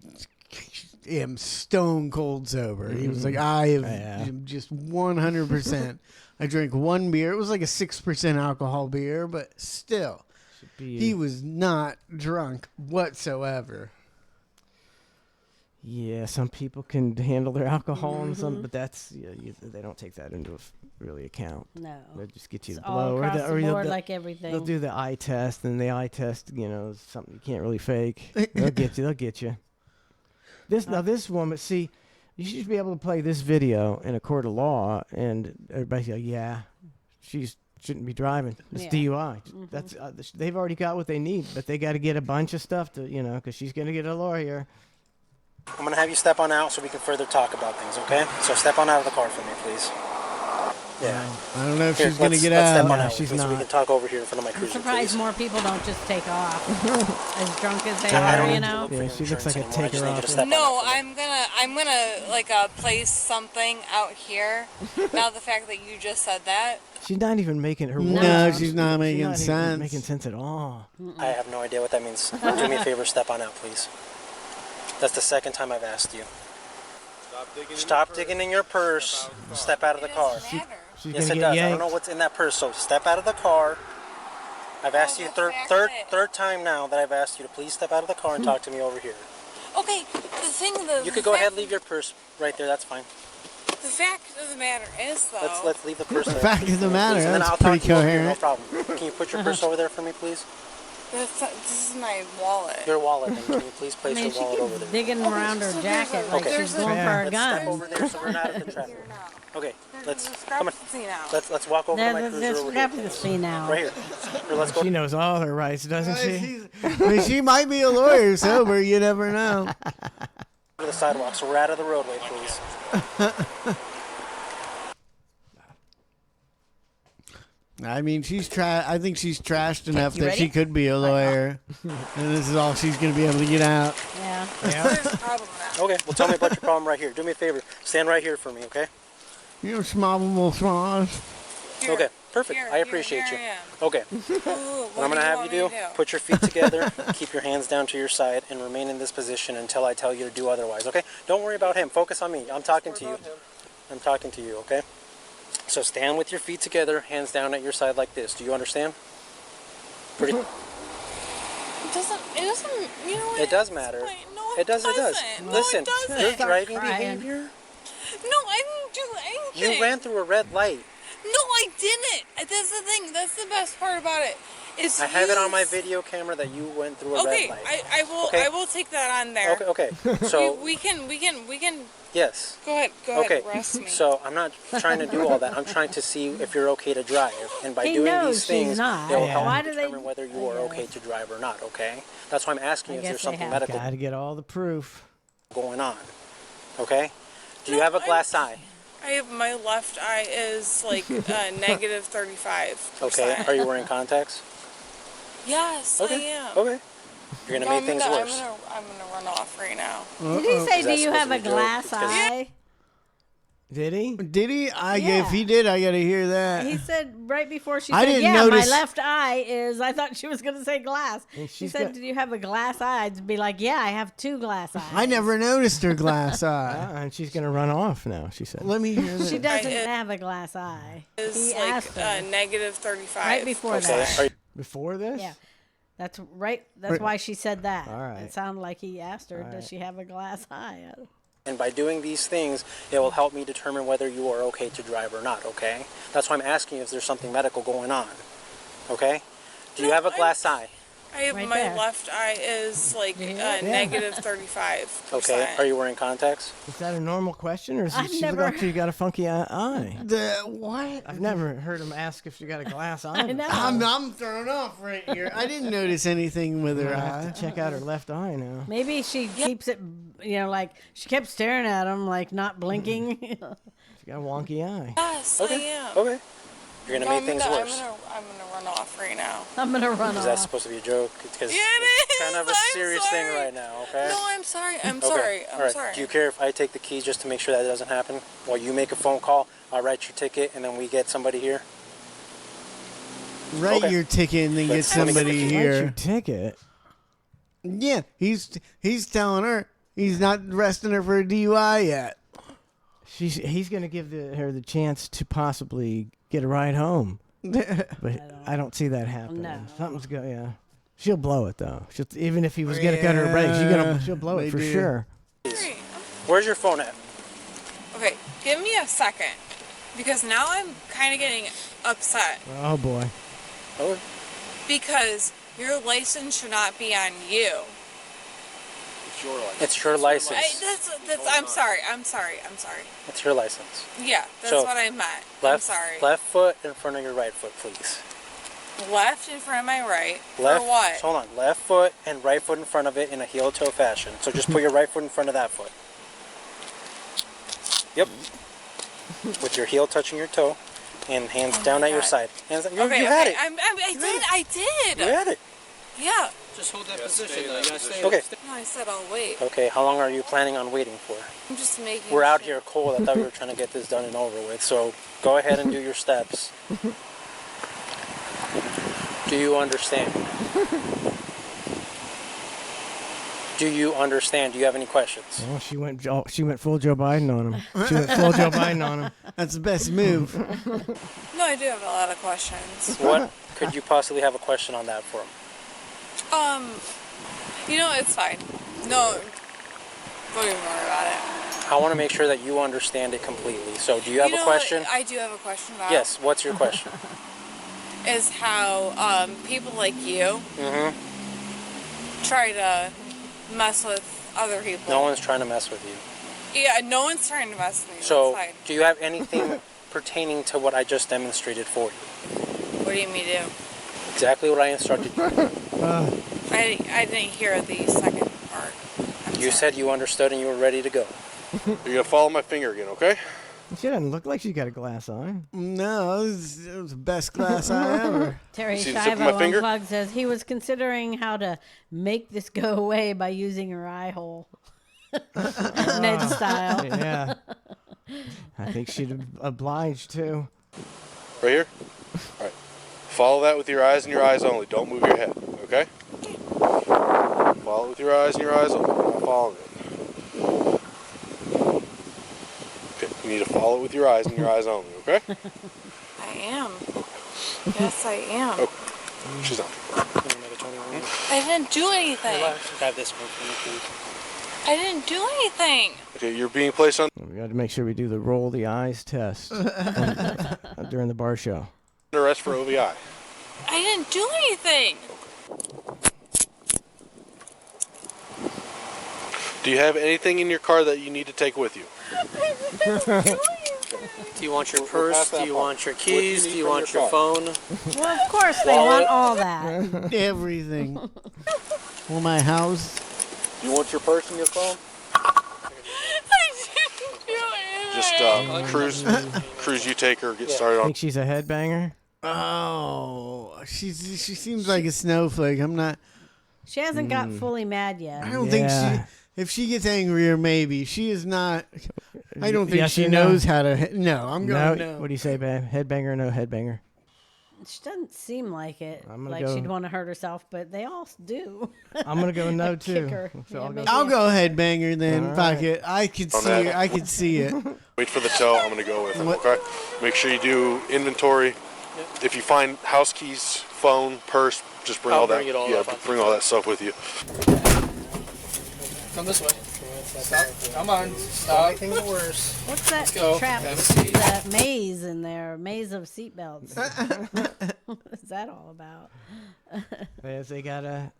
am stone cold sober. He was like, I am just 100%. I drank one beer. It was like a 6% alcohol beer, but still. He was not drunk whatsoever. Yeah, some people can handle their alcohol and some, but that's they don't take that into really account. No, they just get you to it's blow all across the board, like everything. They'll do the eye test, and the eye test, is something you can't really fake. They'll get you. This woman, see, you should be able to play this video in a court of law, and everybody's like, yeah, shouldn't be driving. It's DUI. Mm-hmm. That's they've already got what they need, but they got to get a bunch of stuff to, because she's going to get a lawyer. I'm going to have you step on out so we can further talk about things, okay? So step on out of the car for me, please. Yeah. I don't know if she's going to get out. Step on out, she's not. So we can talk over here in front of my cruiser, I'm surprised please. more people don't just take off. As drunk as they are, Yeah, she looks like a taker off. No, I'm gonna place something out here. Now the fact that you just said that. She's not even making her. No, she's not making sense. Making sense at all. I have no idea what that means. Do me a favor, step on out, please. That's the second time I've asked you. Stop digging in your purse. Step out of the car. Yes, it does. I don't know what's in that purse, so step out of the car. I've asked you third time now that I've asked you to please step out of the car and talk to me over here. Okay, you could go ahead and leave your purse right there. That's fine. The fact of the matter is, though. Let's leave the purse there. The fact of the matter, please, that's pretty coherent. No problem. Can you put your purse over there for me, please? This is my wallet. Your wallet, then. Can you please place your wallet over there? Digging around her jacket like she's going for a Let's gun. step over there so we're not at the traffic. Okay, come on. Let's walk over to my cruiser There's over here. discrepancy now. Right here. Here, let's go. She knows all her rights, doesn't she? I mean, she might be a lawyer sober. You never know. To the sidewalk, so we're out of the roadway, please. I mean, I think she's trashed enough You that ready? she could be a lawyer, and this is all she's going to be able to get out. Yeah. Okay, well, tell me about your problem right here. Do me a favor. Stand right here for me, okay? You're small swans. Okay, perfect. I appreciate you. Okay. What I'm going to have you do, put your feet together, keep your hands down to your side, and remain in this position until I tell you to do otherwise, okay? Don't worry about him. Focus on me. I'm talking to you. I'm talking to you, okay? So stand with your feet together, hands down at your side like this. Do you understand? Pretty. It doesn't, you know what? It does matter. No, it does. No, Listen, it doesn't. your driving behavior. No, I didn't do anything. You ran through a red light. No, I didn't. That's the thing. That's the best part about it. Is I have it on my video camera that you went through a red light. I will. Okay. I will take that on there. Okay. So we can. yes. Go ahead. Arrest me. So I'm not trying to do all that. I'm trying to see if you're okay to drive, and by He doing knows these things, she's not. it will help Why me do they- determine whether you are okay to drive or not. Okay. That's why I'm asking you if there's something medical Got to get all the proof. going on. Okay. Do you have a glass eye? I have my left eye is like negative 35%. Okay. Are you wearing contacts? Yes, Okay. I am. Okay. You're gonna make things worse. I'm gonna run off right now. Did he say, do you have a glass eye? Did he? Did he? Yeah. If he did, I got to hear that. He said right before she I said, didn't yeah, notice- my left eye is, I thought she was going to say glass. And She she's said, got- do you have a glass eye? I'd be like, yeah, I have two glass eyes. I never noticed her glass eye. And she's going to run off now, she said. Let me hear that. She doesn't have a glass eye. Is He like asked her. negative 35. Right before Okay. that. Before this? Yeah. That's right. That's Right. why she said that. All right. It sounded like he asked her, All does right. she have a glass eye? And by doing these things, it will help me determine whether you are okay to drive or not, okay? That's why I'm asking you if there's something medical going on, okay? Do you have a glass eye? I have Right my there. left eye is like negative 35%. Okay. Are you wearing contacts? Is that a normal question, or is I've she never- look like she got a funky eye? What? I've never heard him ask if she got a glass eye. I know. I'm thrown off right here. I didn't notice anything with her I eye. have to check out her left eye now. Maybe she keeps it, like she kept staring at him, like not blinking. She got a wonky eye. Yes, I am. Okay. You're gonna make things worse. I'm gonna run off right now. I'm going to run Is that off. supposed to be a joke? Because Yeah, it it's kind of a is. I'm serious thing sorry. right now, okay? No, I'm sorry. I'm Okay. sorry. All I'm right. sorry. Do you care if I take the keys just to make sure that doesn't happen? While you make a phone call, I'll write your ticket, and then we get somebody here. Write Okay. your ticket and then get Let's- let me get somebody the key. What's your here. ticket? Yeah, he's telling her he's not arresting her for a DUI yet. He's going to give her the chance to possibly get a ride home. But I don't see that happening. No. Something's going. Yeah, she'll blow it though. Even if he was going to cut her brakes, she'll blow they it for do. sure. Where's your phone at? Okay, give me a second. Because now I'm kind of getting upset. Oh boy. Oh. Because your license should not be on you. It's your license. I'm sorry. It's your license. Yeah, that's So, what I meant. I'm Left, sorry. left foot in front of your right foot, please. Left in front of my right. Left. For what? Hold on. Left foot and right foot in front of it in a heel-toe fashion. So just put your right foot in front of that foot. Yep. With your heel touching your toe, and hands down at your side. Hands. You had it. I did. You had it. Yeah. Just hold that position. You gotta stay. Okay. No, I said I'll wait. Okay. How long are you planning on waiting for? I'm just making. We're out here cold. I thought we were trying to get this done and over with. So go ahead and do your steps. Do you understand? Do you understand? Do you have any questions? Well, she went full Joe Biden on him. She went full Joe Biden on him. That's the best move. No, I do have a lot of questions. What could you possibly have a question on that for him? It's fine. No, don't even worry about it. I want to make sure that you understand it completely. So do you have a question? I do have a question about Yes. What's your question? is how people like you try to mess with other people. No one's trying to mess with you. Yeah, no one's trying to mess with me. So, That's fine. do you have anything pertaining to what I just demonstrated for you? What do you mean do? Exactly what I instructed you. I didn't hear the second part. You said you understood and you were ready to go. You're gonna follow my finger again, okay? She doesn't look like she's got a glass on. No, it was the best glass I ever. Terry See the tip of my Shivo finger? Unplugged says he was considering how to make this go away by using her eye hole. Ned style. Yeah. I think she'd oblige too. Right here? Alright. Follow that with your eyes and your eyes only. Don't move your head, okay? Follow it with your eyes and your eyes only. Not following it. Okay, you need to follow it with your eyes and your eyes only, okay? I am. Yes, I am. Okay. She's on. I didn't do anything. Grab this one for me, please. I didn't do anything. Okay, you're being placed on We got to make sure we do the roll the eyes test during the bar show. arrest for OVI. I didn't do anything. Do you have anything in your car that you need to take with you? Do you want your purse? Do you want your keys? Do you want your phone? Well, of course they want all that. Everything. Well, my house. Do you want your purse and your phone? Just cruise you take her, get started on. Think she's a headbanger? Oh, she seems like a snowflake. I'm not. She hasn't got fully mad yet. I don't think she. If she gets angrier, maybe she is not. I don't think Yes she or no? knows how to. No, I'm going no. What do you say, babe? Headbanger or no headbanger? She doesn't seem like it. I'm gonna Like go- she'd want to hurt herself, but they all do. I'm gonna go no Like too. kick her. So Yeah, I'll go. maybe I'll go headbanger then. All Fuck right. it. I could On see that. it. I could see it. Wait for the tow. I'm going to go with him, What- okay? Make sure you do inventory. If you find house keys, phone, purse, just bring I'll all that. bring it all yeah, up. bring all that stuff with you. Come this way. Stop. Come on. Stop. Anything worse. What's that Let's go. trap? Have a seat. That maze in there? Maze of seatbelts. What's that all about? Yes, they got a.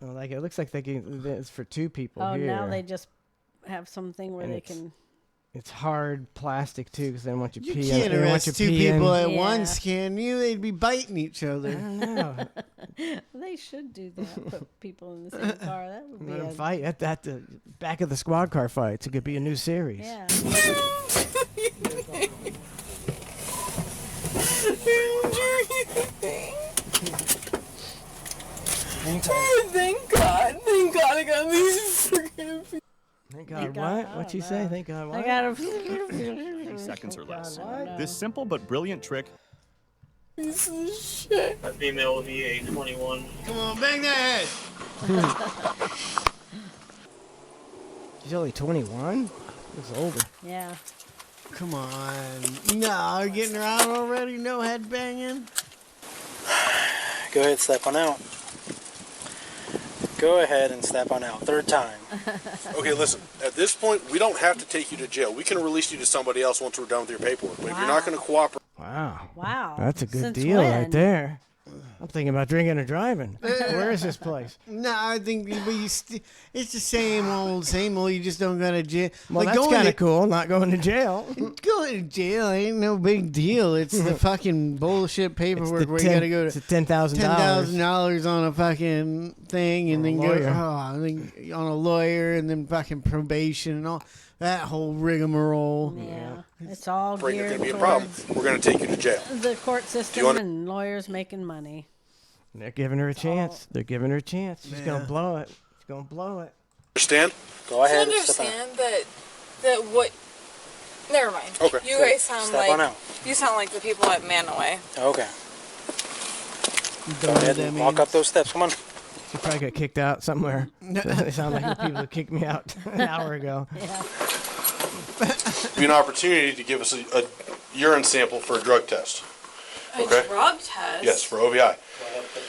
Like it looks like they can. It's for two people Oh, here. now they just have something where And they it's- can. It's hard plastic too, because they don't want you You pee. can't they don't want arrest you two peeing. people at Yeah. once, can you? They'd be biting each I other. don't know. They should do that. Put people in the same car. That would be Let 'em a fight at the back of the squad car fights. It could be a new series. yeah. Thank God I got these freaking. Thank God, what? What'd she say? Thank God, what? I got a 30 seconds or less. This simple but brilliant trick. Piece of shit. A female will be a 21. Come on, bang that head. She's only 21? Looks older. Yeah. Come on. No, getting her out already? No head banging? Go ahead, step on out. Go ahead and step on out. Third time. Okay, listen. At this point, we don't have to take you to jail. We can release you to somebody else once we're done with your paperwork. But if you're not going to cooperate, Wow. Wow. That's a good Since deal when? right there. I'm thinking about drinking and driving. Where is this place? No, I think but it's the same old. You just don't go to jail. Well, like that's going kind to of cool, not going to jail. Going to jail ain't no big deal. It's the fucking bullshit paperwork where you gotta go to It's $10,000. $10,000 on a fucking thing, and Or a then lawyer. I think on a lawyer, and then fucking probation and all that whole rigmarole. Yeah. It's all there's geared going to be a problem. towards We're going to take you to jail. the court system under- and lawyers making money. They're giving her a chance. They're giving her a chance. She's going to blow it. She's going to blow it. Understand? Go ahead. I Step on out. understand that what. Never mind. Okay. You guys sound Step on like out. you sound like the people at Manaway. Okay. Don't Go know ahead what and that walk means. up those steps. Come on. She probably got kicked out somewhere. They sound like the people that kicked me out an hour ago. Be an opportunity to give us a urine sample for a drug test. Okay? A drug test. Yes, for OVI.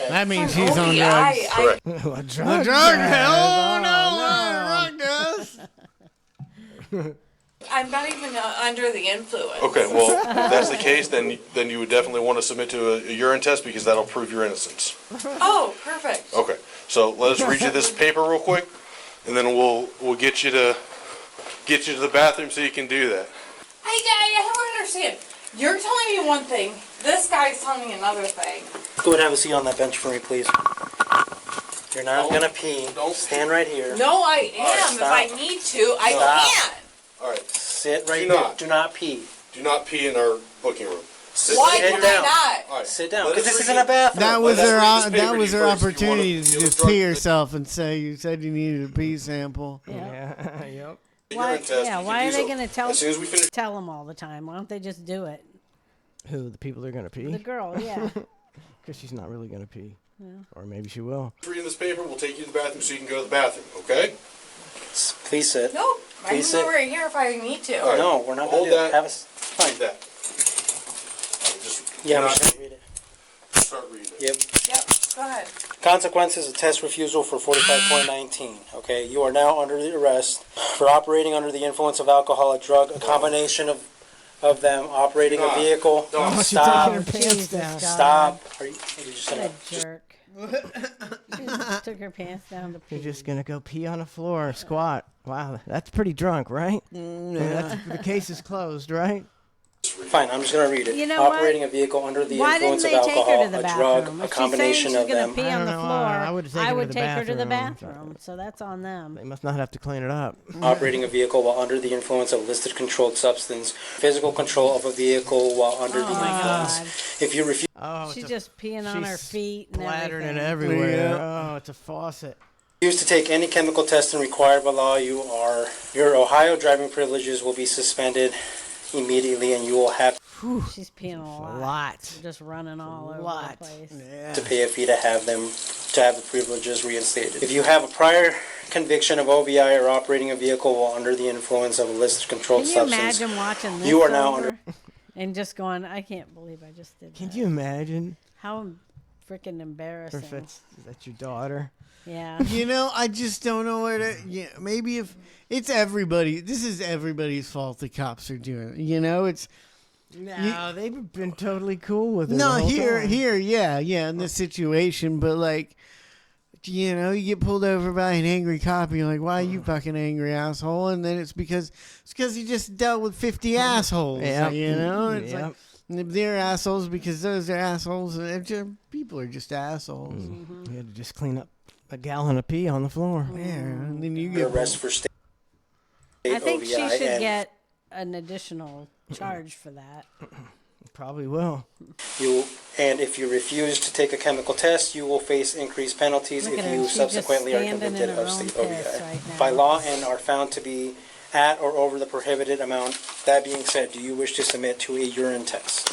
That means For she's on OVI, drugs. Correct. A A drug drug test. test. Oh Oh, no, a drug test. I'm not even under the influence. Okay, well, if that's the case, then you would definitely want to submit to a urine test because that'll prove your innocence. Oh, perfect. Okay, so let us read you this paper real quick, and then we'll get you to the bathroom so you can do that. I don't understand. You're telling me one thing. This guy's telling me another thing. Go ahead and have a seat on that bench for me, please. You're not gonna pee. Stand right here. No, I am. Right, if I need to, I Stop. can. All right. Sit right here. Do not pee. Do not pee in our booking room. Why Sit can down. I not? All right. Sit down, Let because us this read isn't a bathroom. That was her. Let us read this That was her paper to you first. opportunity You to wanna just drug- pee herself and say you said you needed a pee sample. Yeah. Yep. Why, Urine test, yeah, you why can are do they so. going to tell As soon as we finish. tell them all the time? Why don't they just do it? Who? The people that are gonna pee? The girl, yeah. Because she's not really gonna pee. Yeah. Or maybe she will. Reading this paper, we'll take you to the bathroom so you can go to the bathroom. Okay? Please sit. No, I can Please go sit. right here if I need to. All right. No, we're not Hold gonna do that. it. Have a fine. Read that. Just Yeah, do I'm not just gonna read it. start reading it. Yep. Yep, go ahead. Consequences of test refusal for 45.19. Okay, you are now under the arrest for operating under the influence of alcohol, a drug, a combination of them, operating a Stop. vehicle. Stop. She's Stop. taking her pants down. Stop. Are you just What gonna a jerk. She just took her pants down to pee. You're just gonna go pee on the floor, squat. Wow, that's pretty drunk, right? The case is closed, right? Fine, I'm just gonna read it. You know what? Operating a vehicle under the Why influence didn't of they take her alcohol, to the a bathroom? drug, a If combination she's saying of she's gonna them. pee I on don't the know, floor, I would've taken I her would to the take her to the bathroom. bathroom. So that's on them. They must not have to clean it up. Operating a vehicle while under the influence of listed controlled substance, physical control of a vehicle while under the influence. If you refuse, She's just peeing on her feet and Splattered everything. it everywhere. Yeah. Oh, it's a faucet. to take any chemical testing required by law, your Ohio driving privileges will be suspended immediately, and you will have She's peeing a lot. lot. Just running all over the place. to pay a fee to have the privileges reinstated. If you have a prior conviction of OVI or operating a vehicle while under the influence of a listed controlled Can you substance, imagine watching this you are now over under. and just going, I can't believe I just did that. Can you imagine? How freaking embarrassing. If that's your daughter. Yeah. You know, I just don't know where to. Yeah, maybe if it's everybody. This is everybody's fault. The cops are doing. You know, it's. No, they've been totally cool with it. No, the whole time. yeah, in this situation, but like, you know, you get pulled over by an angry cop, and you're like, "Why are you fucking angry, asshole?" And then it's because you just dealt with 50 assholes. Yep. You know, it's Yep. like they're assholes because those are assholes, and people are just assholes. You had to just clean up a gallon of pee on the floor. Yeah, and then you Your get arrest for state I think she OVI should and get an additional charge for that. Probably will. And if you refuse to take a chemical test, you will face increased penalties Look if at her, you she's just subsequently are standing convicted in her of own state piss OVI right now. by law and are found to be at or over the prohibited amount. That being said, do you wish to submit to a urine test?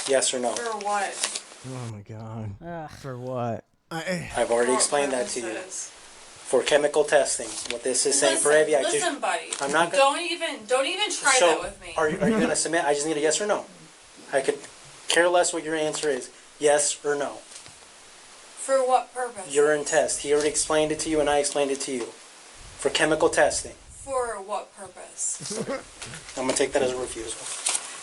Yes or no? For what? Oh my god. Ugh. For what? I've already explained that to you. For chemical testing, what this is saying for ABI. Listen, buddy. I'm not gonna- Don't even try So, that with me. Are you going to submit? I just need a yes or no. I could care less what your answer is. Yes or no. For what purpose? Urine test. He already explained it to you, and I explained it to you. For chemical testing. For what purpose? I'm going to take that as a refusal.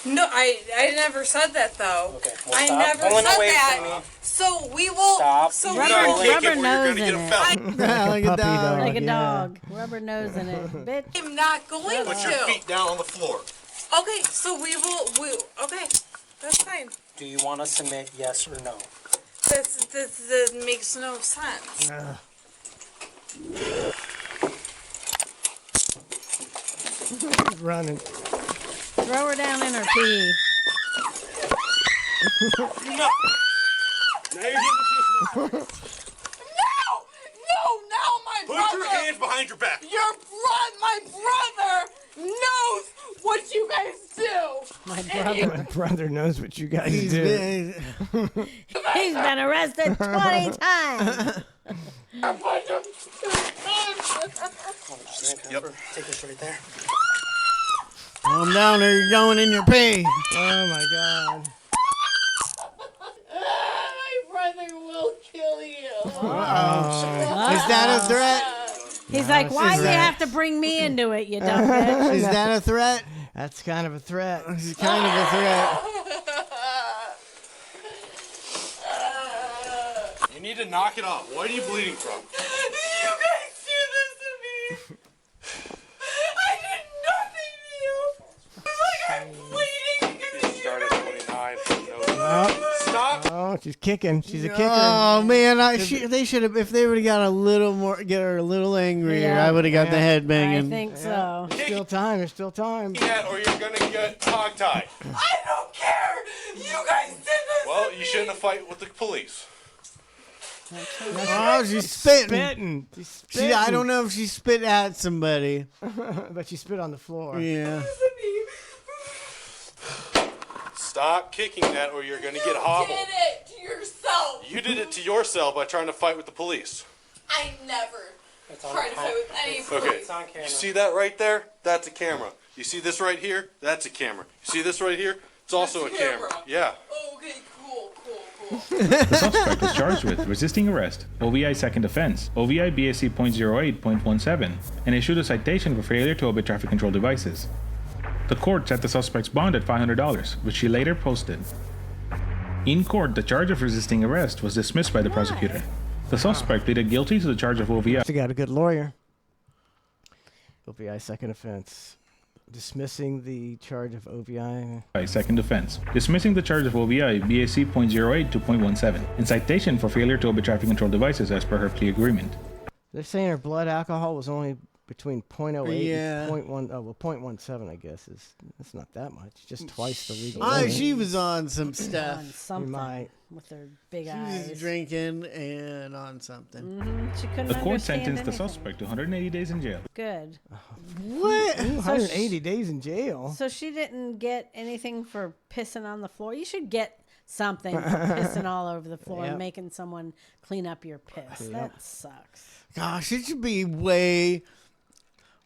No, I never said that though. Okay. Well, I stop never pulling said away that. from me. So we will. Stop. So we Rubber, will. rubber nose in it. like a dog. Like a yeah. dog. Rubber nose in it. Bitch. I'm not going Put to. your feet down on the floor. Okay, so we will. Okay, that's fine. Do you want to submit yes or no? That makes no sense. Running. Throw her down in her pee. No. No, now my brother. Put your hands behind your back. My brother knows what you guys do. My My brother. brother knows what you guys He's do. been- He's been arrested 20 times. Yep. Take this right there. Calm down or you're going in your pee. Oh my god. My brother will kill you. Uh-oh. Is that a threat? He's like, why do you have to bring me into it, you dumb bitch? Is that a threat? That's kind of a threat. It's kind of a threat. You need to knock it off. What are you bleeding from? You guys do this to me. I did nothing to you. It's like I'm bleeding because You started 29. Stop. Oh, she's kicking. She's a kicker. Oh man, they should have. If they would have got a little more, get her a little angrier, I would have got the head banging. I think so. There's still time. There's still time. Yeah, or you're gonna get hogtied. I don't care. You guys did this. Well, you shouldn't have fight with the police. Oh, she's spitting. She's spitting. I don't know if she spit at somebody, but she spit on the floor. Yeah. Stop kicking that, or you're gonna get hobbled. You did it to yourself. You did it to yourself by trying to fight with the police. I never tried to fight with any police. Okay. You see that right there? That's a camera. You see this right here? That's a camera. You see this right here? It's also a camera. Yeah. Okay, cool. The suspect was charged with resisting arrest, OVI second offense, OVI BSC .08.17, and issued a citation for failure to obey traffic control devices. The court set the suspect's bond at $500, which she later posted. In court, the charge of resisting arrest was dismissed by the prosecutor. The suspect pleaded guilty to the charge of OVI. She got a good lawyer. OVI second offense. Dismissing the charge of OVI. Second offense. Dismissing the charge of OVI BAC .08 to .17 and citation for failure to obey traffic control devices as per her plea agreement. They're saying her blood alcohol was only between 0.08 Yeah. and 0.1. Oh, well, 0.17, I guess that's not that much. Just twice the legal. Oh, limit. she was on some stuff. On something might. with her big She eyes. was drinking and on something. She couldn't The court understand sentenced the anything. suspect to 180 days in jail. Good. What? Ooh, 180 days in jail. So she didn't get anything for pissing on the floor. You should get something for pissing all over the floor Yep. and making someone clean up your piss. Yep. That sucks. Gosh, it should be way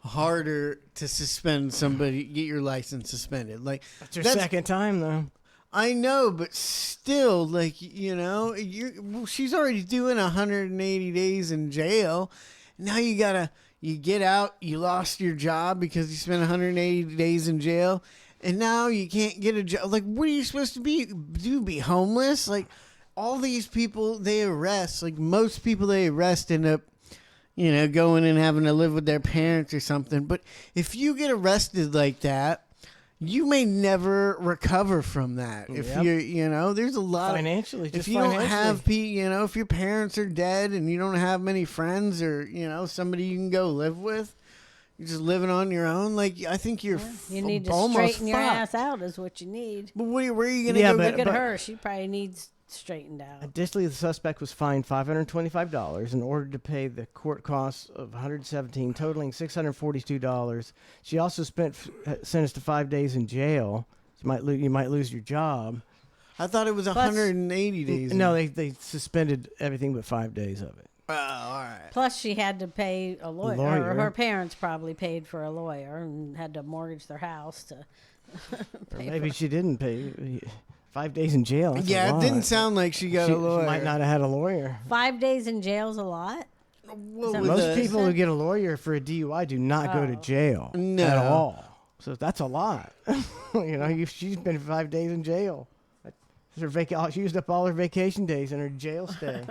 harder to suspend somebody, get your license suspended. Like That's your second time though. I know, but still, like she's already doing 180 days in jail. Now you get out. You lost your job because you spent 180 days in jail, and now you can't get a job. Like, what are you supposed to be? Be homeless? Like, all these people they arrest. Like, most people they arrest end up, going and having to live with their parents or something. But if you get arrested like that, you may never recover from that. If Yep. you're, there's a lot Financially, If just you don't financially. have, if your parents are dead and you don't have many friends or somebody you can go live with, you're just living on your own. Like, I think you're You need to almost straighten your fucked. ass out is what you need. But where are you gonna Yeah, go? but- Look at her. She probably needs straightened out. Additionally, the suspect was fined $525 in order to pay the court costs of $117, totaling $642. She also sentenced to 5 days in jail. You might lose your job. I thought it was 180 days. No, they suspended everything but 5 days of it. Oh, all right. Plus, she had to pay a lawyer. Lawyer. Or her parents probably paid for a lawyer and had to mortgage their house to. Or pay maybe for- she didn't pay. 5 days in jail. That's a Yeah, it lot. didn't sound like she got She a lawyer. might not have had a lawyer. 5 days in jail's a lot. Is that what Most you people said? who get a lawyer for a DUI do not go to jail No. at all. So that's a lot. She's been 5 days in jail. She used up all her vacation days in her jail stay.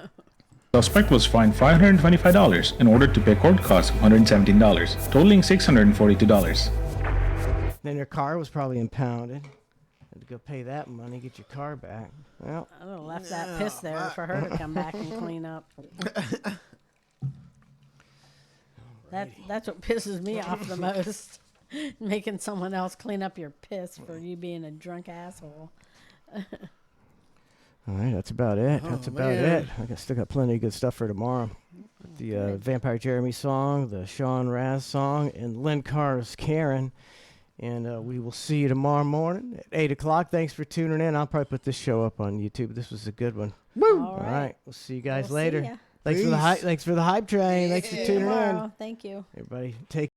Suspect was fined $525 in order to pay court costs of $117, totaling $642. Then her car was probably impounded. Had to go pay that money, get your car back. Well, I would have left that piss there for her to come back and clean up. That's what pisses me off the most. Making someone else clean up your piss for you being a drunk asshole. all right, that's about it. Oh, That's about man. it. Still got plenty of good stuff for tomorrow. The Vampire Jeremy song, the Sean Raz song, and Lynn Carr's Karen. And we will see you tomorrow morning at 8 o'clock. Thanks for tuning in. I'll probably put this show up on YouTube. This was a good one. Woo! All right. We'll see you guys We'll see later. ya. Thanks for the hype train. Thanks for tuning in. Tomorrow. Thank you. Everybody, take